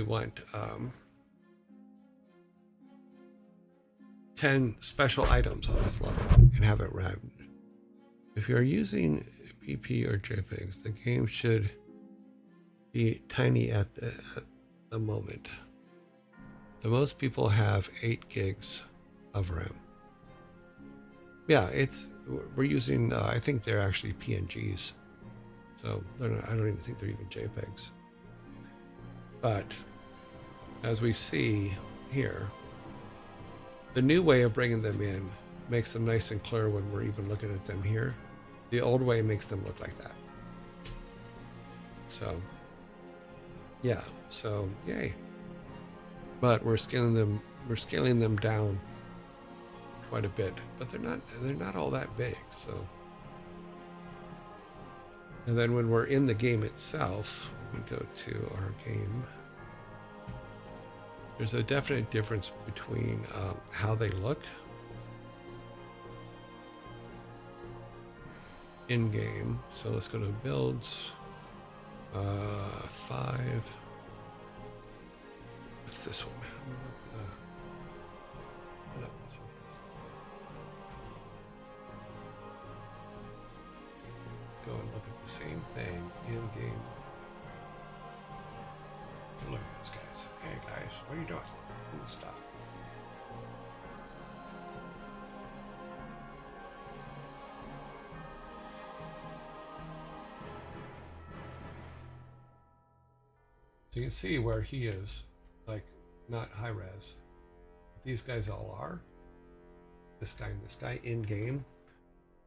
want 10 special items on this level and have it random. If you're using PP or JPEGs, the game should be tiny at the moment. The most people have 8 gigs of RAM. Yeah, we're using, I think they're actually PNGs. So I don't even think they're even JPEGs. But as we see here, the new way of bringing them in makes them nice and clear when we're even looking at them here. The old way makes them look like that. So, yeah, so yay. But we're scaling them down quite a bit, but they're not all that big. So, and then when we're in the game itself, we go to our game. There's a definite difference between how they look in game. So let's go to builds. 5. What's this one? Let's go and look at the same thing in game. Look at those guys. Hey guys, what are you doing? Doing stuff. So you can see where he is, like, not high res. These guys all are. This guy and this guy in game.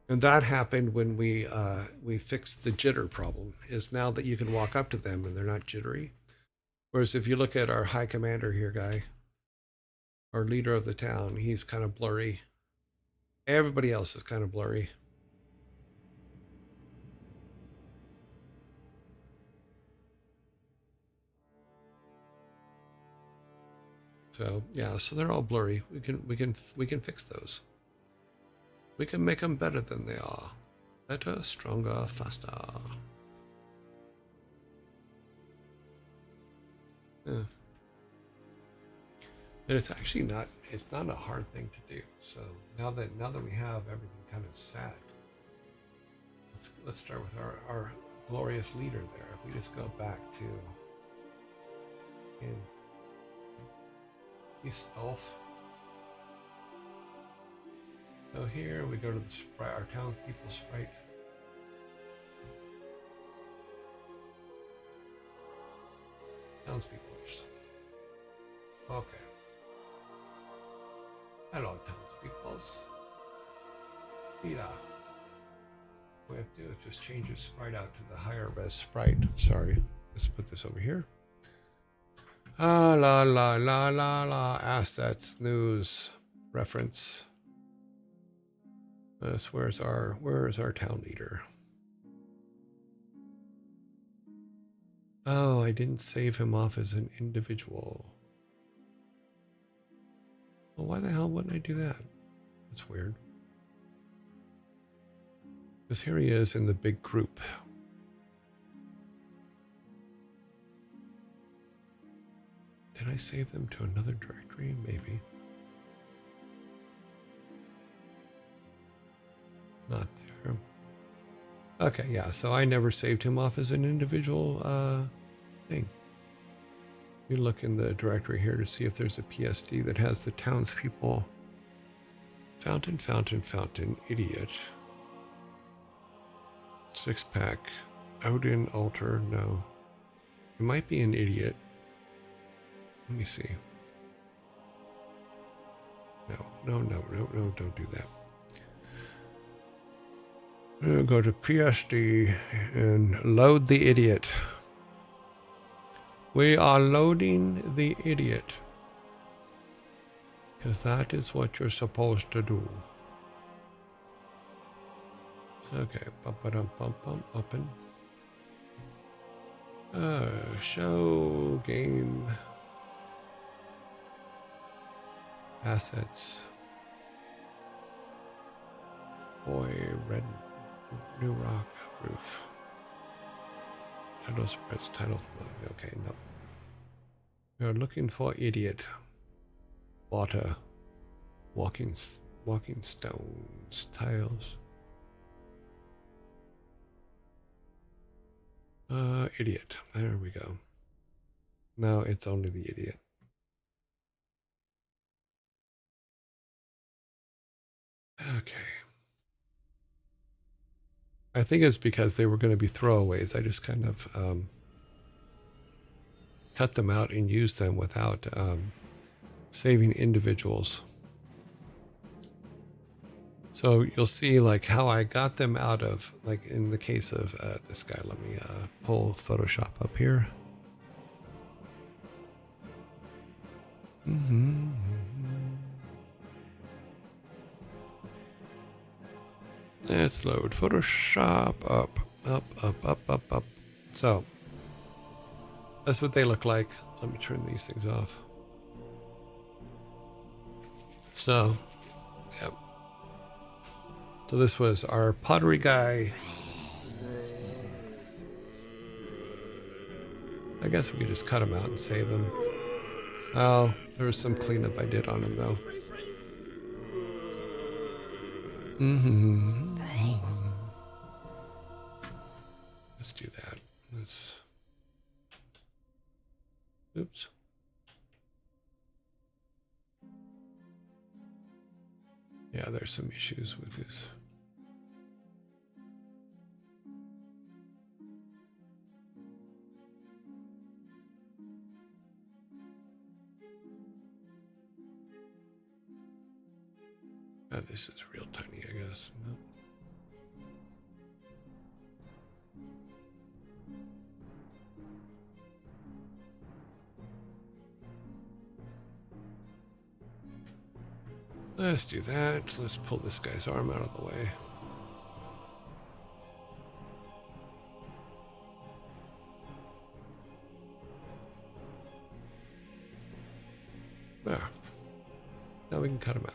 And that happened when we fixed the jitter problem. Is now that you can walk up to them and they're not jittery. Whereas if you look at our high commander here guy, our leader of the town, he's kind of blurry. Everybody else is kind of blurry. So yeah, so they're all blurry. We can fix those. We can make them better than they are. Better, stronger, faster. Yeah. And it's actually not a hard thing to do. So now that we have everything kind of set, let's start with our glorious leader there. If we just go back to Stolf. So here we go to the sprite, our townspeople sprite. Townspeople. Okay. Hello, townspeoples. Yeah. What we have to do is just change the sprite out to the higher res sprite. Sorry. Let's put this over here. Ah, la la la la la. Assets, news, reference. Where is our town leader? Oh, I didn't save him off as an individual. Well, why the hell wouldn't I do that? That's weird. Because here he is in the big group. Did I save them to another directory? Maybe. Not there. Okay, yeah, so I never saved him off as an individual thing. You look in the directory here to see if there's a PSD that has the townspeople. Fountain, fountain, fountain, idiot. 6-pack. Odin, altar, no. It might be an idiot. Let me see. No, don't do that. I'm gonna go to PSD and load the idiot. We are loading the idiot. Because that is what you're supposed to do. Okay, bum, open. Show game assets. Boy, red new rock roof. Title spreads title. Okay, no. We are looking for idiot. Water. Walking stones. Tiles. Idiot. There we go. Now it's only the idiot. Okay. I think it's because they were going to be throwaways. I just kind of cut them out and used them without saving individuals. So you'll see like how I got them out of, like in the case of this guy. Let me pull Photoshop up here. Let's load Photoshop up. So that's what they look like. Let me turn these things off. So, yep. So this was our pottery guy. I guess we could just cut him out and save him. Oh, there was some cleanup I did on him though. Let's do that. Let's. Oops. Yeah, there's some issues with this. Oh, this is real tiny, I guess. No. Let's do that. Let's pull this guy's arm out of the way. There. Now we can cut him out.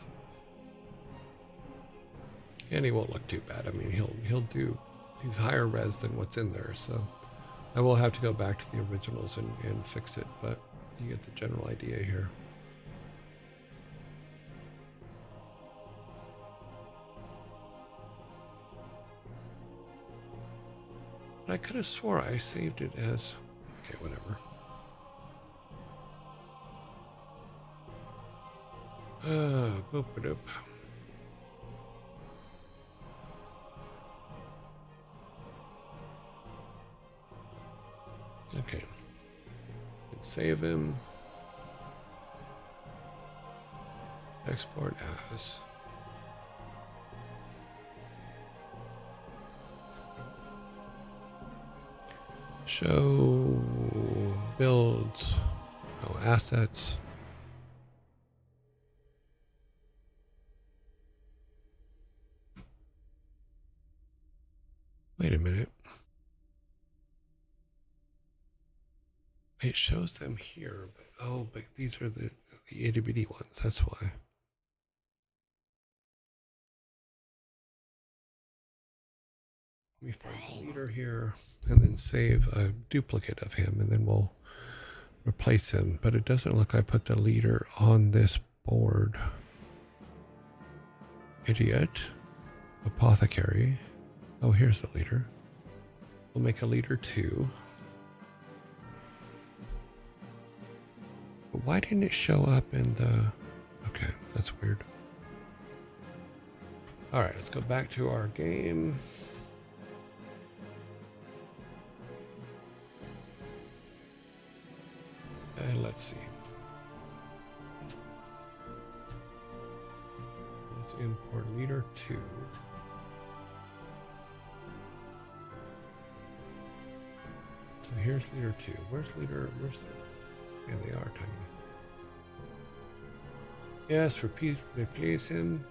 And he won't look too bad. I mean, he'll do. He's higher res than what's in there, so I will have to go back to the originals and fix it, but you get the general idea here. I could have swore I saved it as... Okay, whatever. Boop-a-doop. Okay. Let's save him. Export as... Show builds, assets. Wait a minute. It shows them here, but these are the itty bitty ones. That's why. Let me find the leader here and then save a duplicate of him, and then we'll replace him. But it doesn't look like I put the leader on this board. Idiot. Apothecary. Oh, here's the leader. We'll make a leader 2. But why didn't it show up in the... Okay, that's weird. Alright, let's go back to our game. And let's see. Let's import leader 2. So here's leader 2. Where's leader? Where's the... Yeah, they are tiny. Yes, replace him.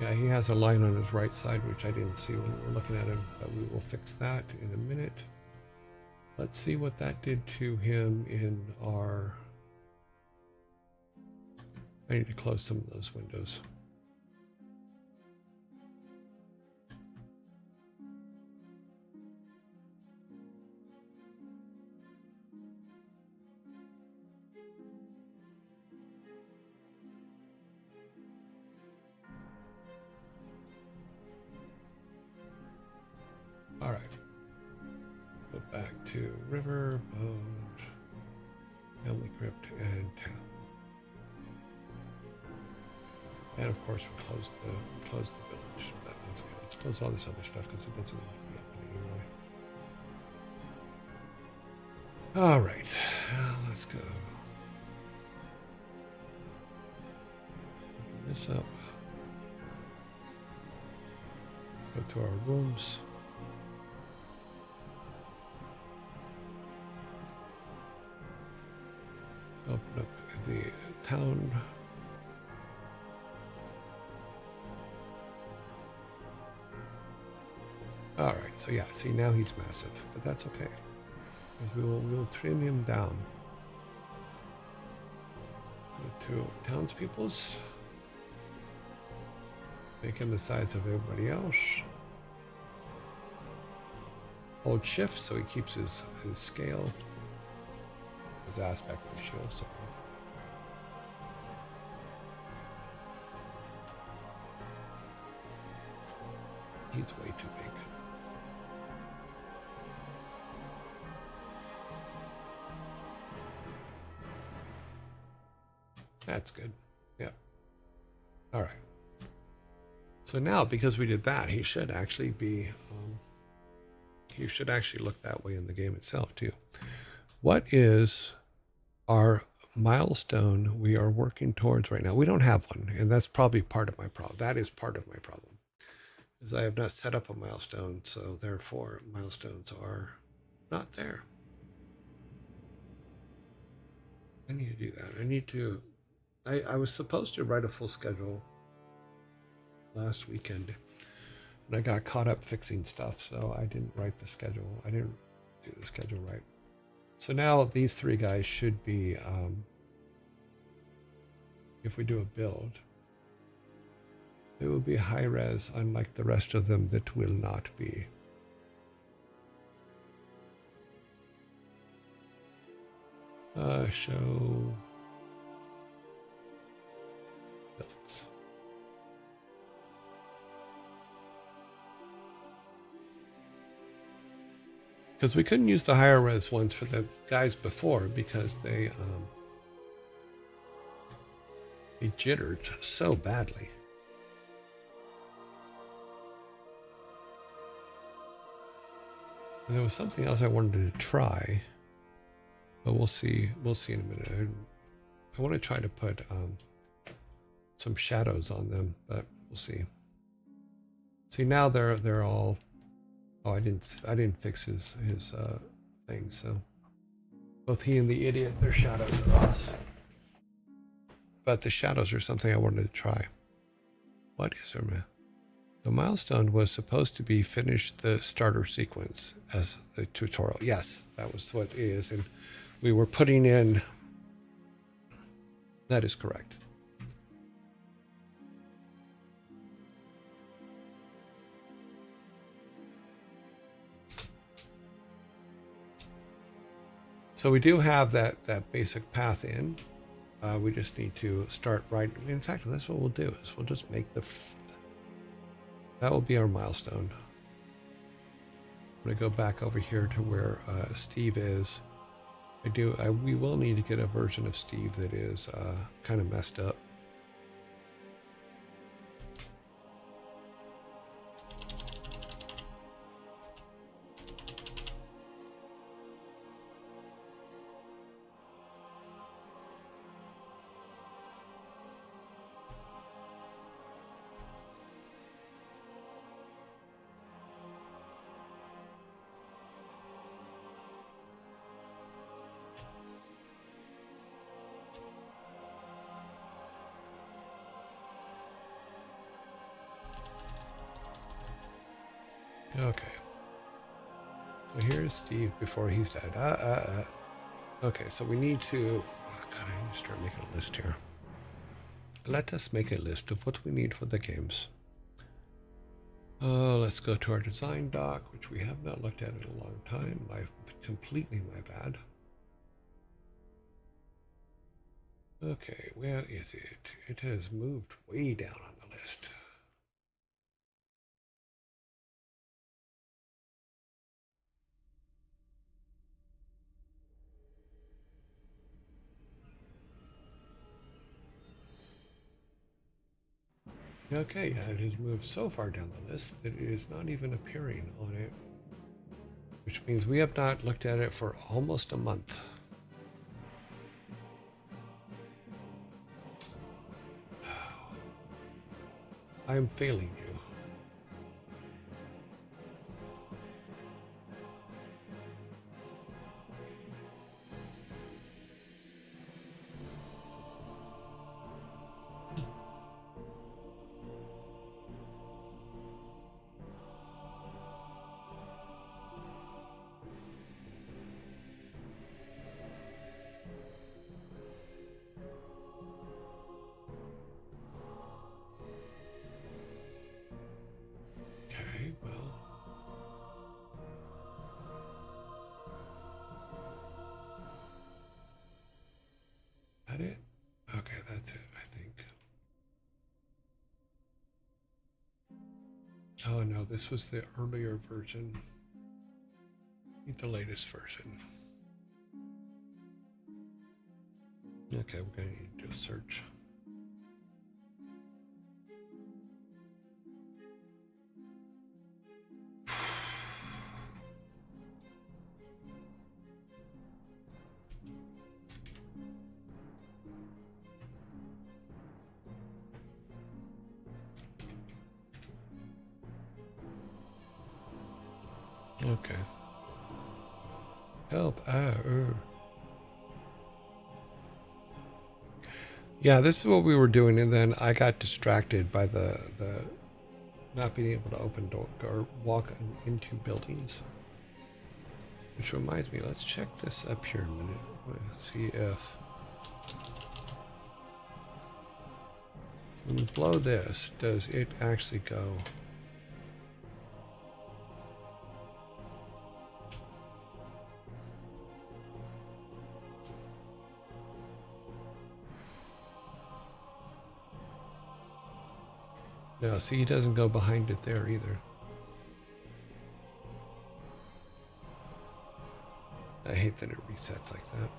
Yeah, he has a line on his right side, which I didn't see when we were looking at him, but we will fix that in a minute. Let's see what that did to him in our... I need to close some of those windows. All right. Go back to river, boat, family crypt, and town. And of course, we close the village. That's okay. Let's close all this other stuff because it doesn't need to be happening anyway. All right, let's go. Open this up. Go to our rooms. Open up the town. All right, so yeah, see now he's massive, but that's okay. We'll trim him down. Go to townspeople's. Make him the size of everybody else. Hold shift so he keeps his scale. His aspect ratio, sorry. He's way too big. That's good. Yeah. All right. So now, because we did that, he should actually be, he should actually look that way in the game itself too. What is our milestone we are working towards right now? We don't have one, and that's probably part of my problem. That is part of my problem, is I have not set up a milestone, so therefore milestones are not there. I need to do that. I need to, I was supposed to write a full schedule last weekend, and I got caught up fixing stuff, so I didn't write the schedule. I didn't do the schedule right. So now these 3 guys should be, if we do a build, it will be high res, unlike the rest of them that will not be. Show builds. Because we couldn't use the higher res ones for the guys before because they jittered so badly. And there was something else I wanted to try, but we'll see. We'll see in a minute. I want to try to put some shadows on them, but we'll see. See, now they're all. Oh, I didn't fix his thing. So both he and the idiot, their shadows are off. But the shadows are something I wanted to try. What is there? The milestone was supposed to be finish the starter sequence as the tutorial. Yes, that was what it is, and we were putting in. That is correct. So we do have that basic path in. We just need to start right. In fact, that's what we'll do. Is we'll just make that will be our milestone. I'm gonna go back over here to where Steve is. We will need to get a version of Steve that is kind of messed up. Okay. So here's Steve before he's dead. Okay, so we need to... Oh God, I need to start making a list here. Let us make a list of what we need for the games. Let's go to our design doc, which we have not looked at in a long time. Completely my bad. Okay, where is it? It has moved way down on the list. Okay, yeah, it has moved so far down the list that it is not even appearing on it, which means we have not looked at it for almost a month. I am failing you. Okay, well. That it? Okay, that's it, I think. Oh no, this was the earlier version. Need the latest version. Okay, we're going to need to do a search. Okay. Help. Yeah, this is what we were doing, and then I got distracted by the not being able to open door or walk into buildings. Which reminds me, let's check this up here a minute. Let's see if when we blow this, does it actually go? No, see, he doesn't go behind it there either. I hate that it resets like that.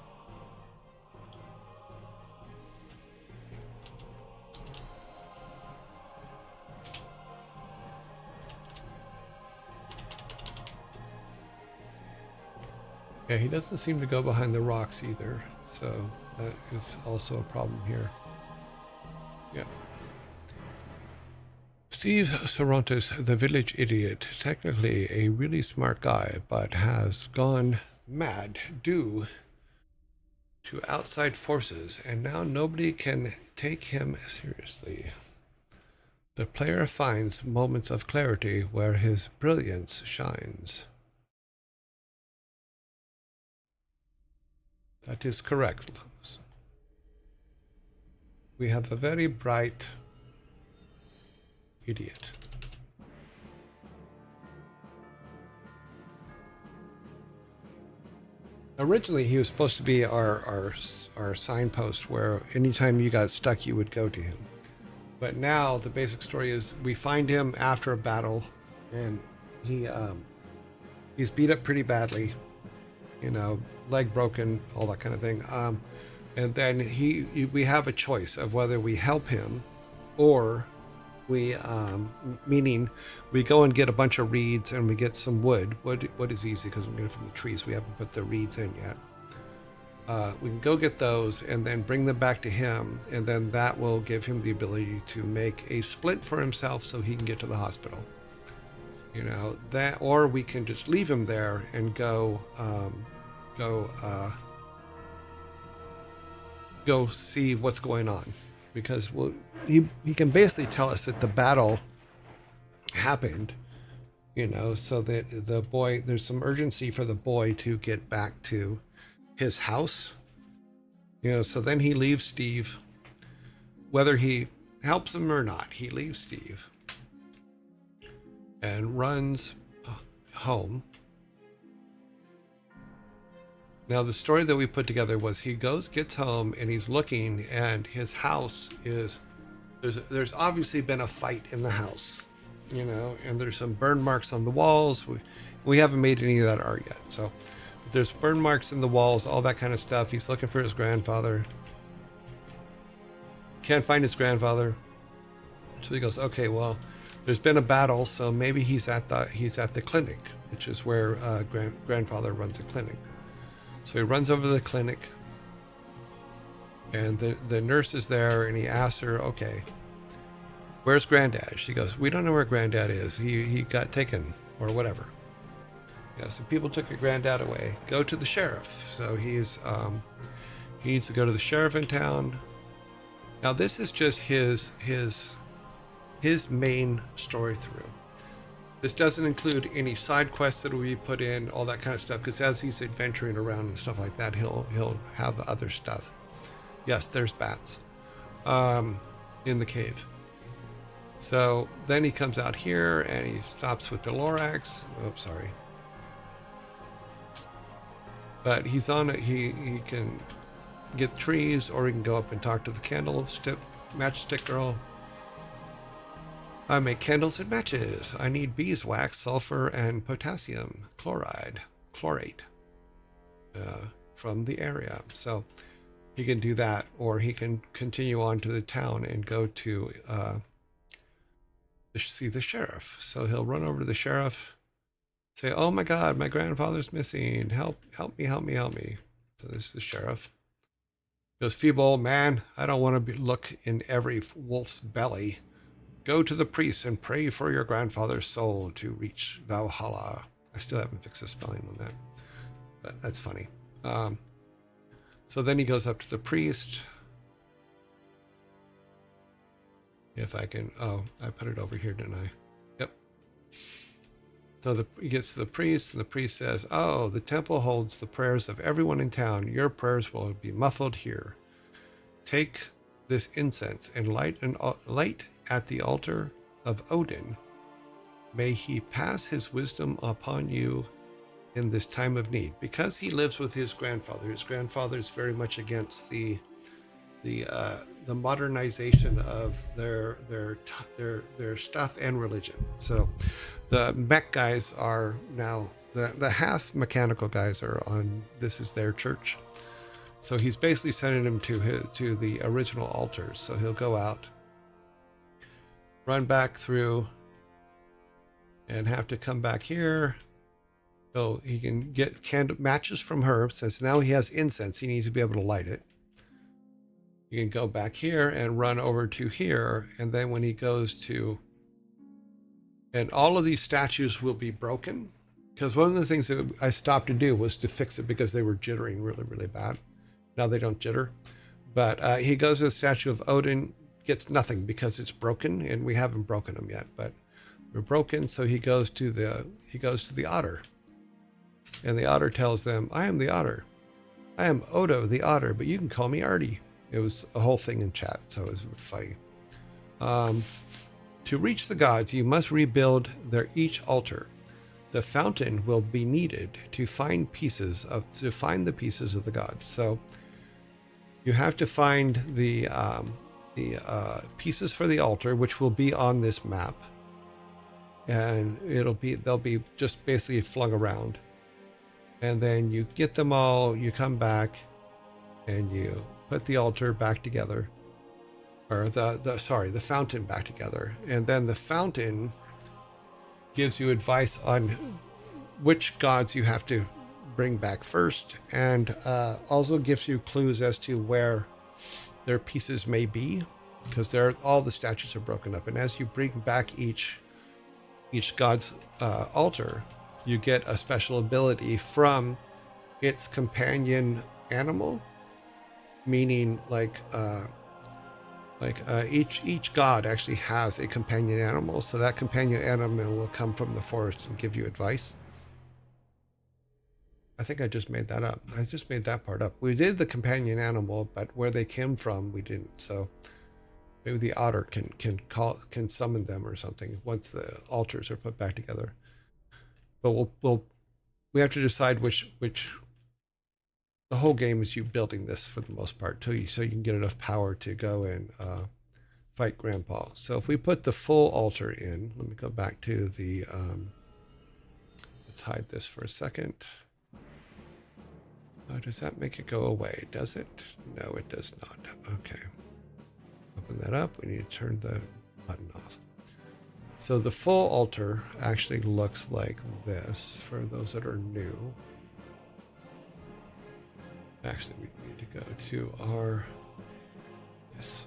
Yeah, he doesn't seem to go behind the rocks either, so that is also a problem here. Yeah. Steve Sorontis, the village idiot, technically a really smart guy, but has gone mad due to outside forces, and now nobody can take him seriously. The player finds moments of clarity where his brilliance shines. That is correct. We have a very bright idiot. Originally, he was supposed to be our signpost, where anytime you got stuck, you would go to him. But now the basic story is we find him after a battle, and he's beat up pretty badly, leg broken, all that kind of thing. And then we have a choice of whether we help him, or meaning we go and get a bunch of reeds and we get some wood. Wood is easy because we get it from the trees. We haven't put the reeds in yet. We can go get those and then bring them back to him, and then that will give him the ability to make a splint for himself so he can get to the hospital. That, or we can just leave him there and go see what's going on, because he can basically tell us that the battle happened, so that the boy, there's some urgency for the boy to get back to his house, so then he leaves Steve. Whether he helps him or not, he leaves Steve and runs home. Now, the story that we put together was he gets home, and he's looking, and his house is, there's obviously been a fight in the house, and there's some burn marks on the walls. We haven't made any of that art yet, so there's burn marks in the walls, all that kind of stuff. He's looking for his grandfather. Can't find his grandfather. So he goes, okay, well, there's been a battle, so maybe he's at the clinic, which is where grandfather runs a clinic. So he runs over to the clinic, and the nurse is there, and he asks her, okay, where's Granddad? She goes, we don't know where Granddad is. He got taken, or whatever. Yeah, so people took your Granddad away. Go to the sheriff. So he needs to go to the sheriff in town. Now this is just his main story through. This doesn't include any side quests that will be put in, all that kind of stuff, because as he's adventuring around and stuff like that, he'll have other stuff. Yes, there's bats in the cave. So then he comes out here and he stops with the Lorax. Oh, sorry. But he's on it. He can get trees, or he can go up and talk to the matchstick girl. I make candles and matches. I need beeswax, sulfur, and potassium chlorate from the area. So he can do that, or he can continue on to the town and go to see the sheriff. So he'll run over to the sheriff, say, oh my God, my grandfather's missing. Help me. So this is the sheriff. He goes, feeble old man, I don't want to look in every wolf's belly. Go to the priest and pray for your grandfather's soul to reach Valhalla. I still haven't fixed the spelling on that, but that's funny. So then he goes up to the priest. If I can, I put it over here, didn't I? Yep. So he gets to the priest, and the priest says, oh, the temple holds the prayers of everyone in town. Your prayers will be muffled here. Take this incense and light at the altar of Odin. May he pass his wisdom upon you in this time of need. Because he lives with his grandfather. His grandfather is very much against the modernization of their stuff and religion. So the mech guys are now the half mechanical guys are on. This is their church. So he's basically sending him to the original altars. So he'll go out, run back through, and have to come back here. So he can get matches from her, since now he has incense. He needs to be able to light it. You can go back here and run over to here, and then when he goes to, and all of these statues will be broken, because one of the things that I stopped to do was to fix it because they were jittering really, really bad. Now they don't jitter, but he goes to the statue of Odin, gets nothing because it's broken, and we haven't broken them yet, but they're broken. So he goes to the otter, and the otter tells them, I am the otter. I am Odo the otter, but you can call me Artie. It was a whole thing in chat, so it was funny. To reach the gods, you must rebuild each altar. the fountain will be needed to find the pieces of the gods. So you have to find the pieces for the altar, which will be on this map, and they'll be just basically flung around. And then you get them all. You come back, and you put the altar back together, or the fountain back together, and then the fountain gives you advice on which gods you have to bring back first, and also gives you clues as to where their pieces may be, because all the statues are broken up. And as you bring back each god's altar, you get a special ability from its companion animal, meaning each god actually has a companion animal, so that companion animal will come from the forest and give you advice. I think I just made that up. I just made that part up. We did the companion animal, but where they came from, we didn't. So maybe the otter can summon them or something once the altars are put back together. But we have to decide which. The whole game is you building this for the most part too, so you can get enough power to go and fight Grandpa. So if we put the full altar in, let me go back to the. Let's hide this for a second. Does that make it go away? Does it? No, it does not. Okay. Open that up. We need to turn the button off. So the full altar actually looks like this for those that are new. Actually, we need to go to our. Yes.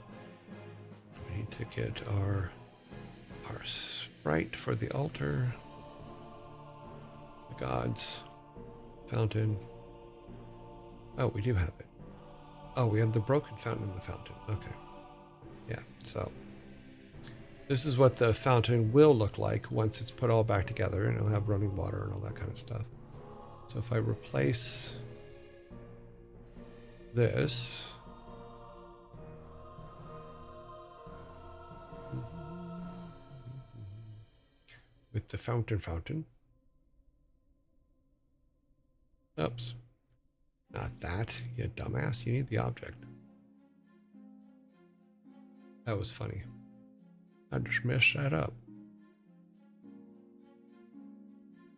We need to get our sprite for the altar. The gods. Fountain. Oh, we do have it. Oh, we have the broken fountain in the fountain. Okay. Yeah, so this is what the fountain will look like once it's put all back together, and it'll have running water and all that kind of stuff. So if I replace this with the fountain. Oops. Not that, you dumbass. You need the object. That was funny. I just messed that up.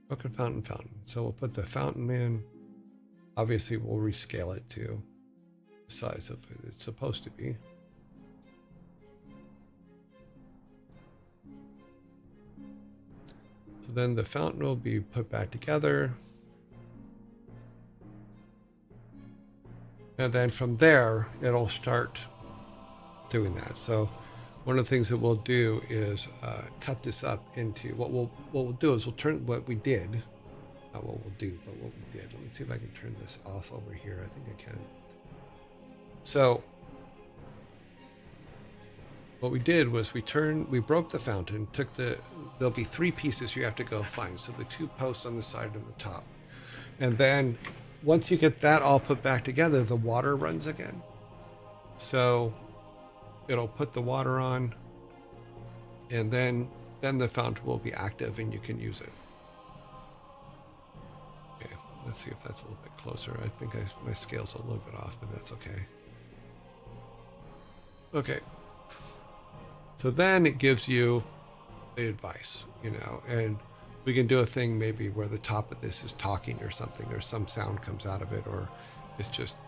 Broken fountain. So we'll put the fountain in. Obviously, we'll rescale it to the size of it's supposed to be. So then the fountain will be put back together. And then from there, it'll start doing that. So one of the things that we'll do is cut this up into what we'll do is we'll turn what we did. Not what we'll do, but what we did. Let me see if I can turn this off over here. I think I can. So what we did was we broke the fountain, there'll be 3 pieces you have to go find. So the 2 posts on the side and the top. And then once you get that all put back together, the water runs again. So it'll put the water on, and then the fountain will be active and you can use it. Okay, let's see if that's a little bit closer. I think my scale's a little bit off, but that's okay. Okay. So then it gives you the advice, and we can do a thing maybe where the top of this is talking or something, or some sound comes out of it, or it's just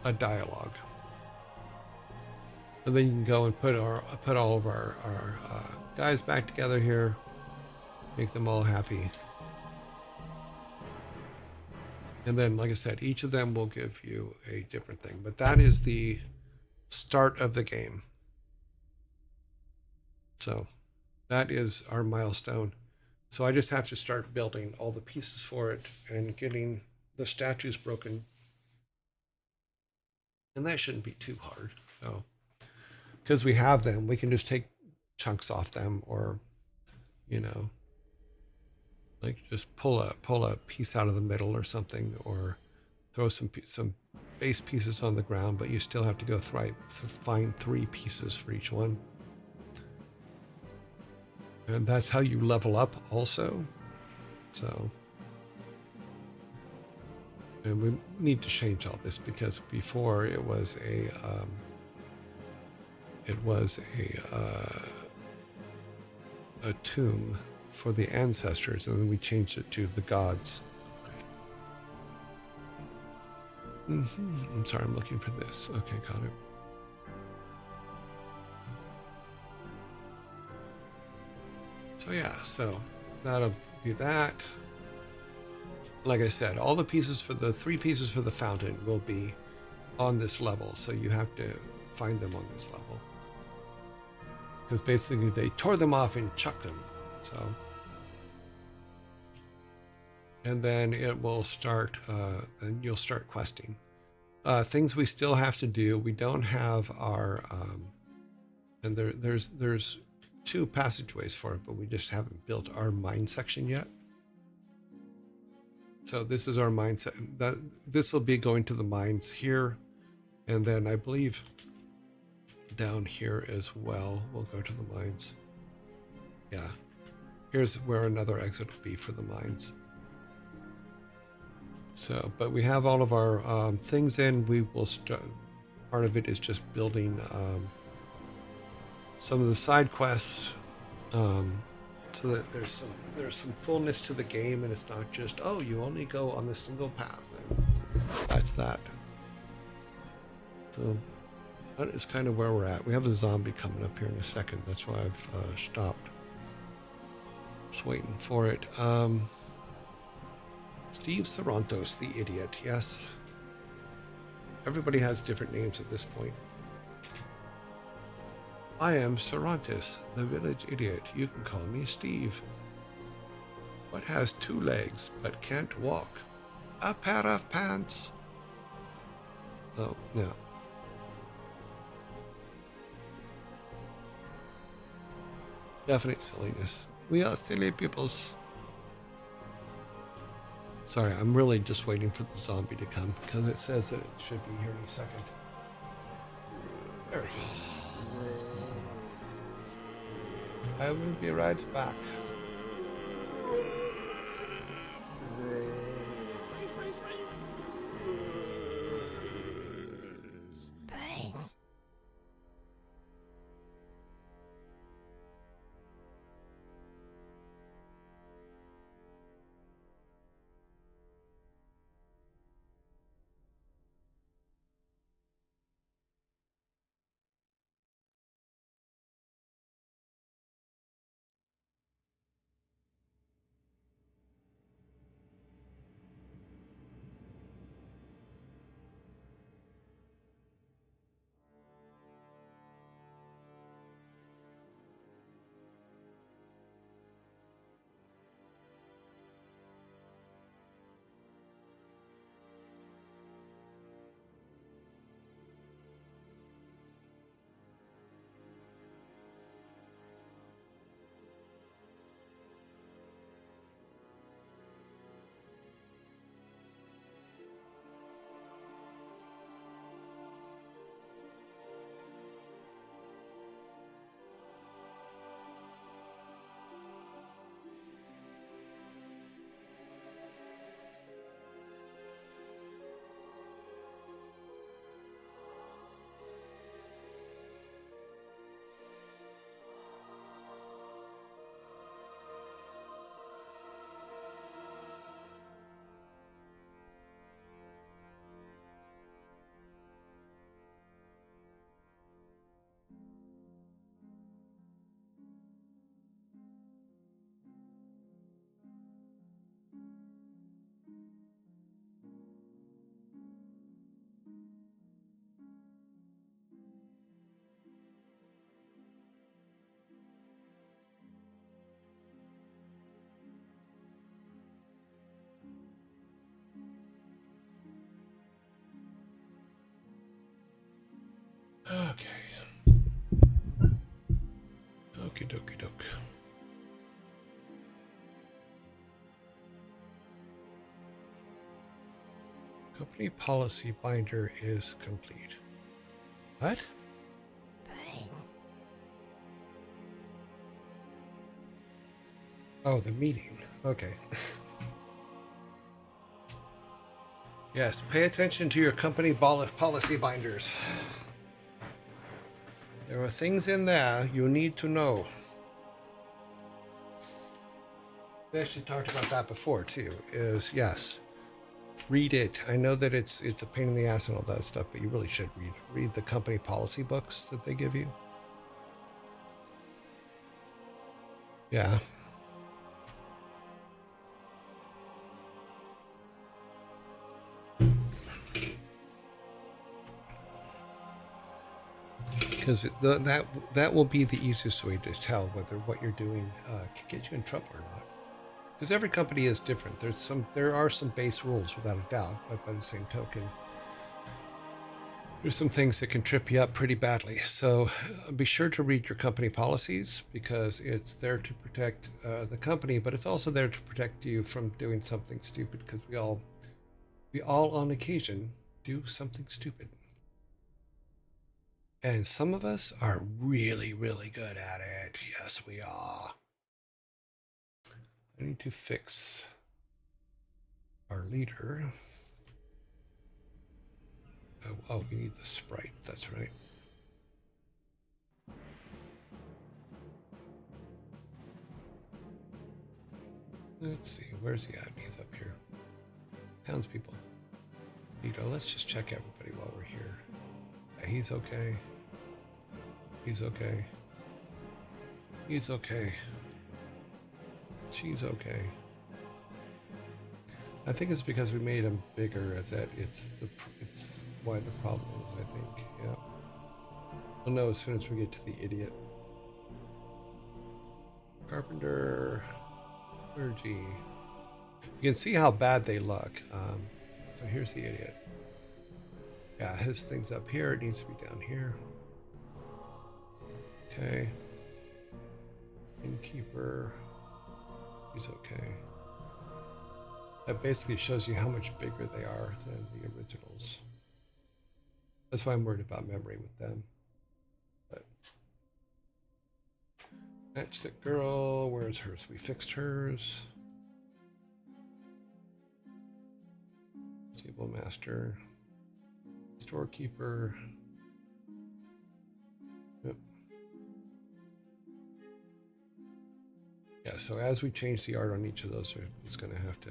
a dialogue. And then you can go and put all of our guys back together here, make them all happy. And then, like I said, each of them will give you a different thing. But that is the start of the game. So that is our milestone. So I just have to start building all the pieces for it and getting the statues broken. And that shouldn't be too hard. So, because we have them, we can just take chunks off them, or, like just pull a piece out of the middle or something, or throw some base pieces on the ground, but you still have to go find 3 pieces for each one. And that's how you level up also. So, and we need to change all this because before it was a tomb for the ancestors, and then we changed it to the gods. I'm sorry, I'm looking for this. Okay, got it. So yeah, so that'll be that. Like I said, all the pieces for the 3 pieces for the fountain will be on this level, so you have to find them on this level. Because basically they tore them off and chucked them. So, and then it will start, then you'll start questing. Things we still have to do. We don't have our, and there's 2 passageways for it, but we just haven't built our mine section yet. So this is our mine set. This will be going to the mines here, and then I believe down here as well. We'll go to the mines. Yeah, here's where another exit will be for the mines. So, but we have all of our things in. We will start. Part of it is just building some of the side quests, so that there's some fullness to the game, and it's not just, oh, you only go on the single path, and that's that. So that is kind of where we're at. We have a zombie coming up here in a second. That's why I've stopped. Just waiting for it. Steve Sarantos, the idiot. Yes. Everybody has different names at this point. I am Sarantis, the village idiot. You can call me Steve. What has 2 legs but can't walk? A pair of pants. Oh, no. Definite silliness. We are silly peoples. Sorry, I'm really just waiting for the zombie to come because it says that it should be here in a second. There it is. I will be right back. Okay. Okie dokie doke. Company policy binder is complete. What? Oh, the meeting. Okay. Yes, pay attention to your company policy binders. There are things in there you need to know. We actually talked about that before too. Is yes, read it. I know that it's a pain in the ass and all that stuff, but you really should read the company policy books that they give you. Yeah. Because that will be the easiest way to tell whether what you're doing can get you in trouble or not. Because every company is different. There are some base rules without a doubt, but by the same token, there's some things that can trip you up pretty badly. So be sure to read your company policies because it's there to protect the company, but it's also there to protect you from doing something stupid. Because we all on occasion do something stupid. And some of us are really, really good at it. Yes, we are. I need to fix our leader. Oh, we need the sprite. That's right. Let's see. Where's he at? He's up here. Townspeople. Let's just check everybody while we're here. Yeah, he's okay. He's okay. He's okay. She's okay. I think it's because we made him bigger that it's why the problem is, I think. Yeah. We'll know as soon as we get to the idiot. Carpenter. Clergy. You can see how bad they look. So here's the idiot. Yeah, his thing's up here. It needs to be down here. Okay. Innkeeper. He's okay. That basically shows you how much bigger they are than the originals. That's why I'm worried about memory with them. But matchstick girl, where's hers? We fixed hers. Stable master. Storekeeper. Yep. Yeah, so as we change the art on each of those, it's going to have to...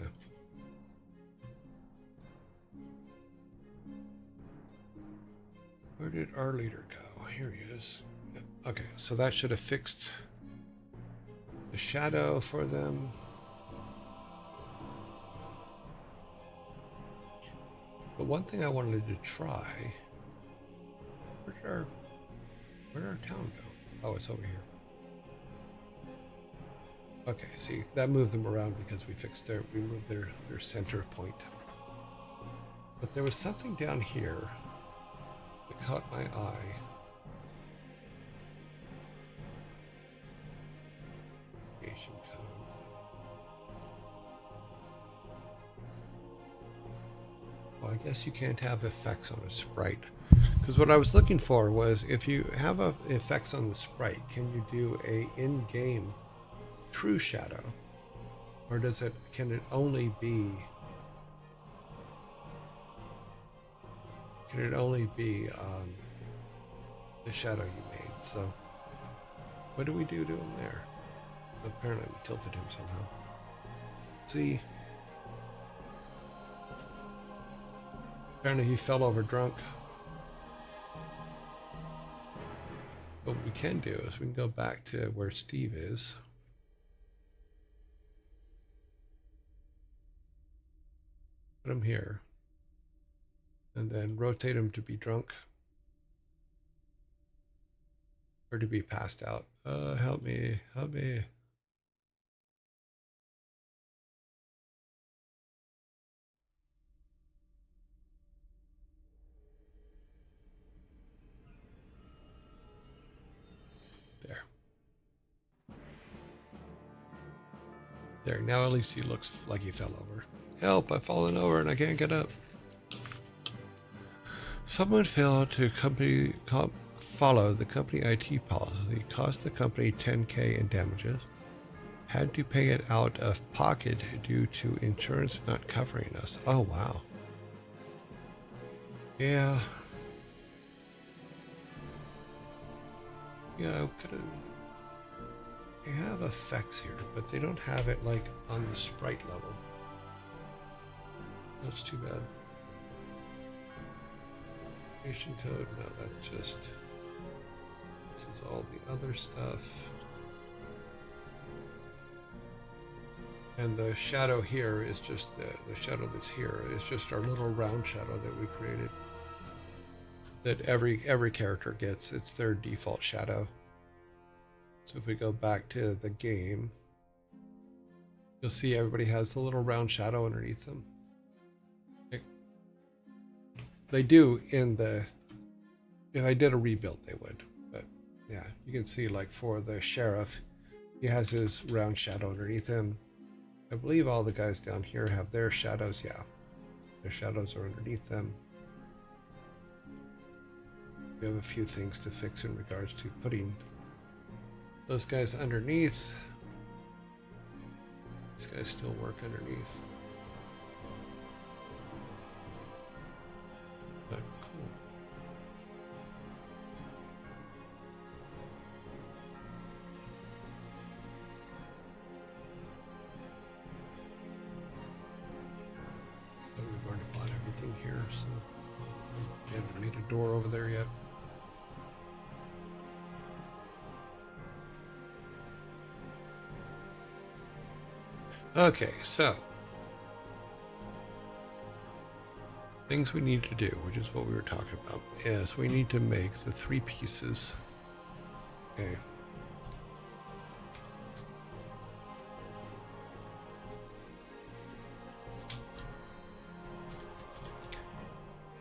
Where did our leader go? Here he is. Yep. Okay, so that should have fixed the shadow for them. But one thing I wanted to try... Where did our town go? Oh, it's over here. Okay, see, that moved them around because we moved their center point. But there was something down here that caught my eye. Creation code. Well, I guess you can't have effects on a sprite. Because what I was looking for was if you have effects on the sprite, can you do a in-game true shadow, or can it only be the shadow you made? So what do we do to him there? Apparently we tilted him somehow. See, apparently he fell over drunk. What we can do is we can go back to where Steve is. Put him here. And then rotate him to be drunk. Or to be passed out. Help me. Help me. There. There, now at least he looks like he fell over. Help, I've fallen over and I can't get up. Someone failed to follow the company IT policy, cost the company $10,000 in damages, had to pay it out of pocket due to insurance not covering us. Oh, wow. Yeah. Yeah, could have. They have effects here, but they don't have it like on the sprite level. That's too bad. Creation code, no, that's just. This is all the other stuff. And the shadow here is just the shadow that's here is just our little round shadow that we created. That every character gets. It's their default shadow. So if we go back to the game, you'll see everybody has the little round shadow underneath them. They do in the, if I did a rebuild, they would. But yeah, you can see like for the sheriff, he has his round shadow underneath him. I believe all the guys down here have their shadows. Yeah, their shadows are underneath them. We have a few things to fix in regards to putting those guys underneath. These guys still work underneath. But cool. But we've already bought everything here, so we haven't made a door over there yet. Okay, so things we need to do, which is what we were talking about, is we need to make the 3 pieces. Okay.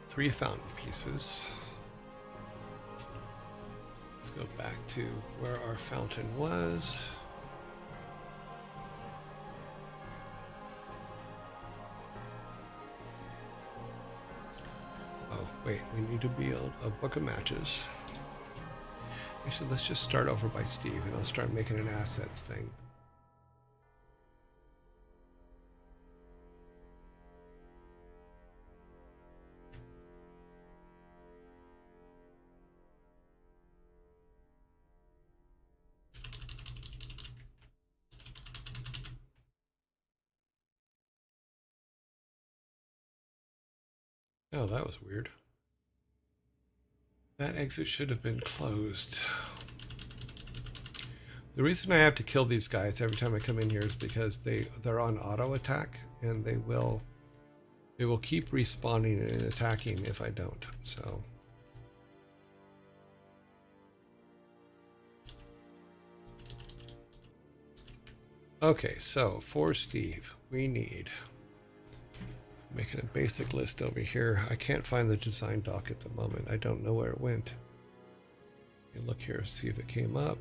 Three fountain pieces. Let's go back to where our fountain was. Oh, wait, we need to build a book of matches. Actually, let's just start over by Steve, and I'll start making an assets thing. Oh, that was weird. That exit should have been closed. The reason I have to kill these guys every time I come in here is because they're on auto attack, and they will keep respawning and attacking if I don't. So okay, so for Steve, we need, making a basic list over here. I can't find the design doc at the moment. I don't know where it went. You look here, see if it came up.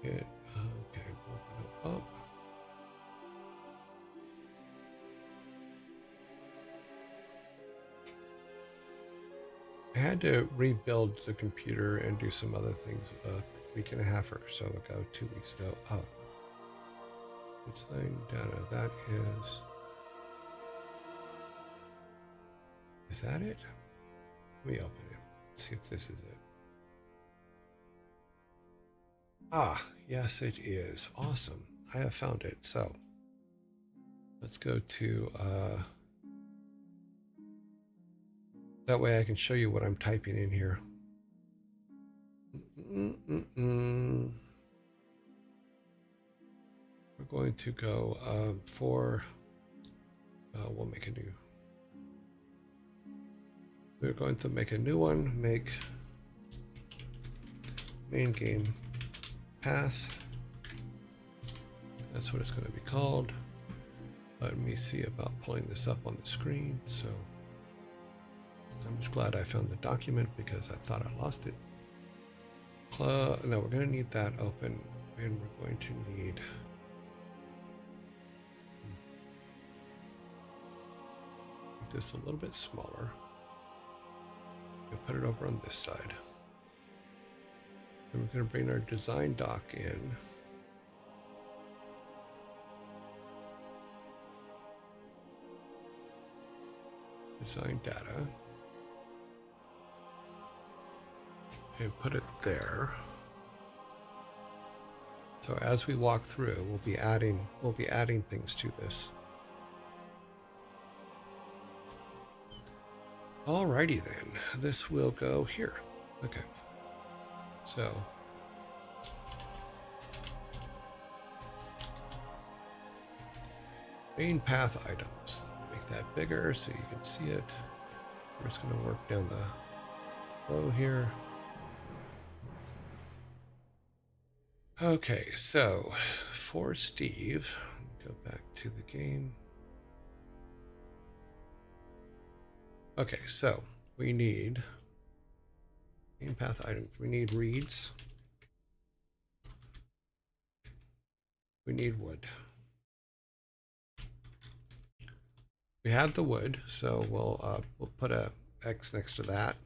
Okay, open it up. I had to rebuild the computer and do some other things a week and a half or so ago, 2 weeks ago. Oh, design data, that is that it? Let me open it, see if this is it. Ah, yes it is. Awesome. I have found it. So let's go to that way I can show you what I'm typing in here. We're going to go for we'll make a new, we're going to make a new one, make main game path. That's what it's going to be called. Let me see about pulling this up on the screen. So I'm just glad I found the document because I thought I lost it. No, we're going to need that open, and we're going to need make this a little bit smaller and put it over on this side. And we're going to bring our design doc in. design data. And put it there. So as we walk through, we'll be adding things to this. Alrighty then, this will go here. Okay. So main path items. Make that bigger so you can see it. We're just going to work down the row here. Okay, so for Steve, go back to the game. Okay, so we need main path items. We need reeds. We need wood. We have the wood, so we'll put a X next to that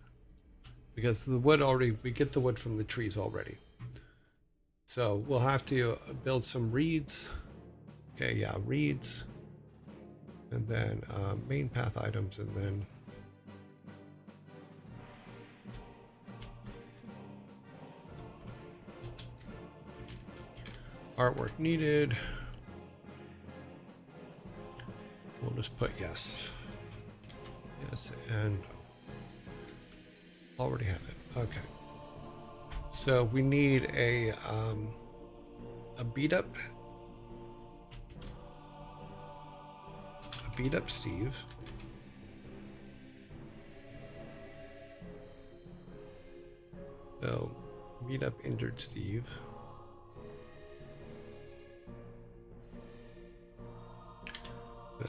because the wood already, we get the wood from the trees already. So we'll have to build some reeds. Okay, yeah, reeds. And then main path items, and then artwork needed. We'll just put yes. Yes, and already have it. Okay. So we need a beat up Steve. So beat up injured Steve.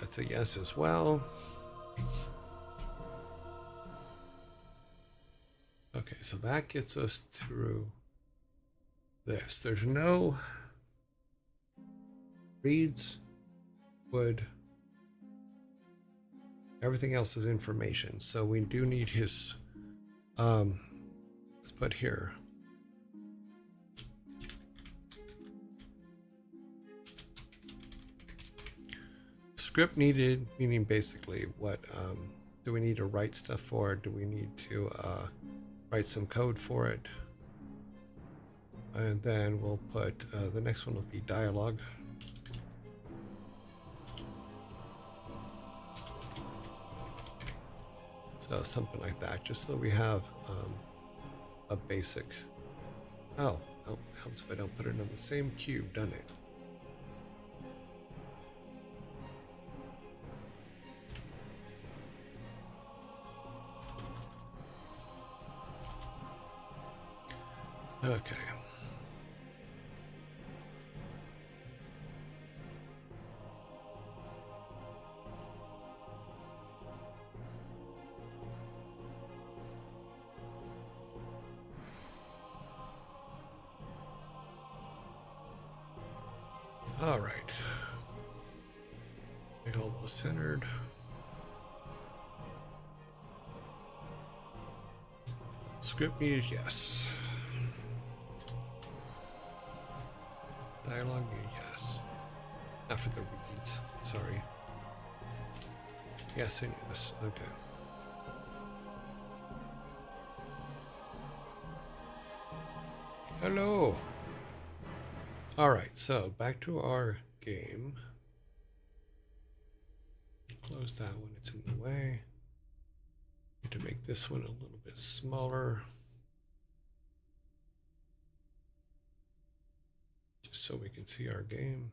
That's a yes as well. Okay, so that gets us through this. There's no reeds, wood. Everything else is information. So we do need his, let's put here. Script needed, meaning basically what, do we need to write stuff for it? Do we need to write some code for it? And then we'll put, the next one will be dialogue. So something like that, just so we have a basic. Oh, helps if I don't put it on the same cube, doesn't it? Okay. All right. Make all those centered. Script needed, yes. Dialogue needed, yes. Not for the reads, sorry. Yes and yes, okay. Hello. All right, so back to our game. Close that one, it's in the way. Need to make this one a little bit smaller. Just so we can see our game.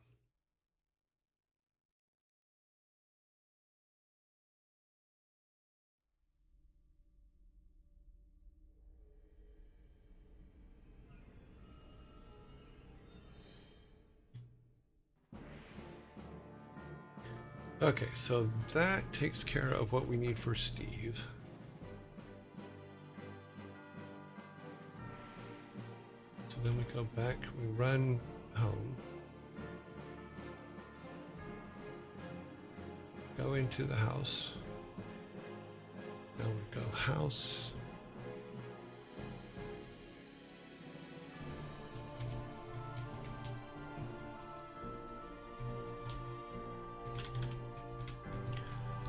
Okay, so that takes care of what we need for Steve. So then we go back, we run home. Go into the house. Now we go house.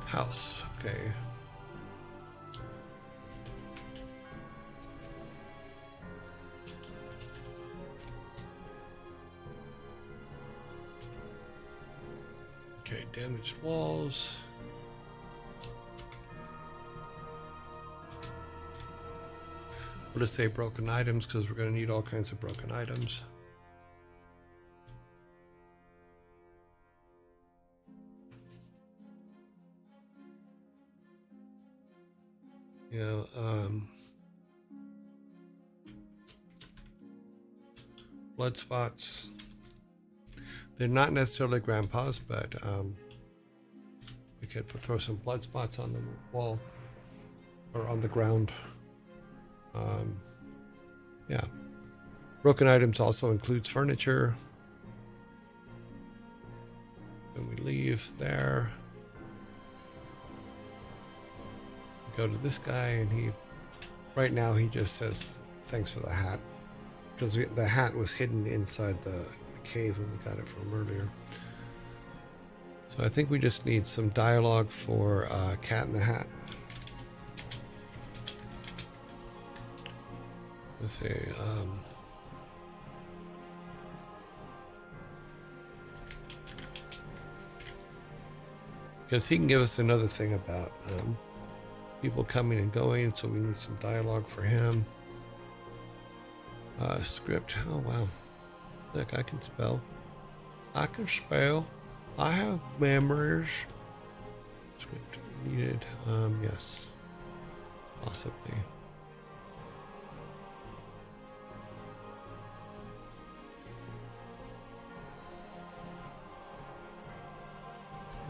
House, okay. Damaged walls. We'll just say broken items because we're going to need all kinds of broken items. Yeah, blood spots. They're not necessarily grandpa's, but we could throw some blood spots on the wall or on the ground. Yeah. Broken items also includes furniture. Then we leave there. We go to this guy, and right now he just says thanks for the hat, because the hat was hidden inside the cave when we got it from earlier. So I think we just need some dialogue for Cat in the Hat. Let's see. Because he can give us another thing about people coming and going, so we need some dialogue for him. Script. Oh wow. Look, I can spell. I can spell. I have memories. Script needed. Yes. Possibly.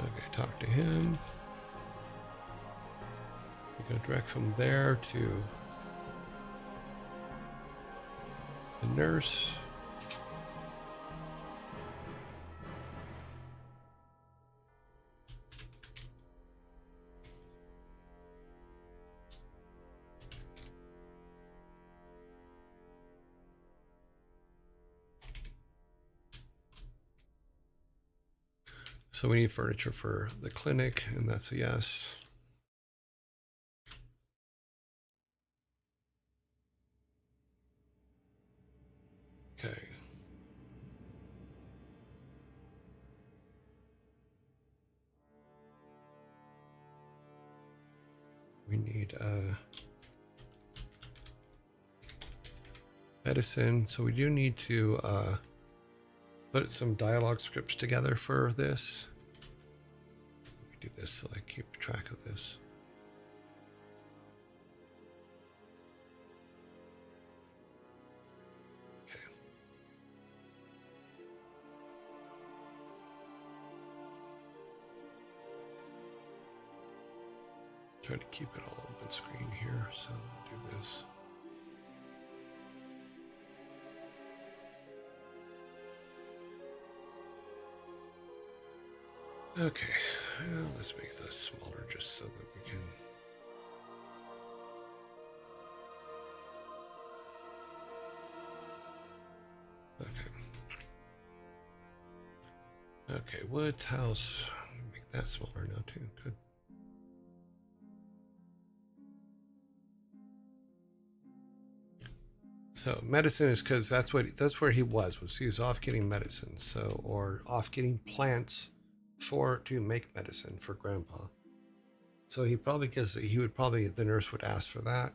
Okay, talk to him. We go direct from there to the nurse. So we need furniture for the clinic, and that's a yes. Okay. We need medicine, so we do need to put some dialogue scripts together for this. Let me do this so I keep track of this. Okay. Try to keep it all on one screen here, so we'll do this. Okay, well, let's make this smaller just so that we can. Okay. Okay, Woods house. Make that smaller now too. Good. So medicine is because that's where he was he was off getting medicine, so or off getting plants to make medicine for Grandpa. So he probably the nurse would ask for that.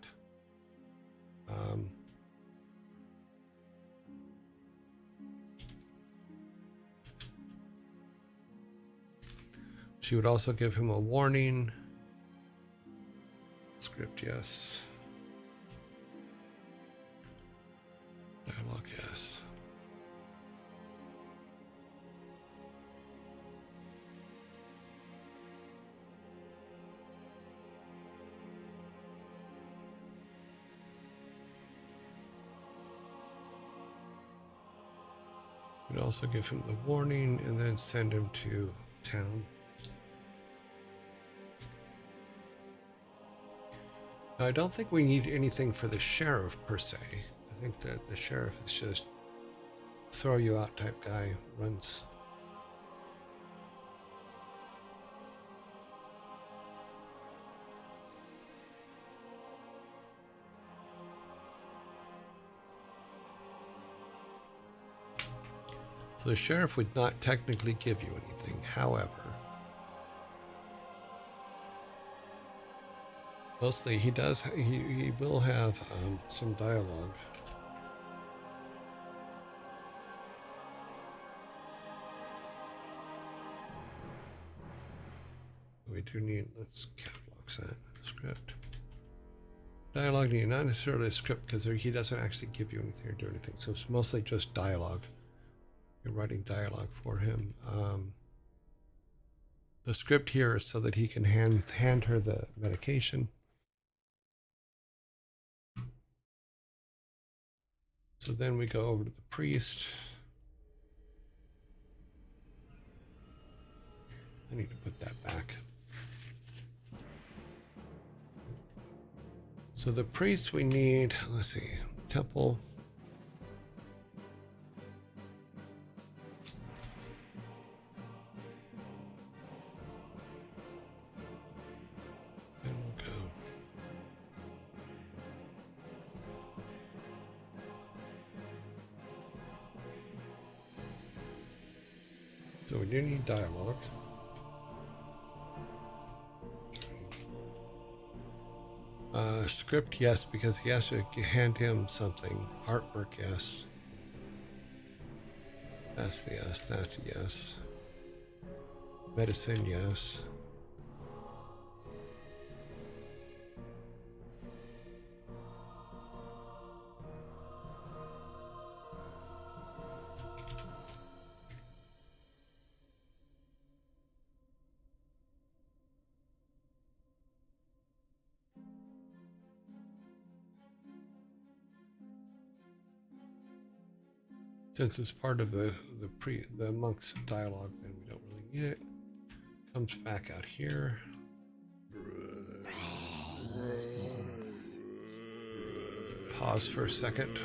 She would also give him a warning. Script, yes. Dialogue, yes. We'd also give him the warning and then send him to town. Now, I don't think we need anything for the sheriff per se. I think that the sheriff is just throw you out type guy, runs. So the sheriff would not technically give you anything. However, Mostly he does, he will have some dialogue. We do need, let's cap lock that script. Dialogue need not necessarily a script because he doesn't actually give you anything or do anything. So it's mostly just dialogue. You're writing dialogue for him. The script here is so that he can hand her the medication. So then we go over to the priest. I need to put that back. So the priest we need, let's see, temple. And we'll go. So we do need dialogue. Script, yes, because he has to hand him something. Artwork, yes. That's the yes, that's a yes. Medicine, yes. Since it's part of the monk's dialogue, then we don't really need it. Comes back out here. Pause for a second.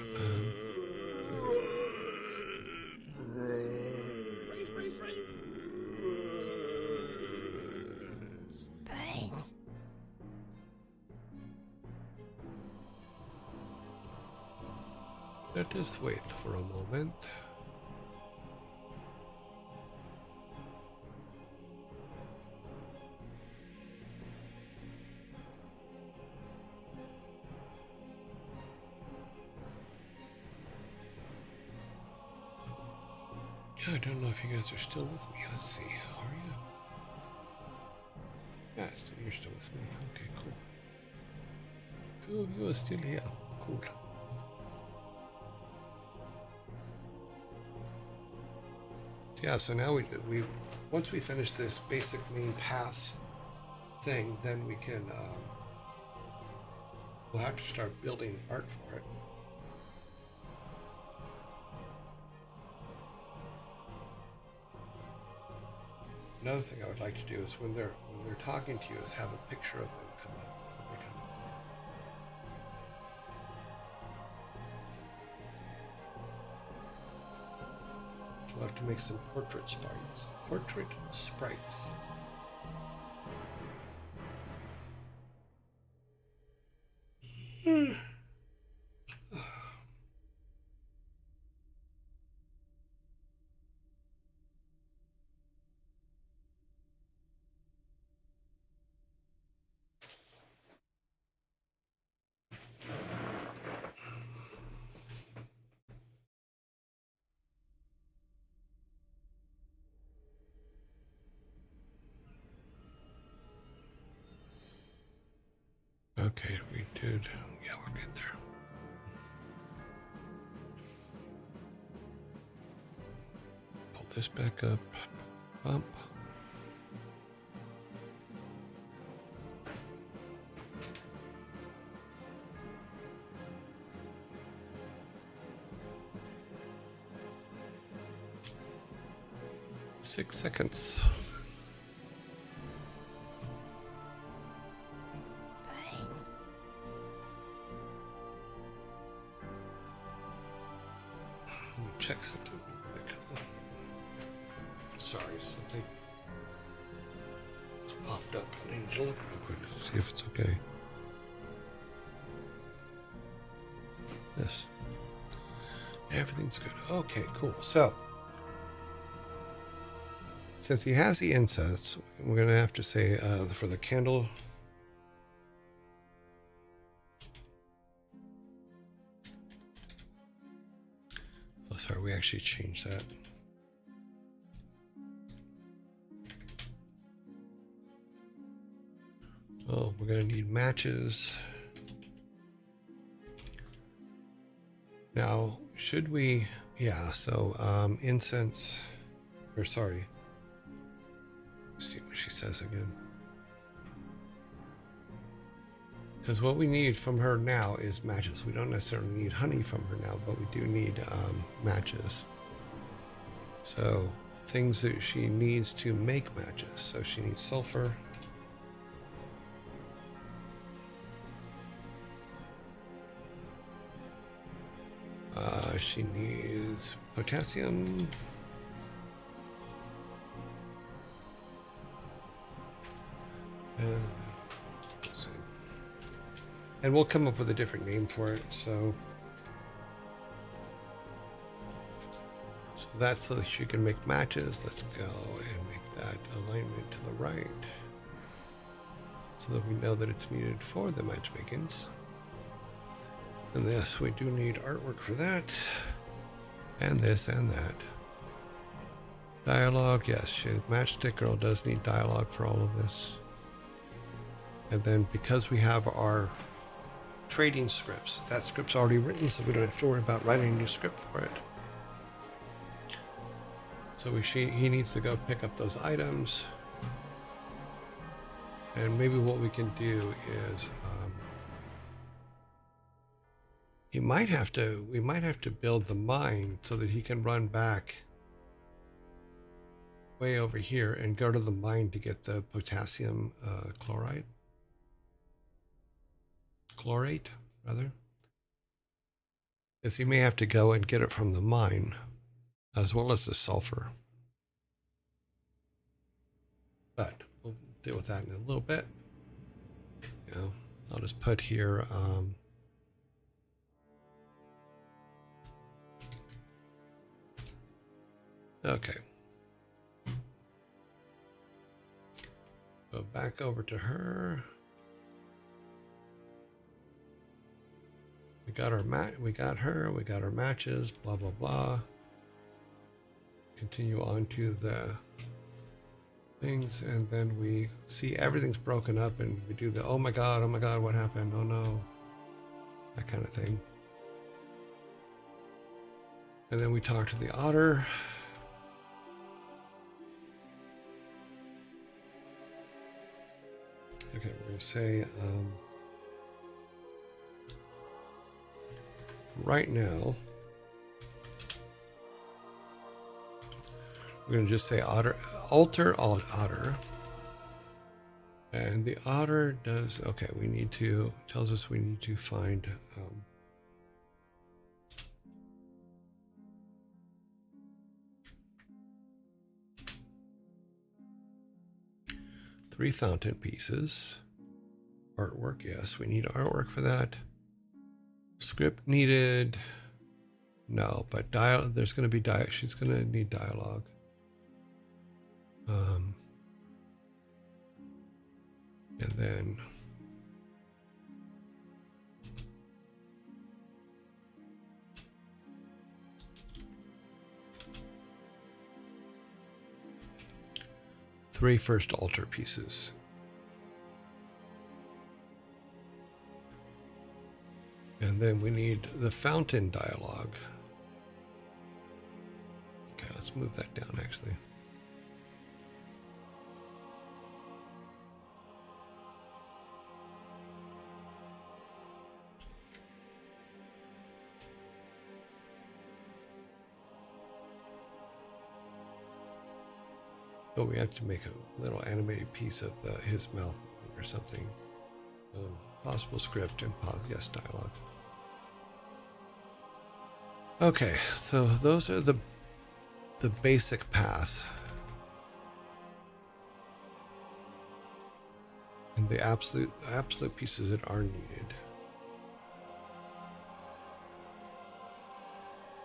Let us wait for a moment. Yeah, I don't know if you guys are still with me. Let's see. Are you? Yeah, you're still with me. Okay, cool. Cool, you are still here. Cool. Yeah, so now we once we finish this basic main path thing, then we can we'll have to start building art for it. Another thing I would like to do is when they're talking to you is have a picture of them come up. We'll have to make some portrait sprites. Portrait sprites. Okay, we did. Yeah, we'll get there. Pull this back up. Bump. Six seconds. Check something real quick. Sorry, something popped up. I need to look real quick to see if it's okay. Yes. Everything's good. Okay, cool. So, since he has the incense, we're going to have to say for the candle sorry, we actually changed that. Oh, we're gonna need matches. Now, should we, yeah, so incense, or sorry, let's see what she says again. Because what we need from her now is matches. We don't necessarily need honey from her now, but we do need matches. So things that she needs to make matches. So she needs sulfur. She needs potassium. Let's see. And we'll come up with a different name for it. So that's so that she can make matches. Let's go and make that alignment to the right so that we know that it's needed for the matchmakings. And this, we do need artwork for that. And this and that. Dialogue, yes, Matchstick Girl does need dialogue for all of this. And then because we have our trading scripts, that script's already written, so we don't have to worry about writing a new script for it. So he needs to go pick up those items. And maybe what we can do is we might have to build the mine so that he can run back way over here and go to the mine to get the potassium chlorate, rather. Because he may have to go and get it from the mine, as well as the sulfur. But we'll deal with that in a little bit. You know, I'll just put here okay. Go back over to her. We got our we got her, we got our matches, blah blah blah. Continue on to the things, and then we see everything's broken up, and we do the oh my god, what happened? Oh no. That kind of thing. And then we talk to the otter. Okay, we're going to say right now, we're going to just say alter otter. And the otter does, okay, tells us we need to find 3 fountain pieces. Artwork, yes, we need artwork for that. Script needed. No, but there's going to be she's going to need dialogue. And then three first altar pieces. And then we need the fountain dialogue. Okay, let's move that down actually. Oh, we have to make a little animated piece of his mouth or something. Possible script and yes, dialogue. Okay, so those are the basic path. And the absolute pieces that are needed.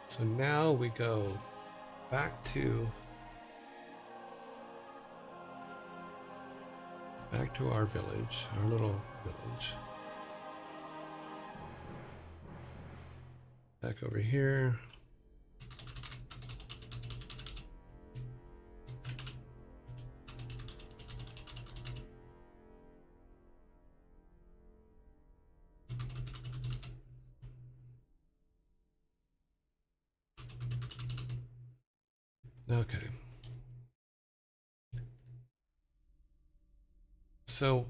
So now we go back to our village, our little village. Back over here. Okay. So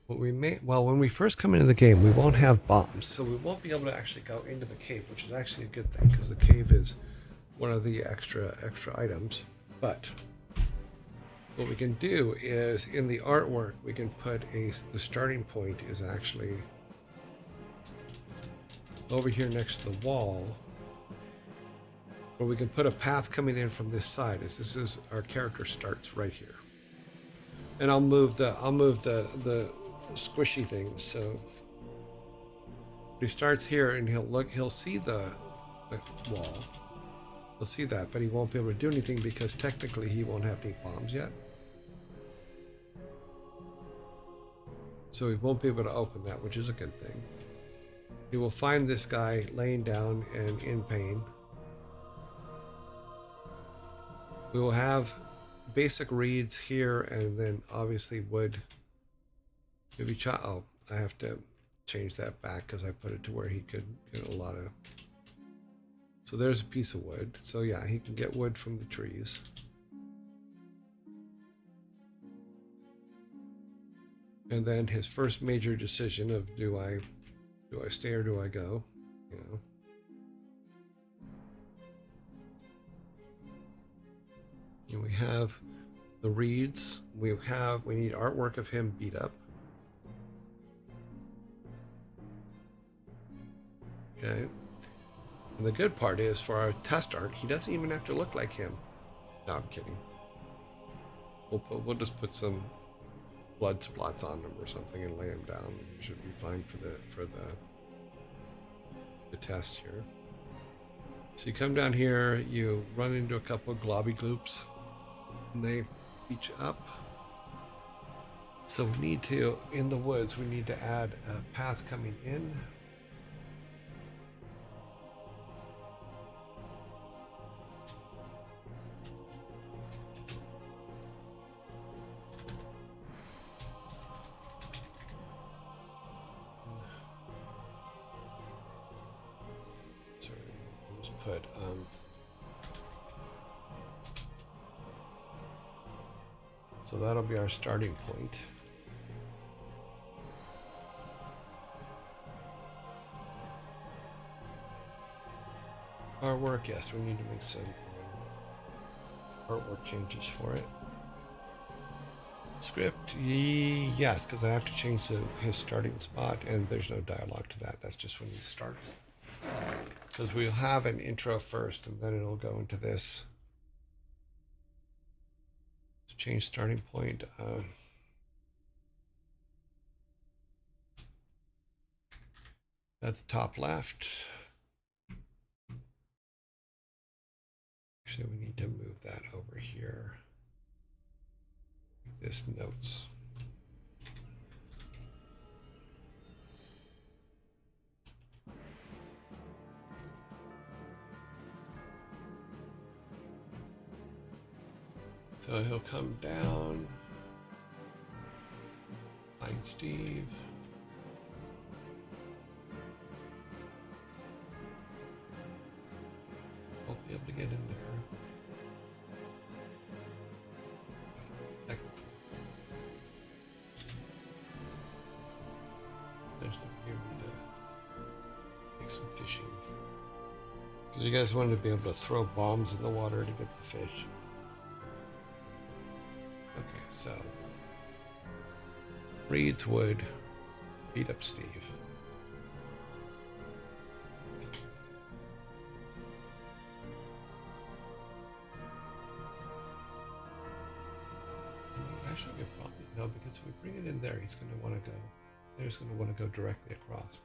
what we may, well, when we first come into the game, we won't have bombs, so we won't be able to actually go into the cave, which is actually a good thing because the cave is one of the extra items. But what we can do is in the artwork we can put the starting point is actually over here next to the wall, or we can put a path coming in from this side. As this is our character starts right here, and I'll move the squishy things. So he starts here, and he'll see the wall. He'll see that, but he won't be able to do anything because technically he won't have any bombs yet. So he won't be able to open that, which is a good thing. He will find this guy laying down and in pain. We will have basic reeds here, and then obviously wood. Maybe oh, I have to change that back because I put it to where he could get a lot of. So there's a piece of wood. So yeah, he can get wood from the trees. And then his first major decision of do I stay or do I go? You know. And we have the reeds. We need artwork of him beat up. Okay. And the good part is for our test art, he doesn't even have to look like him. No, I'm kidding. We'll just put some blood spots on him or something and lay him down. It should be fine for the test here. So you come down here, you run into a couple of globby gloops, and they beat you up. So we need to, in the woods, we need to add a path coming in. Put so that'll be our starting point. Artwork, yes, we need to make some artwork changes for it. Script, yes, because I have to change his starting spot, and there's no dialogue to that. That's just when he starts. Because we'll have an intro first, and then it'll go into this. To change starting point. At the top left. Actually, we need to move that over here. Make this notes. So he'll come down, find Steve. Won't be able to get in there. There's the here to make some fishing. Because you guys wanted to be able to throw bombs in the water to get the fish. Okay, so reeds wood, beat up Steve. Actually, probably no, because if we bring it in there, he's going to want to go. He's going to want to go directly across.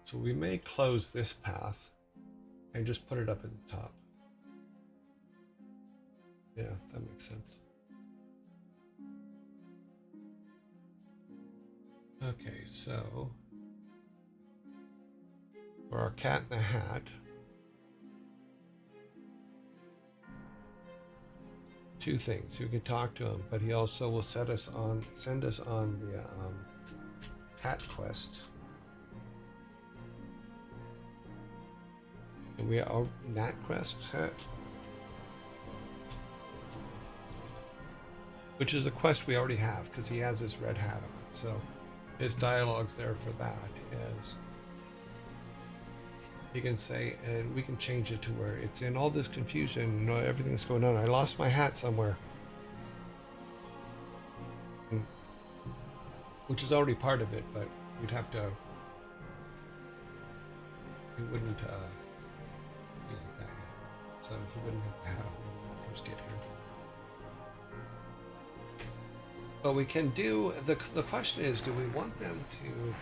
So we may close this path and just put it up at the top. Yeah, that makes sense. Okay, so for our cat in the hat, two things. You can talk to him, but he also will send us on the hat quest. we are Nat Crest hat, which is a quest we already have because he has his red hat on. So his dialogue's there for that. Is he can say, and we can change it to where it's in all this confusion, you know, everything that's going on. I lost my hat somewhere, which is already part of it, but we'd have to. He wouldn't. Be like that yet. So he wouldn't have the hat on when we first get here. But we can do the question is, do we want them to?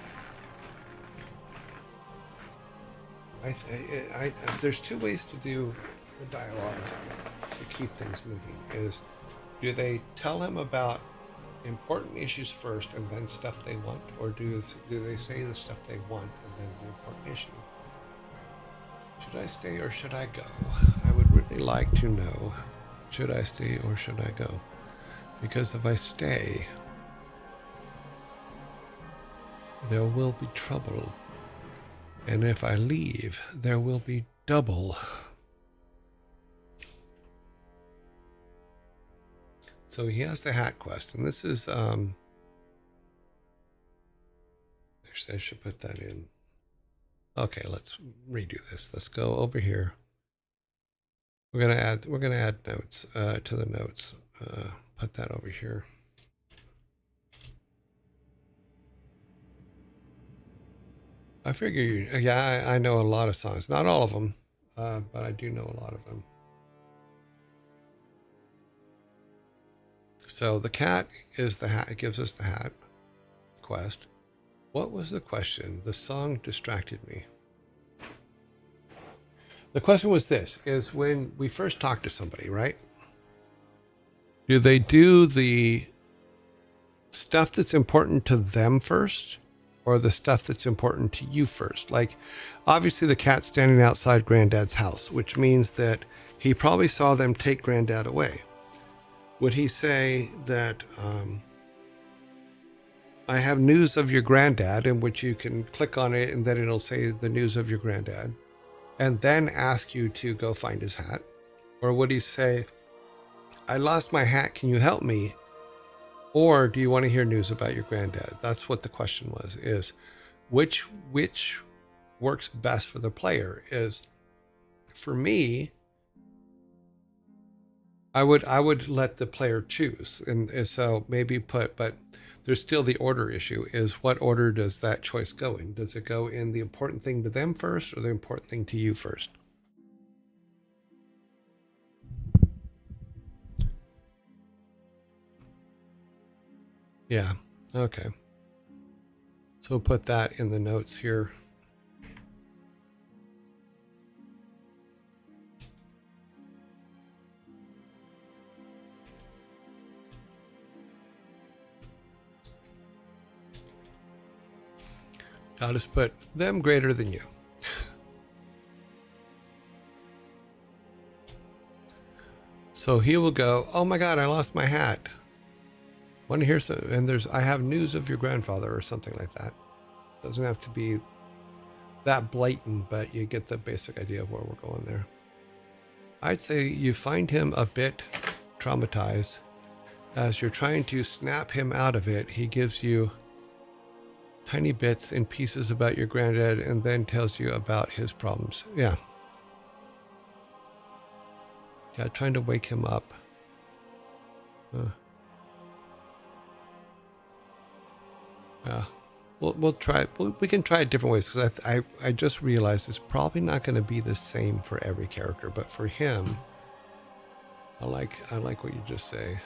There's two ways to do the dialogue to keep things moving. Is do they tell him about important issues first and then stuff they want, or do they say the stuff they want and then the important issue? Should I stay or should I go? I would really like to know, should I stay or should I go? Because if I stay, there will be trouble. And if I leave, there will be double. So he has the hat quest, and this is actually I should put that in. Okay, let's redo this. Let's go over here. We're gonna add notes to the notes. Put that over here. I figure I know a lot of songs. Not all of them, but I do know a lot of them. So the cat is the hat. It gives us the hat quest. What was the question? The song distracted me. The question was this, is when we first talk to somebody, right? Do they do the stuff that's important to them first or the stuff that's important to you first? Like, obviously the cat's standing outside Granddad's house, which means that he probably saw them take Granddad away. Would he say that, I have news of your granddad, in which you can click on it and then it'll say the news of your granddad, and then ask you to go find his hat? Or would he say, I lost my hat, can you help me? Or do you want to hear news about your granddad? That's what the question was, is which works best for the player. Is for me, I would let the player choose, and so maybe but there's still the order issue, is what order does that choice go in? Does it go in the important thing to them first or the important thing to you first? Yeah, okay. So we'll put that in the notes here. I'll just put them greater than you. So he will go, oh my God, I lost my hat. Want to hear some? And I have news of your grandfather or something like that. Doesn't have to be that blatant, but you get the basic idea of where we're going there. I'd say you find him a bit traumatized. As you're trying to snap him out of it, he gives you tiny bits and pieces about your granddad and then tells you about his problems. Yeah, trying to wake him up. Yeah, we'll try. We can try it different ways, because I just realized it's probably not going to be the same for every character, but for him, I like what you just say.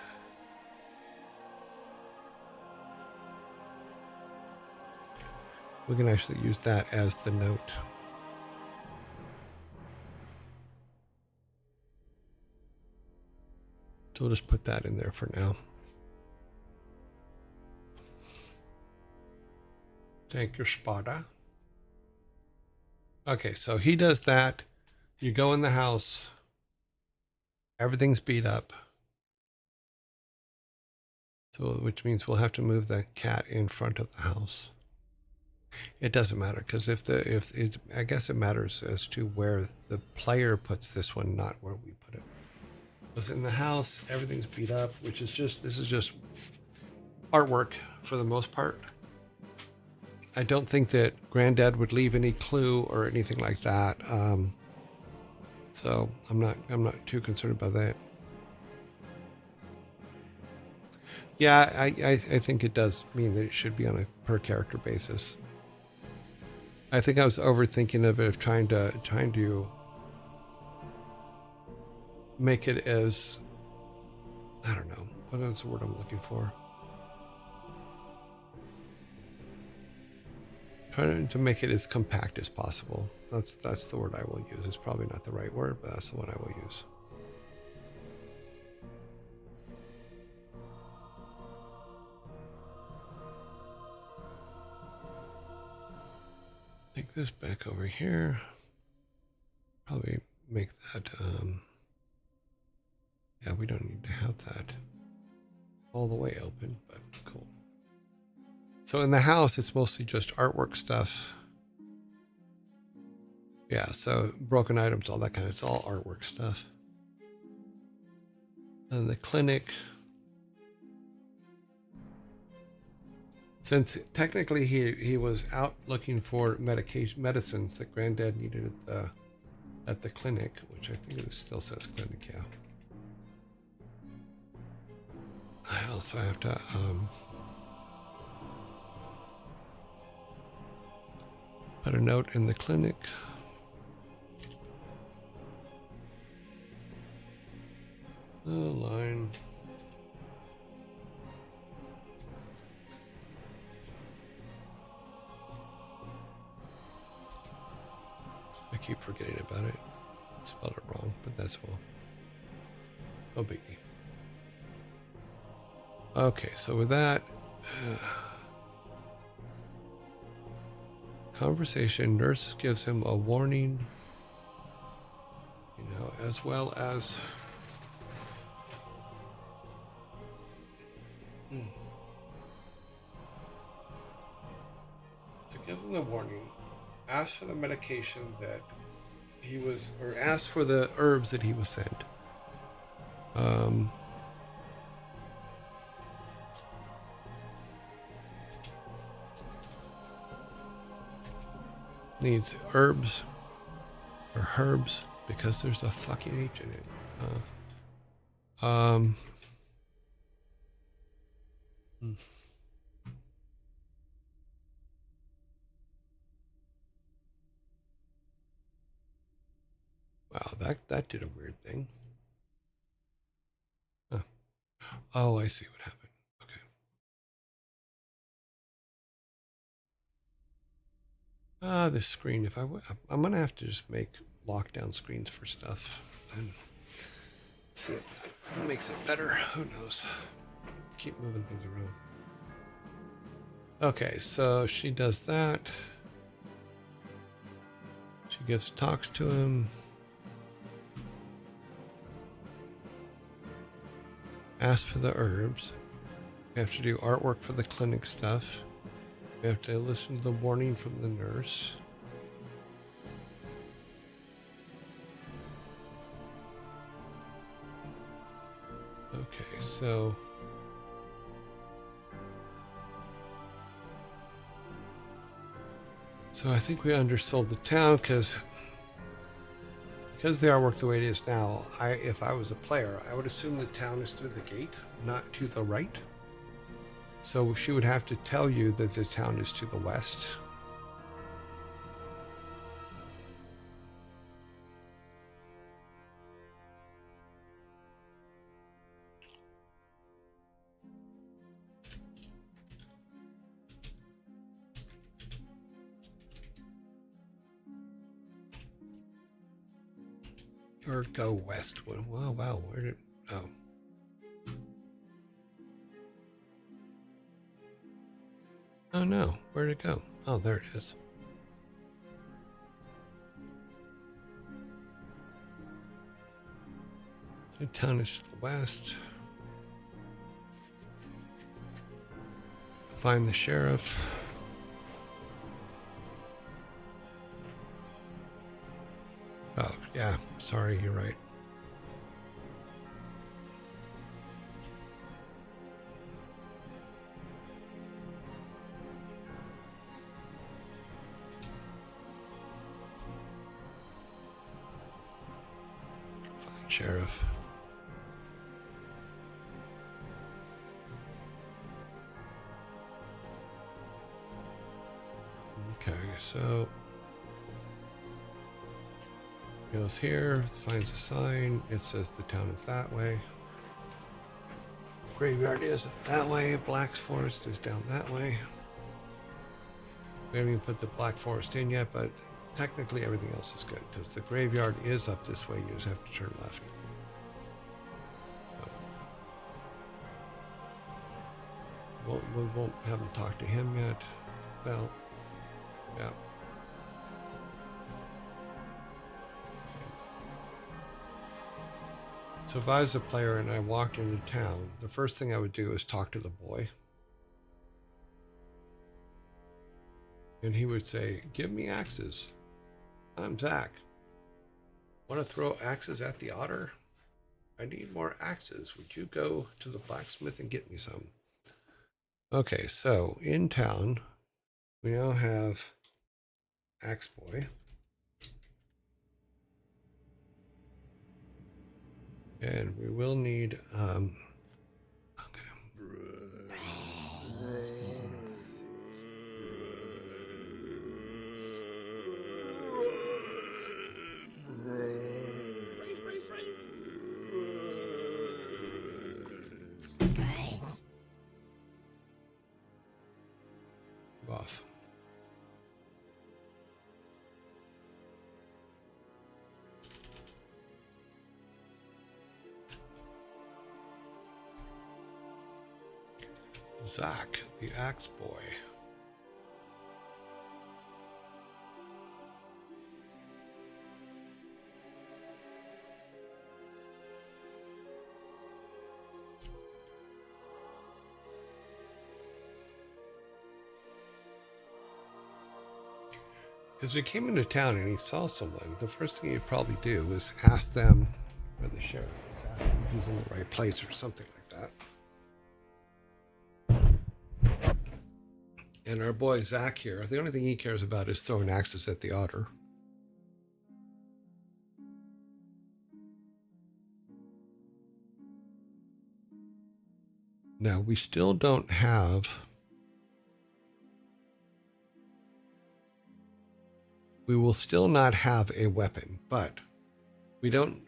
We can actually use that as the note. So we'll just put that in there for now. Thank you, Spada. Okay, so he does that. You go in the house. Everything's beat up. So, which means we'll have to move the cat in front of the house. It doesn't matter because if it, I guess it matters as to where the player puts this one, not where we put it. Because in the house, everything's beat up, which is just, this is just artwork for the most part. I don't think that Granddad would leave any clue or anything like that. So I'm not too concerned about that. Yeah, I think it does mean that it should be on a per character basis. I think I was overthinking of it, of trying to make it as, I don't know, what is the word I'm looking for? Trying to make it as compact as possible. That's the word I will use. It's probably not the right word, but that's the one I will use. Take this back over here. Probably make that, yeah, we don't need to have that all the way open, but cool. So in the house, it's mostly just artwork stuff. Yeah, so broken items, all that kind of, it's all artwork stuff. And the clinic, since technically he was out looking for medicines that Granddad needed at the clinic, which I think it still says clinic, yeah. I also have to put a note in the clinic. The line. I keep forgetting about it. Spelled it wrong, but that's all. No biggie. Okay, so with that, conversation, nurse gives him a warning, you know, as well as to give him the warning, ask for the medication that he was, or ask for the herbs that he was sent. Needs herbs or herbs because there's a fucking H in it. Wow, that did a weird thing. Huh. Oh, I see what happened. Okay. This screen. If I'm gonna have to just make lockdown screens for stuff and see if that makes it better. Who knows? Keep moving things around. Okay, so she does that. She talks to him. Ask for the herbs. We have to do artwork for the clinic stuff. We have to listen to the warning from the nurse. Okay, so I think we undersold the town because the artwork the way it is now. If I was a player, I would assume the town is through the gate, not to the right. So she would have to tell you that the town is to the west. Or go west. Wow, where did... Oh. Oh no, where'd it go? Oh, there it is. The town is to the west. Find the sheriff. Yeah, sorry, you're right. Fine, Sheriff. Okay, so goes here, finds a sign. It says the town is that way. Graveyard is that way. Black Forest is down that way. We haven't even put the Black Forest in yet, but technically everything else is good because the graveyard is up this way. You just have to turn left. We haven't talked to him yet. Well, yeah. So if I was a player and I walked into town, the first thing I would do is talk to the boy. And he would say, give me axes. I'm Zach. Want to throw axes at the otter? I need more axes. Would you go to the blacksmith and get me some? Okay, so in town, we now have Axe Boy. And we will need, okay. Off. Zach, the Axe Boy. Because he came into town and he saw someone, the first thing he'd probably do is ask them where the sheriff is, ask him if he's in the right place or something like that. And our boy Zach here, the only thing he cares about is throwing axes at the otter. Now, we still don't have... We will still not have a weapon, but we don't,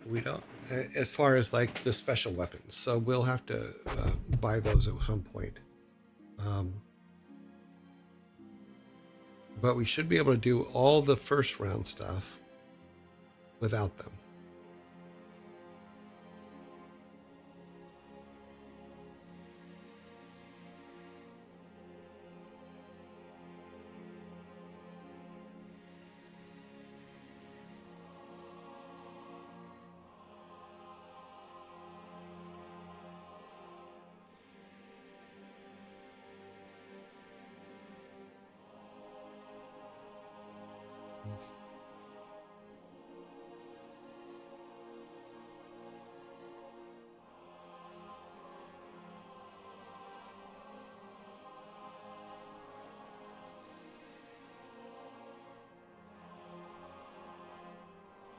as far as like the special weapons. So we'll have to buy those at some point. But we should be able to do all the first round stuff without them.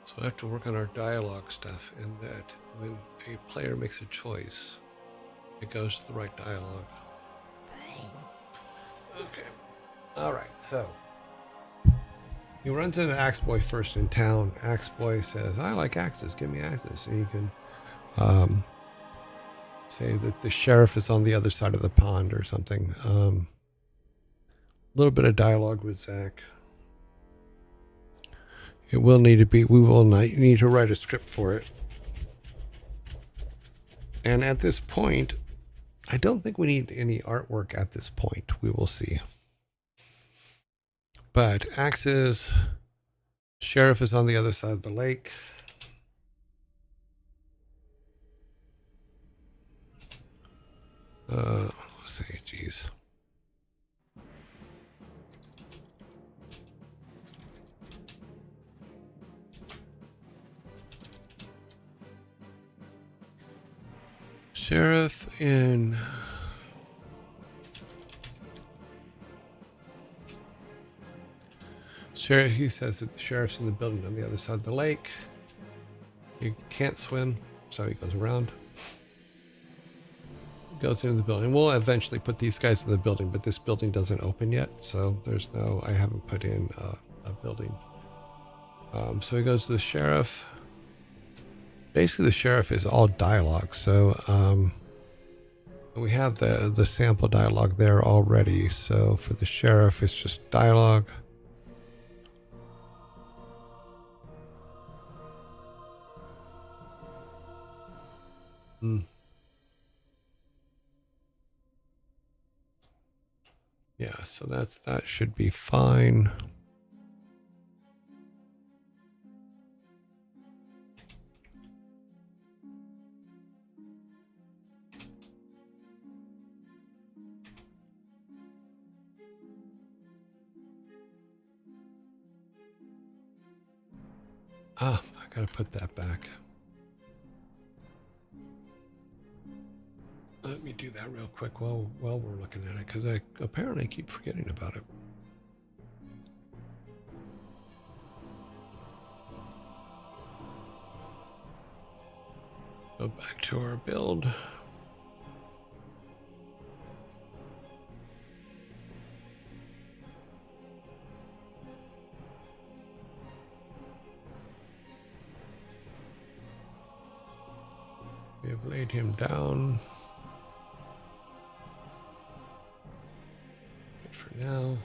So I have to work on our dialogue stuff, and that when a player makes a choice, it goes to the right dialogue. Okay. All right. So he runs into Axe Boy first in town. Axe Boy says, "I like axes. Give me axes." And you can say that the sheriff is on the other side of the pond or something. A little bit of dialogue with Zach. It will need to be, we will need to write a script for it. And at this point, I don't think we need any artwork at this point. We will see. But axes, sheriff is on the other side of the lake. Let's see, geez. Sheriff in... Sheriff, he says that the sheriff's in the building on the other side of the lake. He can't swim, so he goes around. Goes into the building. We'll eventually put these guys in the building, but this building doesn't open yet, so there's no... I haven't put in a building. So he goes to the sheriff. Basically, the sheriff is all dialogue, so we have the sample dialogue there already. So for the sheriff, it's just dialogue. Yeah, so that should be fine. I gotta put that back. Let me do that real quick while we're looking at it, because I apparently keep forgetting about it. Go back to our build. We have laid him down. Good for now.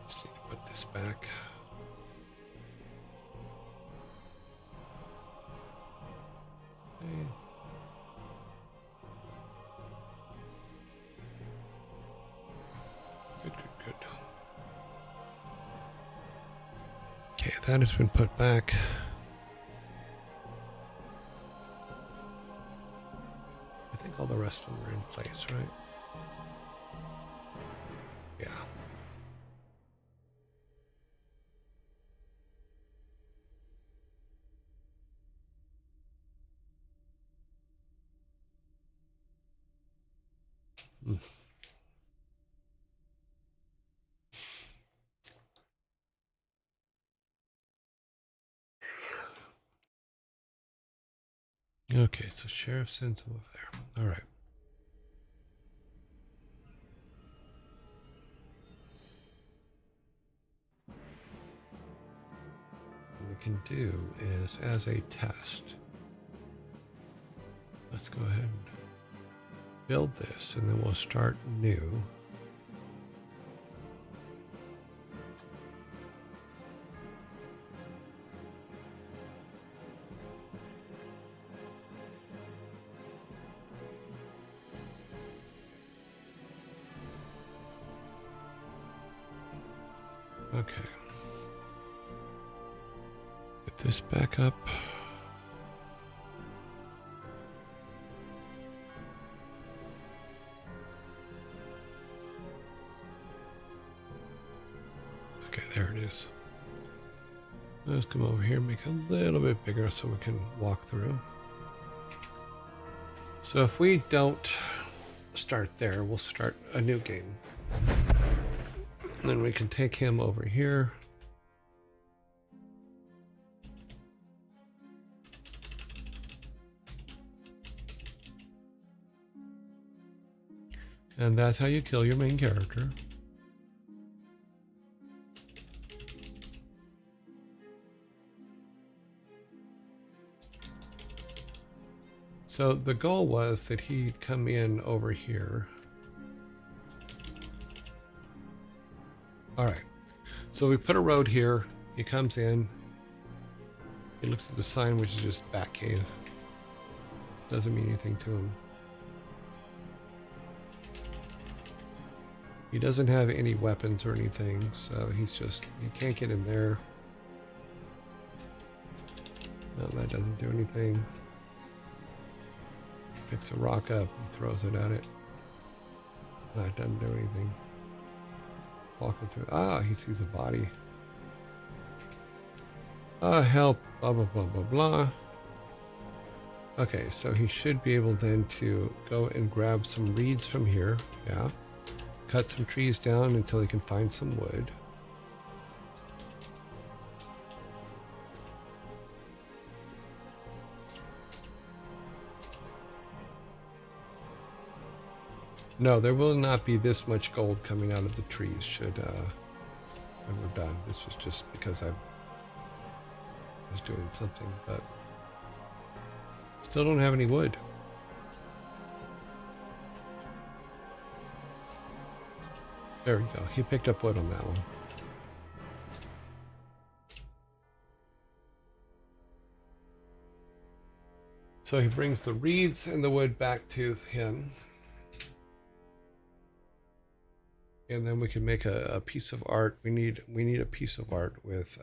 Just need to put this back. Okay. Good. Okay, that has been put back. I think all the rest of them are in place, right? Yeah. Okay, so sheriff sends him over there. All right. What we can do is, as a test, let's go ahead and build this, and then we'll start new. Okay. Get this back up. Okay, there it is. Let's come over here and make it a little bit bigger so we can walk through. So if we don't start there, we'll start a new game. And then we can take him over here. And that's how you kill your main character. So the goal was that he'd come in over here. All right, so we put a road here. He comes in. He looks at the sign, which is just Batcave. Doesn't mean anything to him. He doesn't have any weapons or anything, so he can't get in there. No, that doesn't do anything. Picks a rock up and throws it at it. That doesn't do anything. Walking through. Ah, he sees a body. Help. Blah, blah, blah, blah, blah. Okay, so he should be able then to go and grab some reeds from here. Yeah. Cut some trees down until he can find some wood. No, there will not be this much gold coming out of the trees should when we're done. This was just because I was doing something, but still don't have any wood. There we go. He picked up wood on that one. So he brings the reeds and the wood back to him. And then we can make a piece of art. We need a piece of art with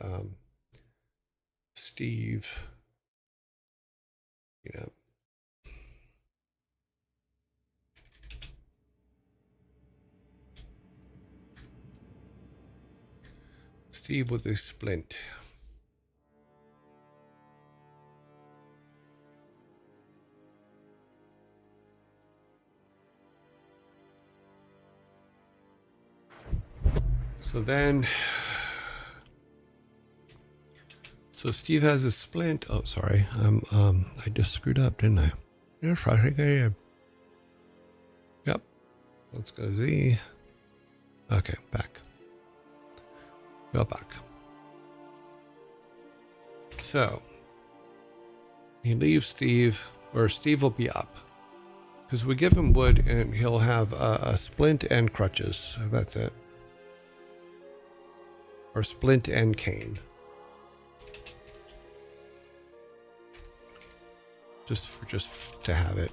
Steve. You know. Steve with a splint. So Steve has a splint. Oh, sorry. I just screwed up, didn't I? Yes, I think I did. Yep. Let's go Z. Okay, back. Go back. So he leaves Steve, or Steve will be up. Because we give him wood and he'll have a splint and crutches. So that's it. Or splint and cane. Just to have it.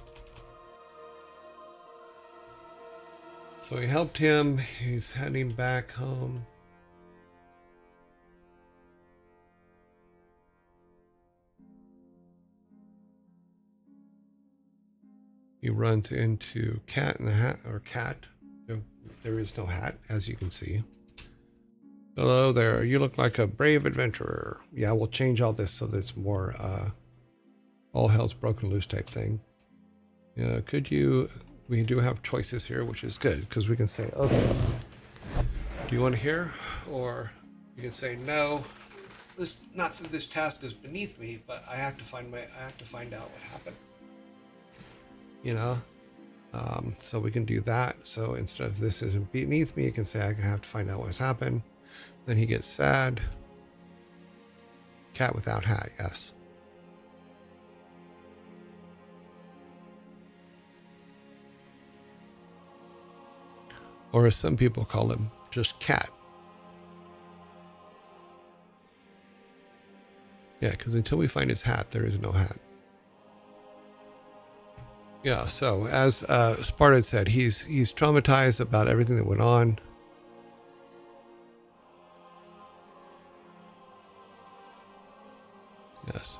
So he helped him. He's heading back home. He runs into Cat in the Hat, or Cat. There is no hat, as you can see. Hello there. You look like a brave adventurer. Yeah, we'll change all this so that it's more all hell's broken loose type thing. Yeah, we do have choices here, which is good because we can say, okay, do you want to hear? Or you can say, no, not that this task is beneath me, but I have to find out what happened. You know, so we can do that. So instead of this isn't beneath me, you can say I have to find out what's happened. Then he gets sad. Cat without hat, yes. Or as some people call him, just Cat. Yeah, because until we find his hat, there is no hat. Yeah, so as Spartan said, he's traumatized about everything that went on. Yes.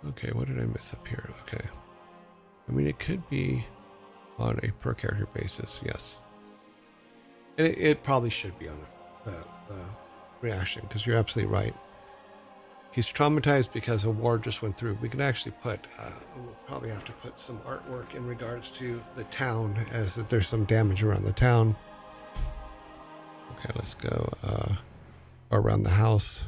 Okay, what did I miss up here? Okay. I mean, it could be on a per character basis, yes. And it probably should be on the reaction, because you're absolutely right. He's traumatized because a war just went through. We can actually put, we'll probably have to put some artwork in regards to the town, as that there's some damage around the town. Okay, let's go around the house.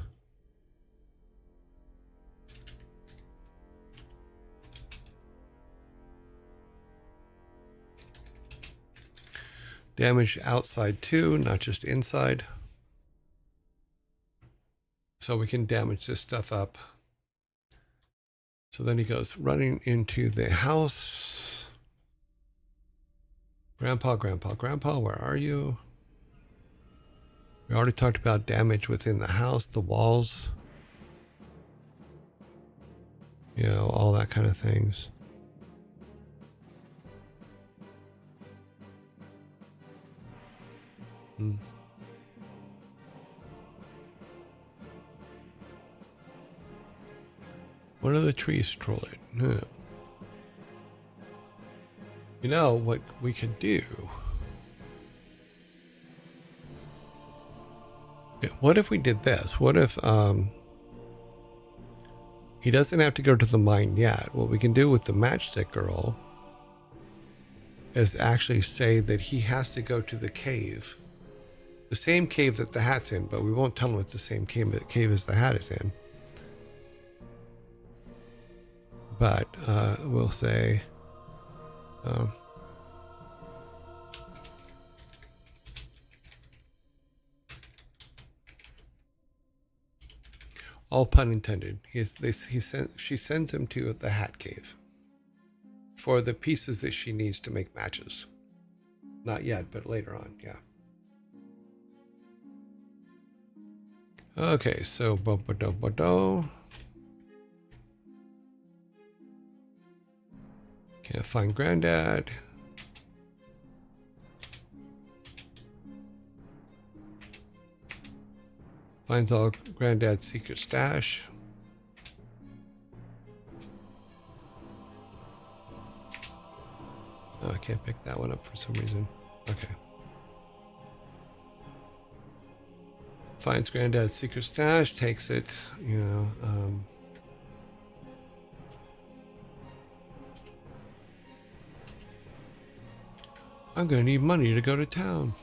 Damage outside too, not just inside. So we can damage this stuff up. So then he goes running into the house. Grandpa, where are you? We already talked about damage within the house, the walls. You know, all that kind of things. One of the trees troll it. Huh. You know what we could do? What if we did this? What if he doesn't have to go to the mine yet? What we can do with the matchstick girl is actually say that he has to go to the cave. The same cave that the hat's in, but we won't tell him it's the same cave as the hat is in. But we'll say all pun intended. She sends him to the hat cave for the pieces that she needs to make matches. Not yet, but later on, yeah. Okay, so bo-bo-do-bo-do. Can't find Granddad. Finds all Granddad's secret stash. Oh, I can't pick that one up for some reason. Okay. Finds Granddad's secret stash, takes it, you know. I'm gonna need money to go to town.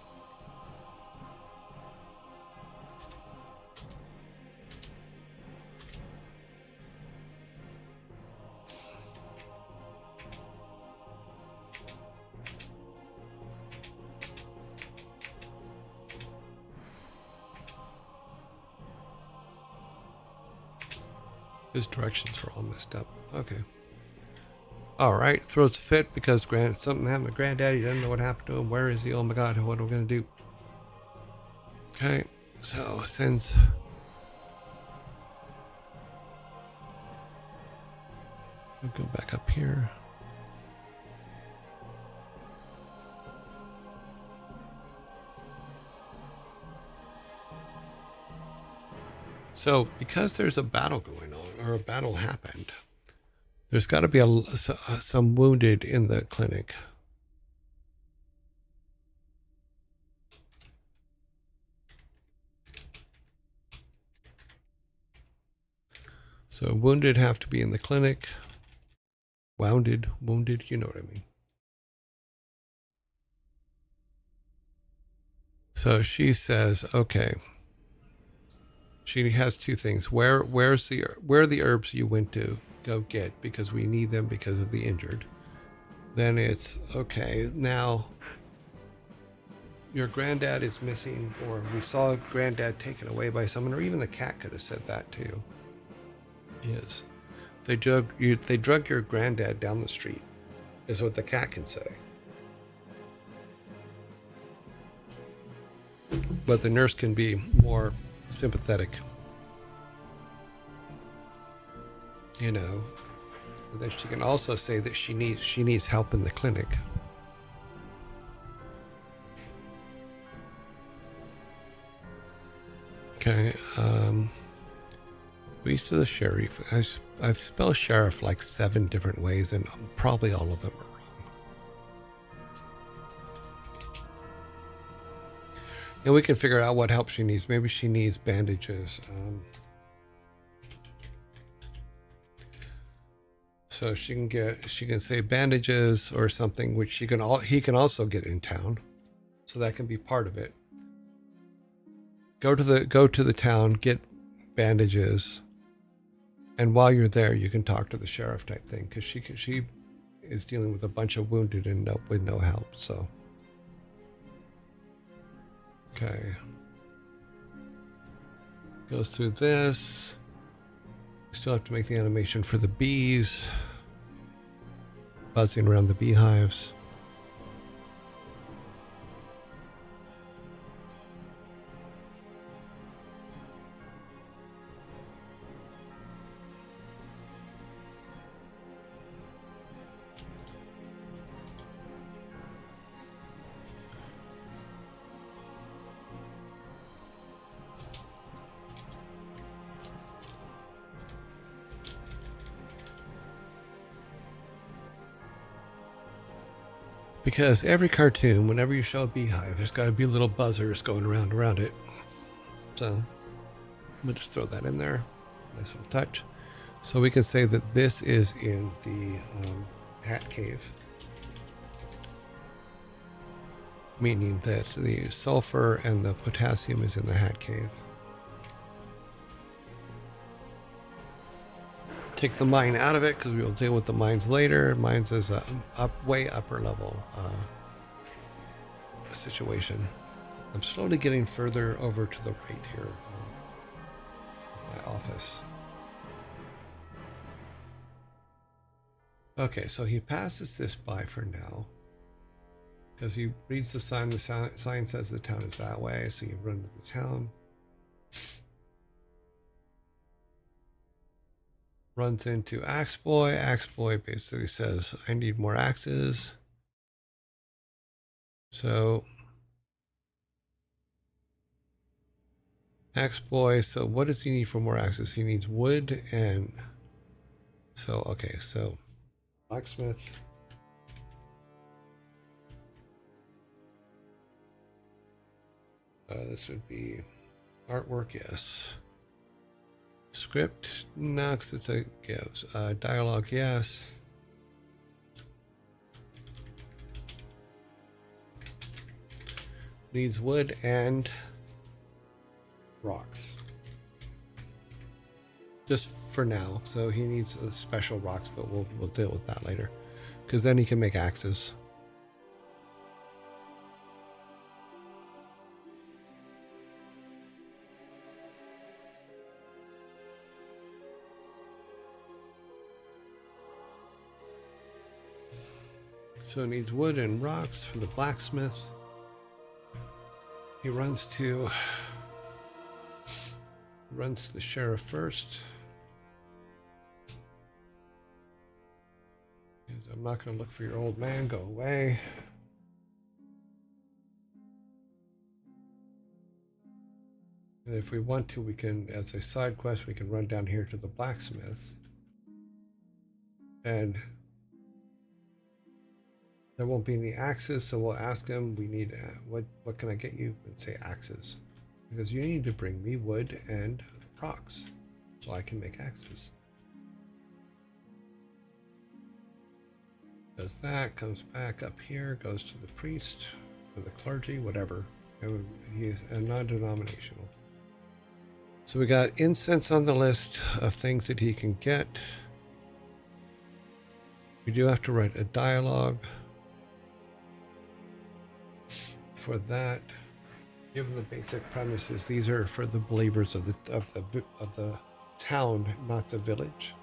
His directions are all messed up. Okay. All right. Throws a fit because something happened to Granddaddy. Doesn't know what happened to him. Where is he? Oh my God. What are we gonna do? Okay. So sends. We'll go back up here. So, because there's a battle going on, or a battle happened, there's got to be some wounded in the clinic. So, wounded have to be in the clinic. Wounded, you know what I mean. So, she says, okay. She has two things. Where are the herbs you went to go get because we need them because of the injured. Then it's okay. Now your granddad is missing, or we saw Granddad taken away by someone, or even the cat could have said that too. Yes, they drug your granddad down the street, is what the cat can say. But the nurse can be more sympathetic, you know. And then she can also say that she needs help in the clinic. Okay. Ways to the sheriff. I've spelled sheriff like 7 different ways, and probably all of them are wrong. And we can figure out what help she needs. Maybe she needs bandages. So she can say bandages or something, which he can also get in town. So that can be part of it. Go to the town, get bandages, and while you're there, you can talk to the sheriff type thing, because she is dealing with a bunch of wounded and with no help. So okay, goes through this. Still have to make the animation for the bees buzzing around the beehives. Because every cartoon, whenever you show a beehive, there's got to be little buzzers going around it. So we'll just throw that in there. Nice little touch. So we can say that this is in the hat cave. Meaning that the sulfur and the potassium is in the hat cave. Take the mine out of it because we will deal with the mines later. Mines is a way upper level situation. I'm slowly getting further over to the right here of my office. Okay, so he passes this by for now because he reads the sign. The sign says the town is that way, so you run to the town. Runs into Axe Boy. Axe Boy basically says, I need more axes. So Axe Boy, so what does he need for more axes? He needs wood and so okay, so blacksmith. This would be artwork, yes. Script, no, because it's a gives. Dialogue, yes. Needs wood and rocks. Just for now. So he needs special rocks, but we'll deal with that later. Because then he can make axes. So it needs wood and rocks for the blacksmith. He runs to the sheriff first. I'm not going to look for your old man. Go away. And if we want to, we can, as a side quest, we can run down here to the blacksmith. And there won't be any axes, so we'll ask him, we need, what can I get you? And say axes. Because you need to bring me wood and rocks, so I can make axes. Does that, comes back up here, goes to the priest, or the clergy, whatever. He's a non-denominational. So we got incense on the list of things that he can get. We do have to write a dialogue for that. Given the basic premises, these are for the believers of the town, not the village,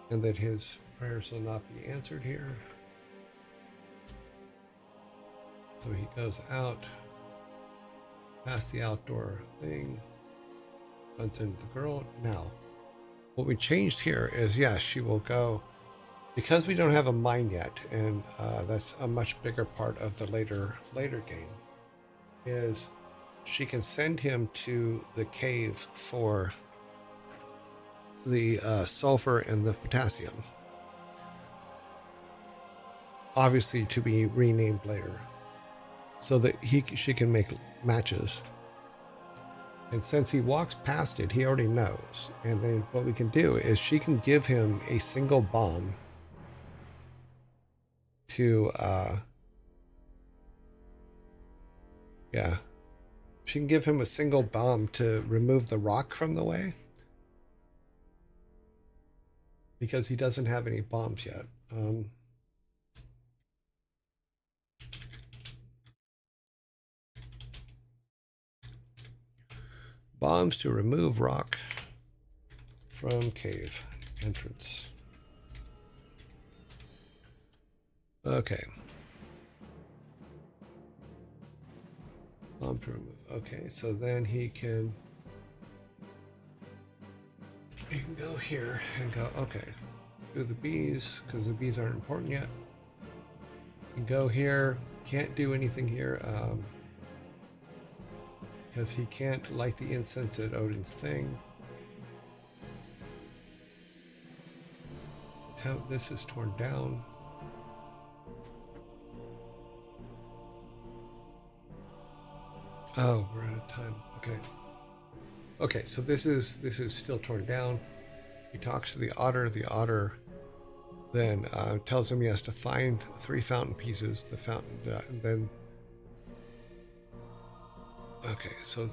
and that his prayers will not be answered here. So he goes out past the outdoor thing, runs into the girl. Now, what we changed here is, yes, she will go, because we don't have a mine yet, and that's a much bigger part of the later game, is she can send him to the cave for the sulfur and the potassium. Obviously to be renamed later. So that she can make matches. And since he walks past it, he already knows. And then what we can do is she can give him a single bomb to she can give him a single bomb to remove the rock from the way, because he doesn't have any bombs yet. Bombs to remove rock from cave entrance. Okay. Bomb to remove. Okay, so then he can go here and go, okay, do the bees, because the bees aren't important yet. You can go here, can't do anything here, because he can't light the incense at Odin's thing. This is torn down. Oh, we're out of time. Okay. Okay, so this is still torn down. He talks to the otter. The otter then tells him he has to find 3 fountain pieces. The fountain, then. Okay, so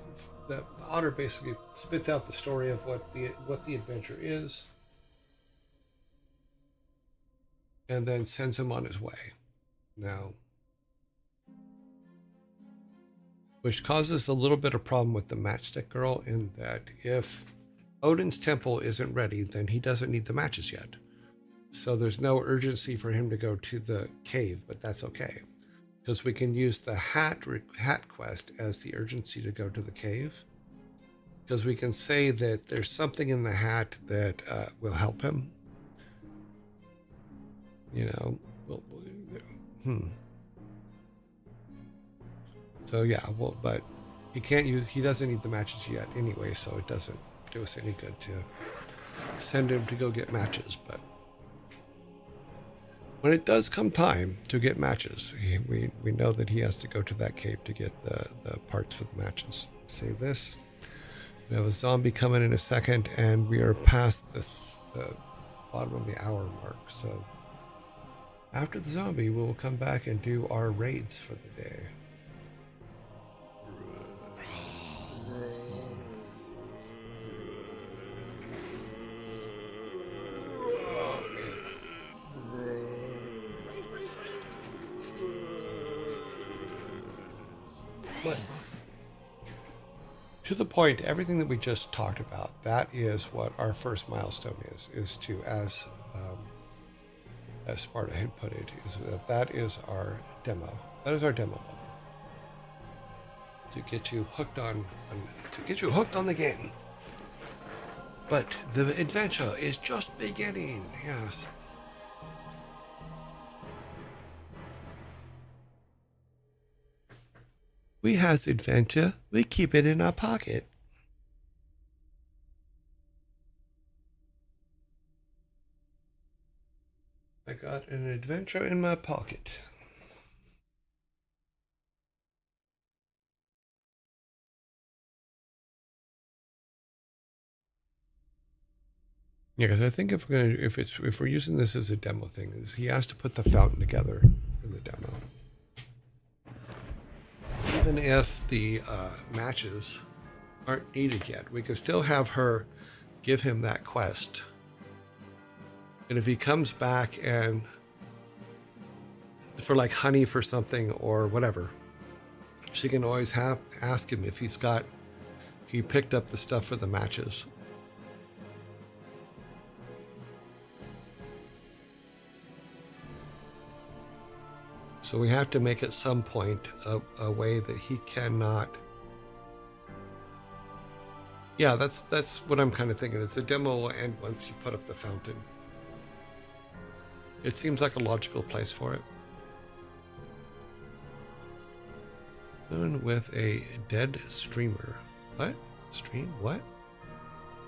the otter basically spits out the story of what the adventure is, and then sends him on his way. Now, which causes a little bit of problem with the matchstick girl in that if Odin's temple isn't ready, then he doesn't need the matches yet. So there's no urgency for him to go to the cave, but that's okay. Because we can use the hat quest as the urgency to go to the cave. Because we can say that there's something in the hat that will help him. You know, So yeah, well, but he doesn't need the matches yet anyway, so it doesn't do us any good to send him to go get matches. But when it does come time to get matches, we know that he has to go to that cave to get the parts for the matches. Save this. We have a zombie coming in a second, and we are past the bottom of the hour mark. So after the zombie, we will come back and do our raids for the day. But to the point, everything that we just talked about, that is what our first milestone is to, as Sparta had put it, is that is our demo. That is our demo level. To get you hooked on the game. But the adventure is just beginning, yes. We has adventure. We keep it in our pocket. I got an adventure in my pocket. Yeah, because I think if we're using this as a demo thing, is he has to put the fountain together in the demo. Even if the matches aren't needed yet, we can still have her give him that quest. And if he comes back and for like honey for something or whatever, she can always ask him if he picked up the stuff for the matches. So we have to make at some point a way that he cannot. Yeah, that's what I'm kind of thinking. It's a demo will end once you put up the fountain. It seems like a logical place for it. Moon with a dead streamer. What? Stream? What?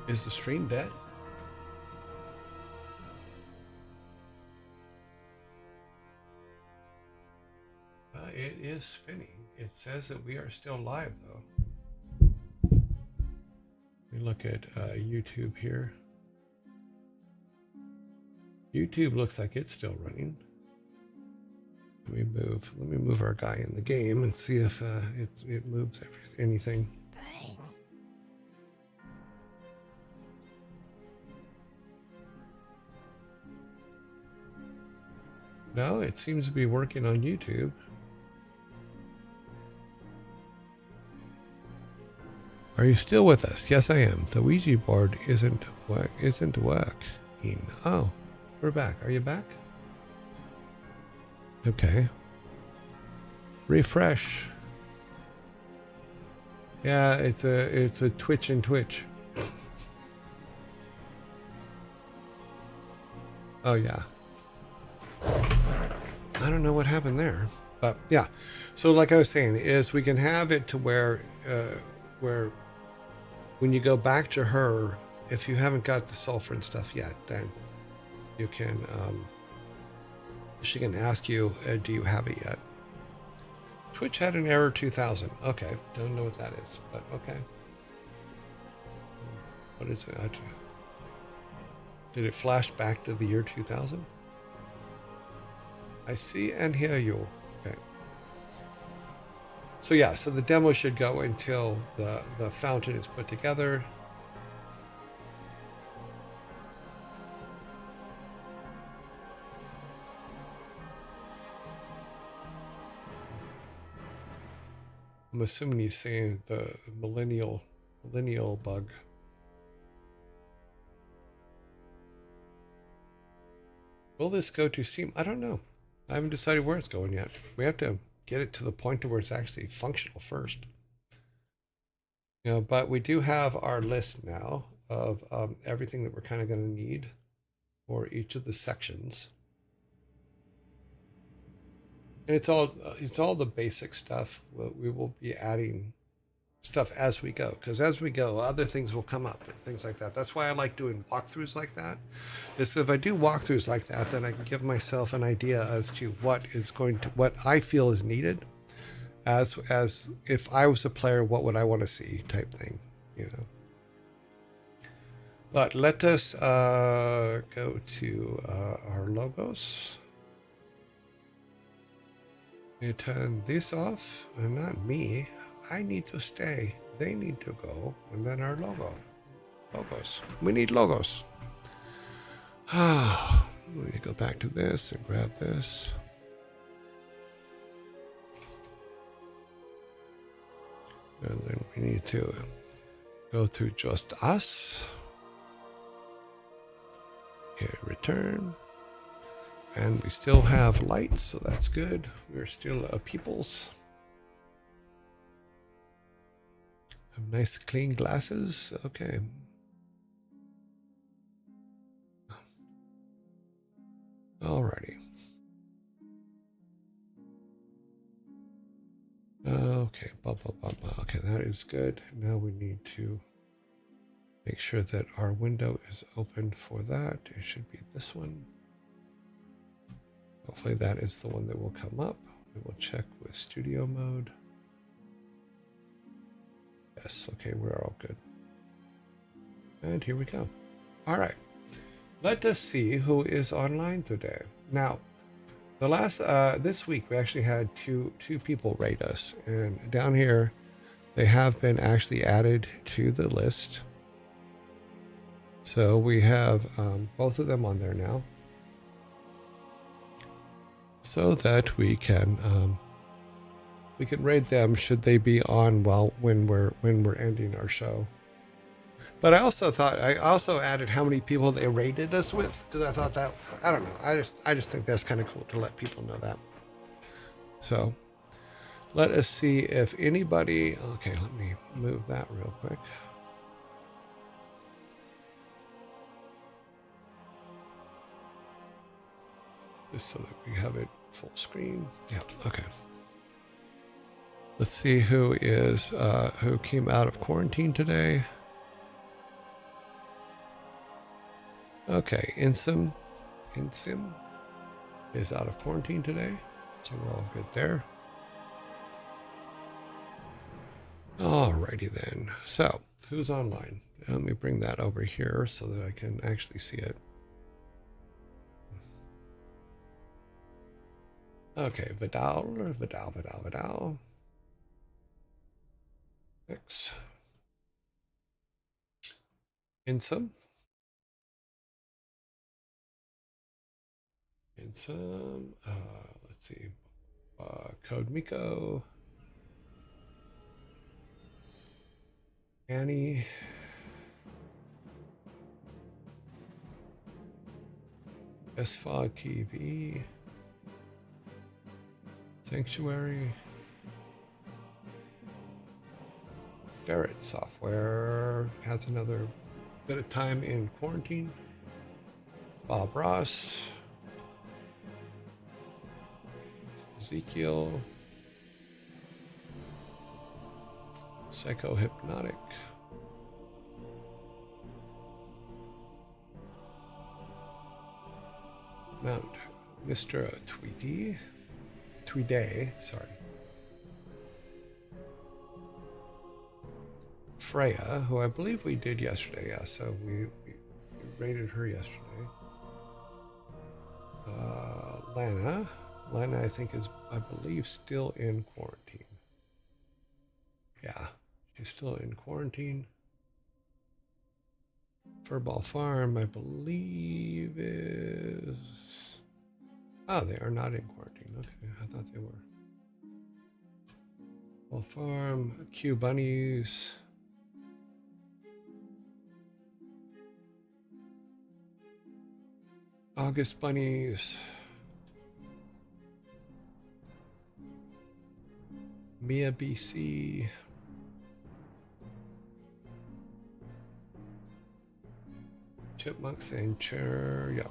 Is the stream dead? It is spinning. It says that we are still live, though. We look at YouTube here. YouTube looks like it's still running. Let me move our guy in the game and see if it moves anything. No, it seems to be working on YouTube. Are you still with us? Yes, I am. The Ouija board isn't working. Oh, we're back. Are you back? Okay. Refresh. Yeah, it's a Twitch and Twitch. Oh yeah. I don't know what happened there, but yeah. So like I was saying, is we can have it to where when you go back to her, if you haven't got the sulfur and stuff yet, then you can she can ask you, do you have it yet? Twitch had an error 2000. Okay, don't know what that is, but okay. What is it? Did it flash back to the year 2000? I see and hear you. Okay. So yeah, so the demo should go until the fountain is put together. I'm assuming he's saying the millennial bug. Will this go to Steam? I don't know. I haven't decided where it's going yet. We have to get it to the point to where it's actually functional first. You know, but we do have our list now of everything that we're kind of going to need for each of the sections. And it's all the basic stuff. We will be adding stuff as we go, because as we go, other things will come up and things like that. That's why I like doing walkthroughs like that. Is if I do walkthroughs like that, then I can give myself an idea as to what I feel is needed. As if I was a player, what would I want to see, type thing, you know. But let us go to our logos. You turn this off, and not me. I need to stay. They need to go, and then our logos. We need logos. Ah, let me go back to this and grab this. And then we need to go to just us. Hit return. And we still have lights, so that's good. We're still a peoples. Have nice clean glasses. Okay. Alrighty. Okay. Okay, that is good. Now we need to make sure that our window is open for that. It should be this one. Hopefully that is the one that will come up. We will check with studio mode. Yes, okay, we're all good. And here we go. All right. Let us see who is online today. Now, the last this week we actually had two people rate us, and down here they have been actually added to the list. So we have both of them on there now, so that we can rate them should they be on when we're ending our show. But I also added how many people they rated us with, because I thought that, I don't know, I just think that's kind of cool to let people know that. So let us see if anybody, okay, let me move that real quick. Just so that we have it full screen. Yeah, okay. Let's see who came out of quarantine today. Okay, Insim is out of quarantine today, so we're all good there. Alrighty then. So, who's online? Let me bring that over here so that I can actually see it. Okay, Vidal. X. Insim. Let's see. Code Miko. Annie. SFOG TV. Sanctuary. Ferret Software has another bit of time in quarantine. Bob Ross. Ezekiel. Psychohypnotic. Mount Mr. Tweedy, sorry. Freya, who I believe we did yesterday. Yeah, so we raided her yesterday. Lana. Lana, I think, is, I believe, still in quarantine. Yeah, she's still in quarantine. Furball Farm, I believe, is... Oh, they are not in quarantine. Okay, I thought they were. Furball Farm, Q Bunnies. August Bunnies. Mia BC. Chipmunks and yep.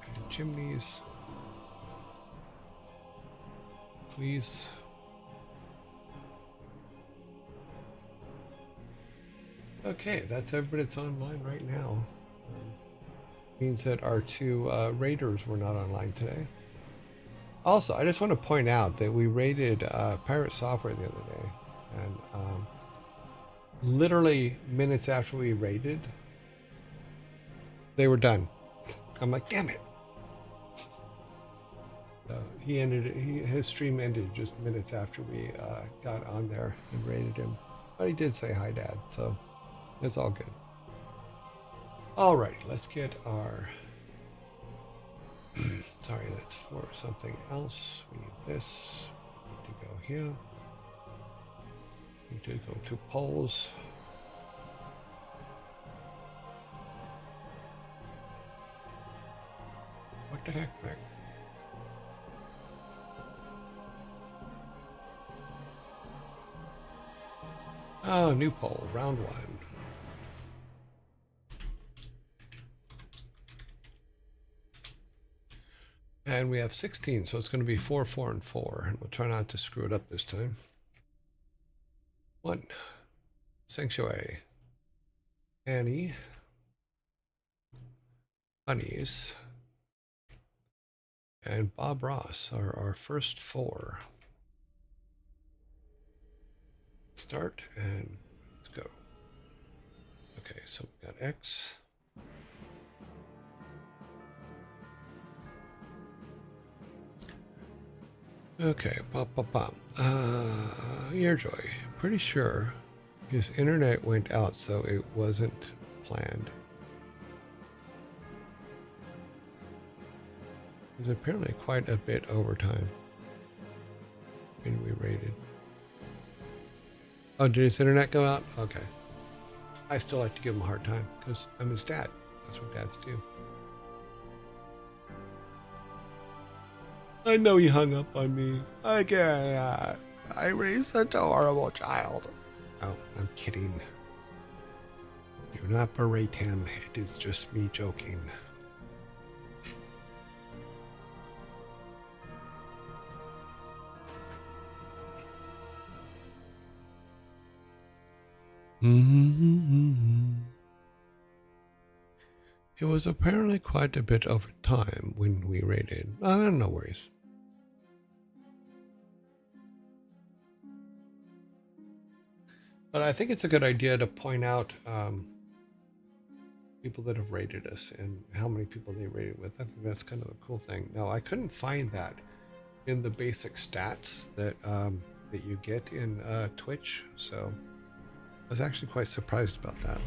And chimneys. Please. Okay, that's everybody that's online right now. Means that our two raiders were not online today. Also, I just want to point out that we raided Pirate Software the other day, and literally minutes after we raided, they were done. I'm like, damn it. So he ended it, his stream ended just minutes after we got on there and raided him. But he did say hi, Dad, so it's all good. All right, let's get our... Sorry, that's for something else. We need this. We need to go here. We need to go to polls. What the heck, Meg? Oh, new poll, round 1. And we have 16, so it's going to be 4, 4, and 4. And we'll try not to screw it up this time. 1. Sanctuary. Annie. Bunnies. And Bob Ross are our first 4. Start and let's go. Okay, so we got X. Okay, Earjoy. Pretty sure his internet went out, so it wasn't planned. It was apparently quite a bit overtime when we raided. Oh, did his internet go out? Okay. I still like to give him a hard time because I'm his dad. That's what dads do. I know he hung up on me. I raised such a horrible child. Oh, I'm kidding. Do not berate him. It is just me joking. It was apparently quite a bit of time when we raided. No worries. But I think it's a good idea to point out people that have raided us and how many people they raided with. I think that's kind of a cool thing. Now, I couldn't find that in the basic stats that that you get in Twitch, so I was actually quite surprised about that.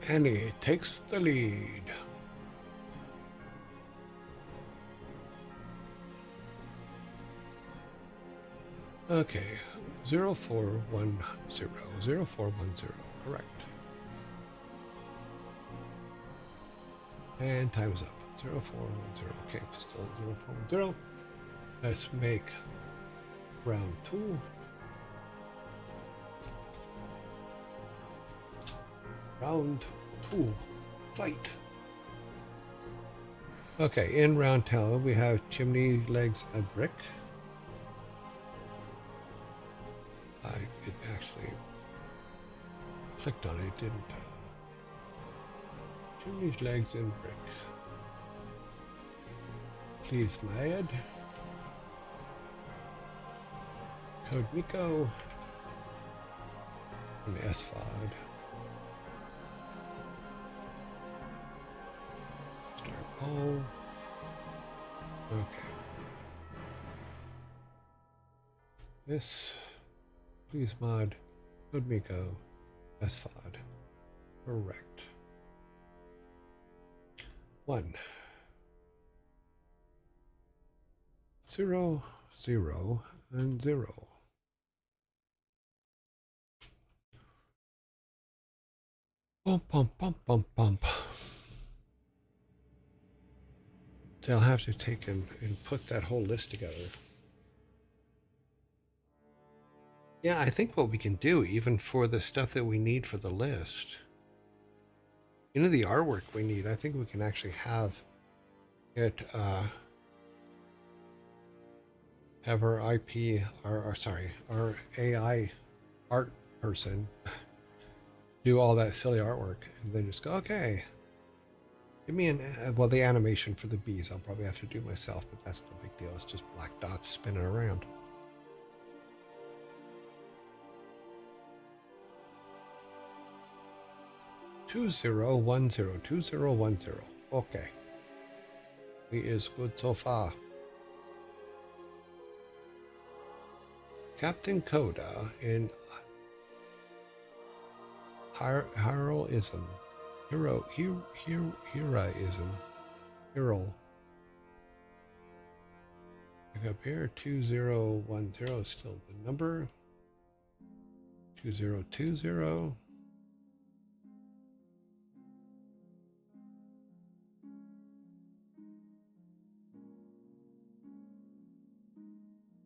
Annie takes the lead. Okay, 0410, 0410, correct. And time's up, 0410, okay, still 0410. Let's make round 2. Round 2, fight. Okay, in round 2, we have chimney legs and brick. It actually clicked on it, didn't. Chimney's legs and brick. Please, Mad. Code Miko. And SFOD. Start poll. Okay. This. Please, Mod. Code Miko. SFOD. Correct. 1 0 0 and 0. Bump bump bump bump bump. So I'll have to take and put that whole list together. Yeah, I think what we can do, even for the stuff that we need for the list, you know, the artwork we need, I think we can actually have it, have our our AI art person do all that silly artwork and then just go, okay, give me well, the animation for the bees I'll probably have to do myself, but that's no big deal. It's just black dots spinning around. Two zero 2010. Okay. He is good so far. Captain Coda in heroism. Heroism. Hero. Pick up here. 2010 is still the number. 2020.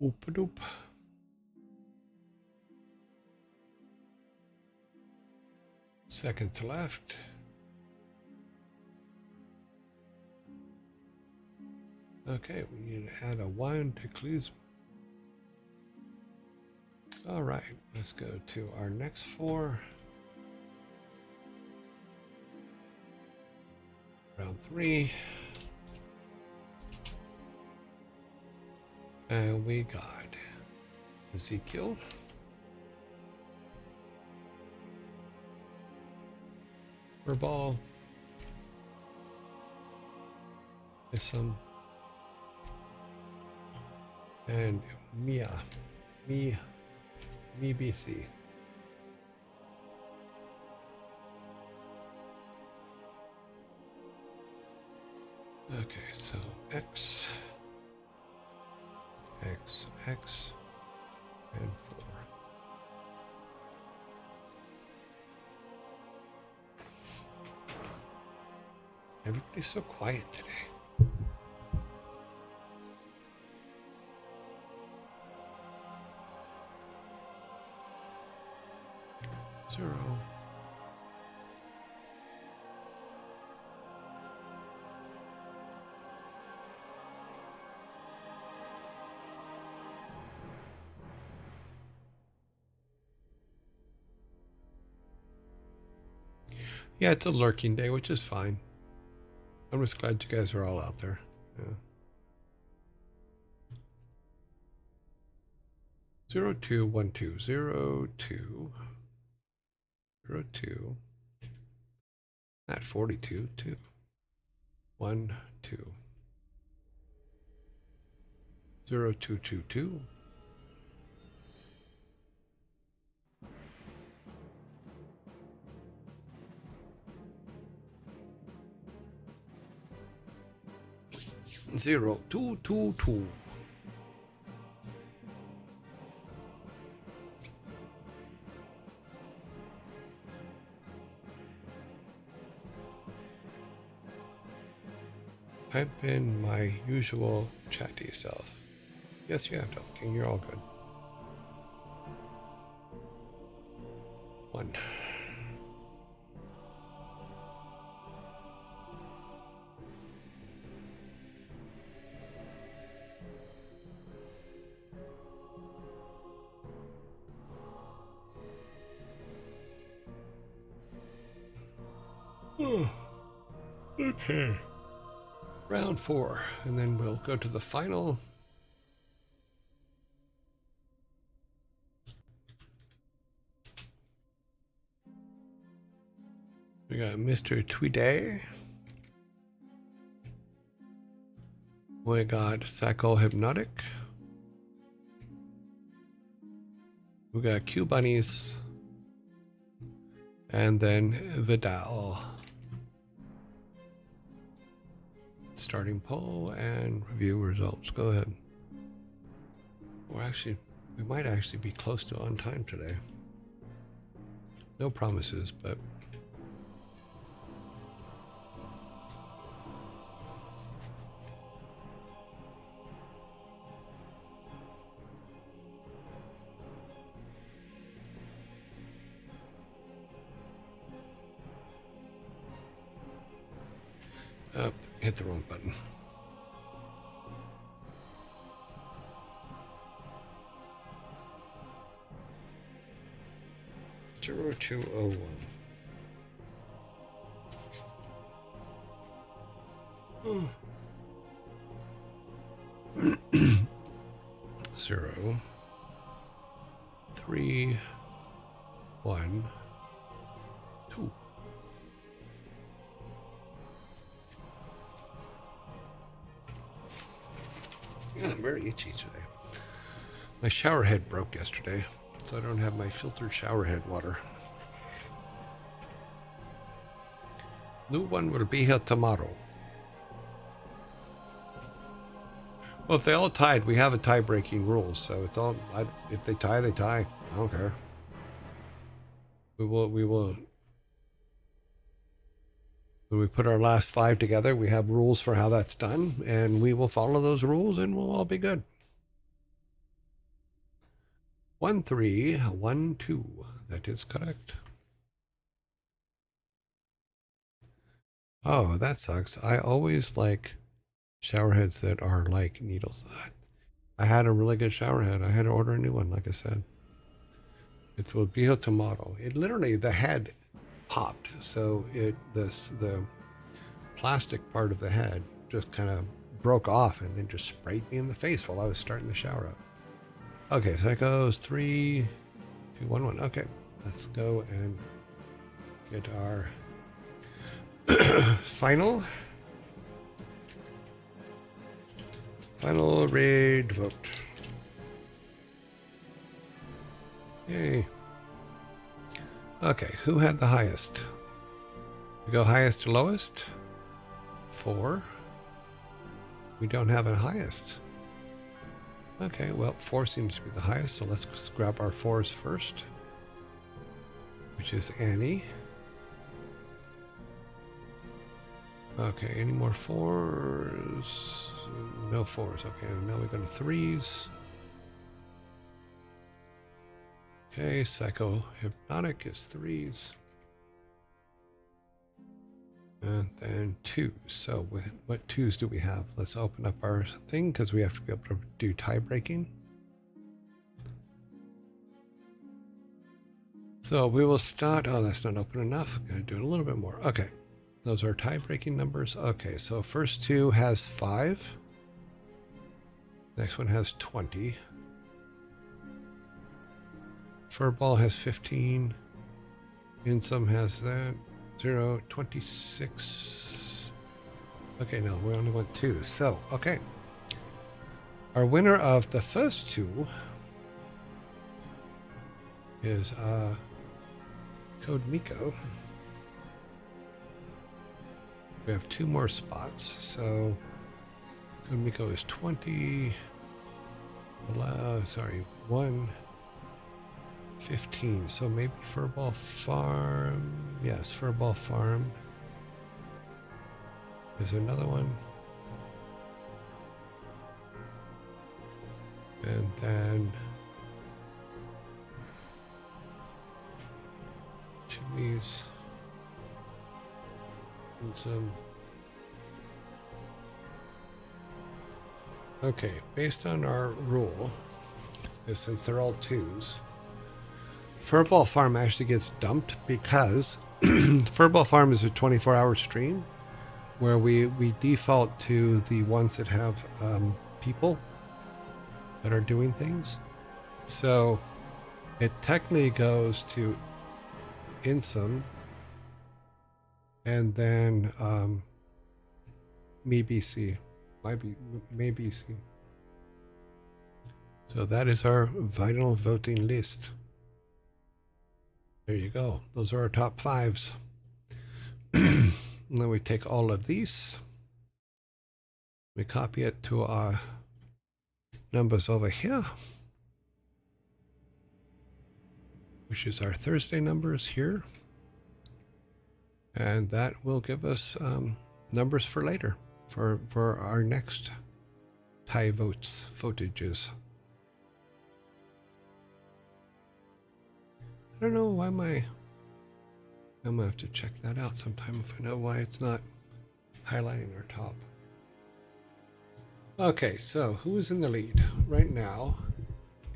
Oop-a-doop. Seconds left. Okay, we need to add a 1 to clues. All right, let's go to our next 4. Round 3. And we got Ezekiel. Furball. Isam. And Mia. Me BC. Okay, so X, and 4. Everybody's so quiet today. 0. Yeah, it's a lurking day, which is fine. I'm just glad you guys are all out there. Yeah. 0212 02 not 42 2 1 2 0222 0222. I've been my usual chatty self. Yes, you have, Devil King. You're all good. 1. Oh, okay. Round 4, and then we'll go to the final. We got Mr. Tweeday. We got Psycho-Hypnotic. We got Q Bunnies. And then Vidal. Starting poll and review results. Go ahead. We might actually be close to on time today. No promises, but hit the wrong button. Zero 0201. 0 3 1 2. Yeah, I'm very itchy today. My shower head broke yesterday, so I don't have my filtered shower head water. New one will be here tomorrow. Well, if they all tied, we have a tie-breaking rule, so it's all. If they tie, they tie. I don't care. We will. When we put our last 5 together, we have rules for how that's done, and we will follow those rules, and we'll all be good. 1 3 1 2. That is correct. Oh, that sucks. I always like shower heads that are like needles. I had a really good shower head. I had to order a new one, like I said. It will be here tomorrow. It literally, the head popped, so the plastic part of the head just kind of broke off and then just sprayed me in the face while I was starting the shower up. Okay, so that goes 3 2 1 1. Okay, let's go and get our final raid vote. Yay. Okay, who had the highest? We go highest to lowest. 4. We don't have a highest. Okay, well, 4 seems to be the highest, so let's grab our 4s first, which is Annie. Okay, any more 4s? No 4s. Okay, now we go to 3s. Okay, Psycho-Hypnotic is 3s. And then 2s. So what 2s do we have? Let's open up our thing because we have to be able to do tie breaking. So we will start. Oh, that's not open enough. I'm going to do it a little bit more. Okay. Those are tie breaking numbers. Okay, so first 2 has 5. Next one has 20. Furball has 15. Insum has that. 0, 26. Okay, no, we only want 2. So, okay. Our winner of the first 2 is Code Miko. We have 2 more spots. So, Code Miko is 20. 1. 15. So maybe Furball Farm. Yes, Furball Farm. There's another one. And then Chimneys. And some. Okay, based on our rule, since they're all 2s, Furball Farm actually gets dumped because Furball Farm is a 24-hour stream, where we default to the ones that have people that are doing things. So it technically goes to Insum and then me BC, may BC. So that is our vinyl voting list. There you go. Those are our top 5s. And then we take all of these. We copy it to our numbers over here, which is our Thursday numbers here. And that will give us numbers for later, for our next tie votages. I don't know why I'm gonna have to check that out sometime if I know why it's not highlighting our top. Okay, so who is in the lead right now?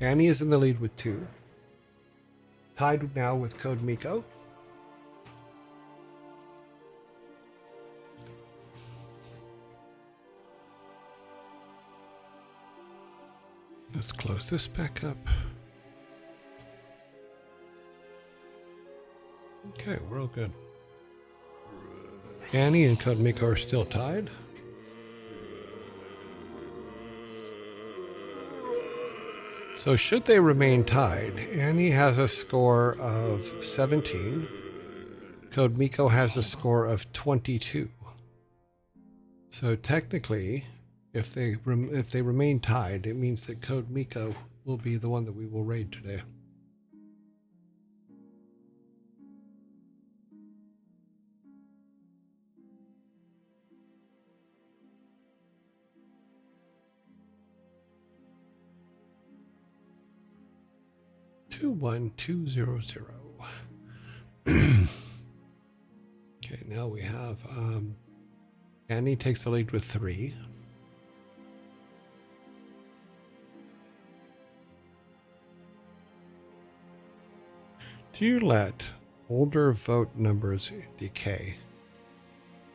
Annie is in the lead with 2. Tied now with Code Miko. Let's close this back up. Okay, we're all good. Annie and Code Miko are still tied. So should they remain tied, Annie has a score of 17. Code Miko has a score of 22. So technically, if they remain tied, it means that Code Miko will be the one that we will raid today. Two 1-2-0-0. Okay, now we have Annie takes the lead with 3. Do you let older vote numbers decay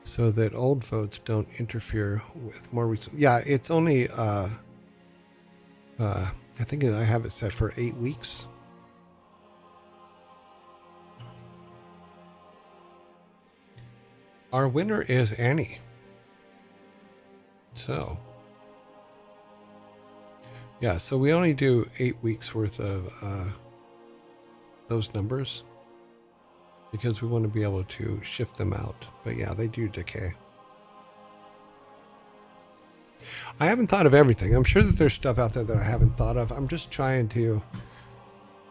so that old votes don't interfere with more recent? Yeah, it's only I think I have it set for 8 weeks. Our winner is Annie. So, yeah, so we only do 8 weeks worth of those numbers because we want to be able to shift them out. But yeah, they do decay. I haven't thought of everything. I'm sure that there's stuff out there that I haven't thought of. I'm just trying to...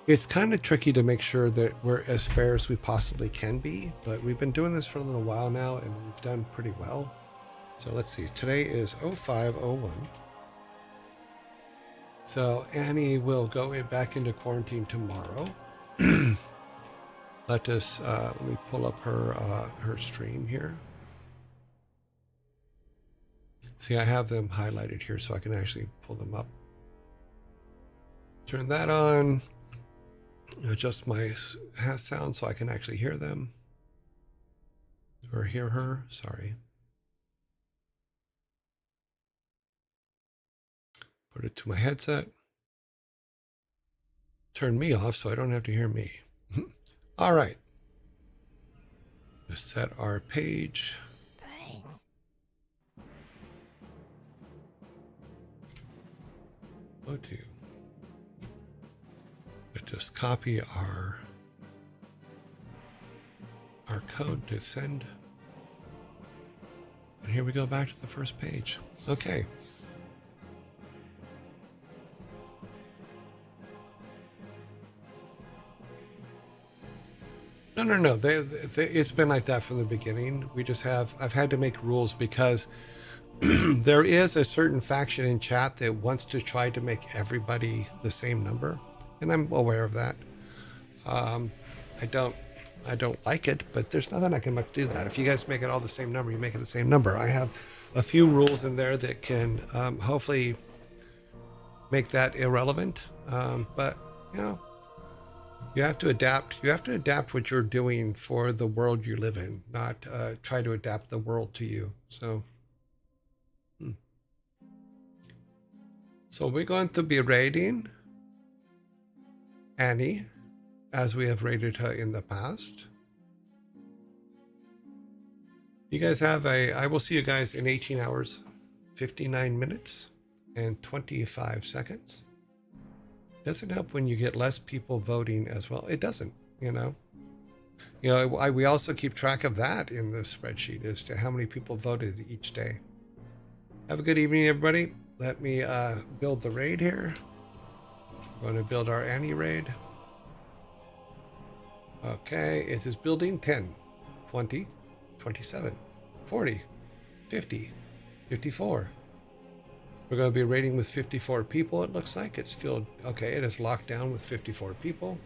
It's kind of tricky to make sure that we're as fair as we possibly can be, but we've been doing this for a little while now and we've done pretty well. So let's see. Today is 0501. So Annie will go back into quarantine tomorrow. Let me pull up her stream here. See, I have them highlighted here so I can actually pull them up. Turn that on. Adjust my sound so I can actually hear them. Or hear her, sorry. Put it to my headset. Turn me off so I don't have to hear me. All right. Just set our page. Go to. Just copy our code to send. And here we go back to the first page. Okay. No. It's been like that from the beginning. I've had to make rules because there is a certain faction in chat that wants to try to make everybody the same number. And I'm aware of that. I don't like it, but there's nothing I can do that. If you guys make it all the same number, you make it the same number. I have a few rules in there that can hopefully make that irrelevant. But you know, You have to adapt. You have to adapt what you're doing for the world you live in, not try to adapt the world to you. So, so we're going to be raiding Annie, as we have raided her in the past. You guys have I will see you guys in 18 hours, 59 minutes, and 25 seconds. Doesn't help when you get less people voting as well. It doesn't, you know. We also keep track of that in the spreadsheet as to how many people voted each day. Have a good evening, everybody. Let me build the raid here. We're going to build our Annie raid. Okay, it is building 10, 20, 27, 40, 50, 54. We're going to be raiding with 54 people, it looks like. It's still, okay, it is locked down with 54 people.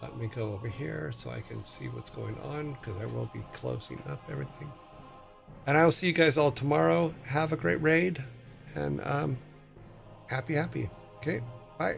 Let me go over here so I can see what's going on, because I will be closing up everything. And I will see you guys all tomorrow. Have a great raid, and happy. Okay, bye.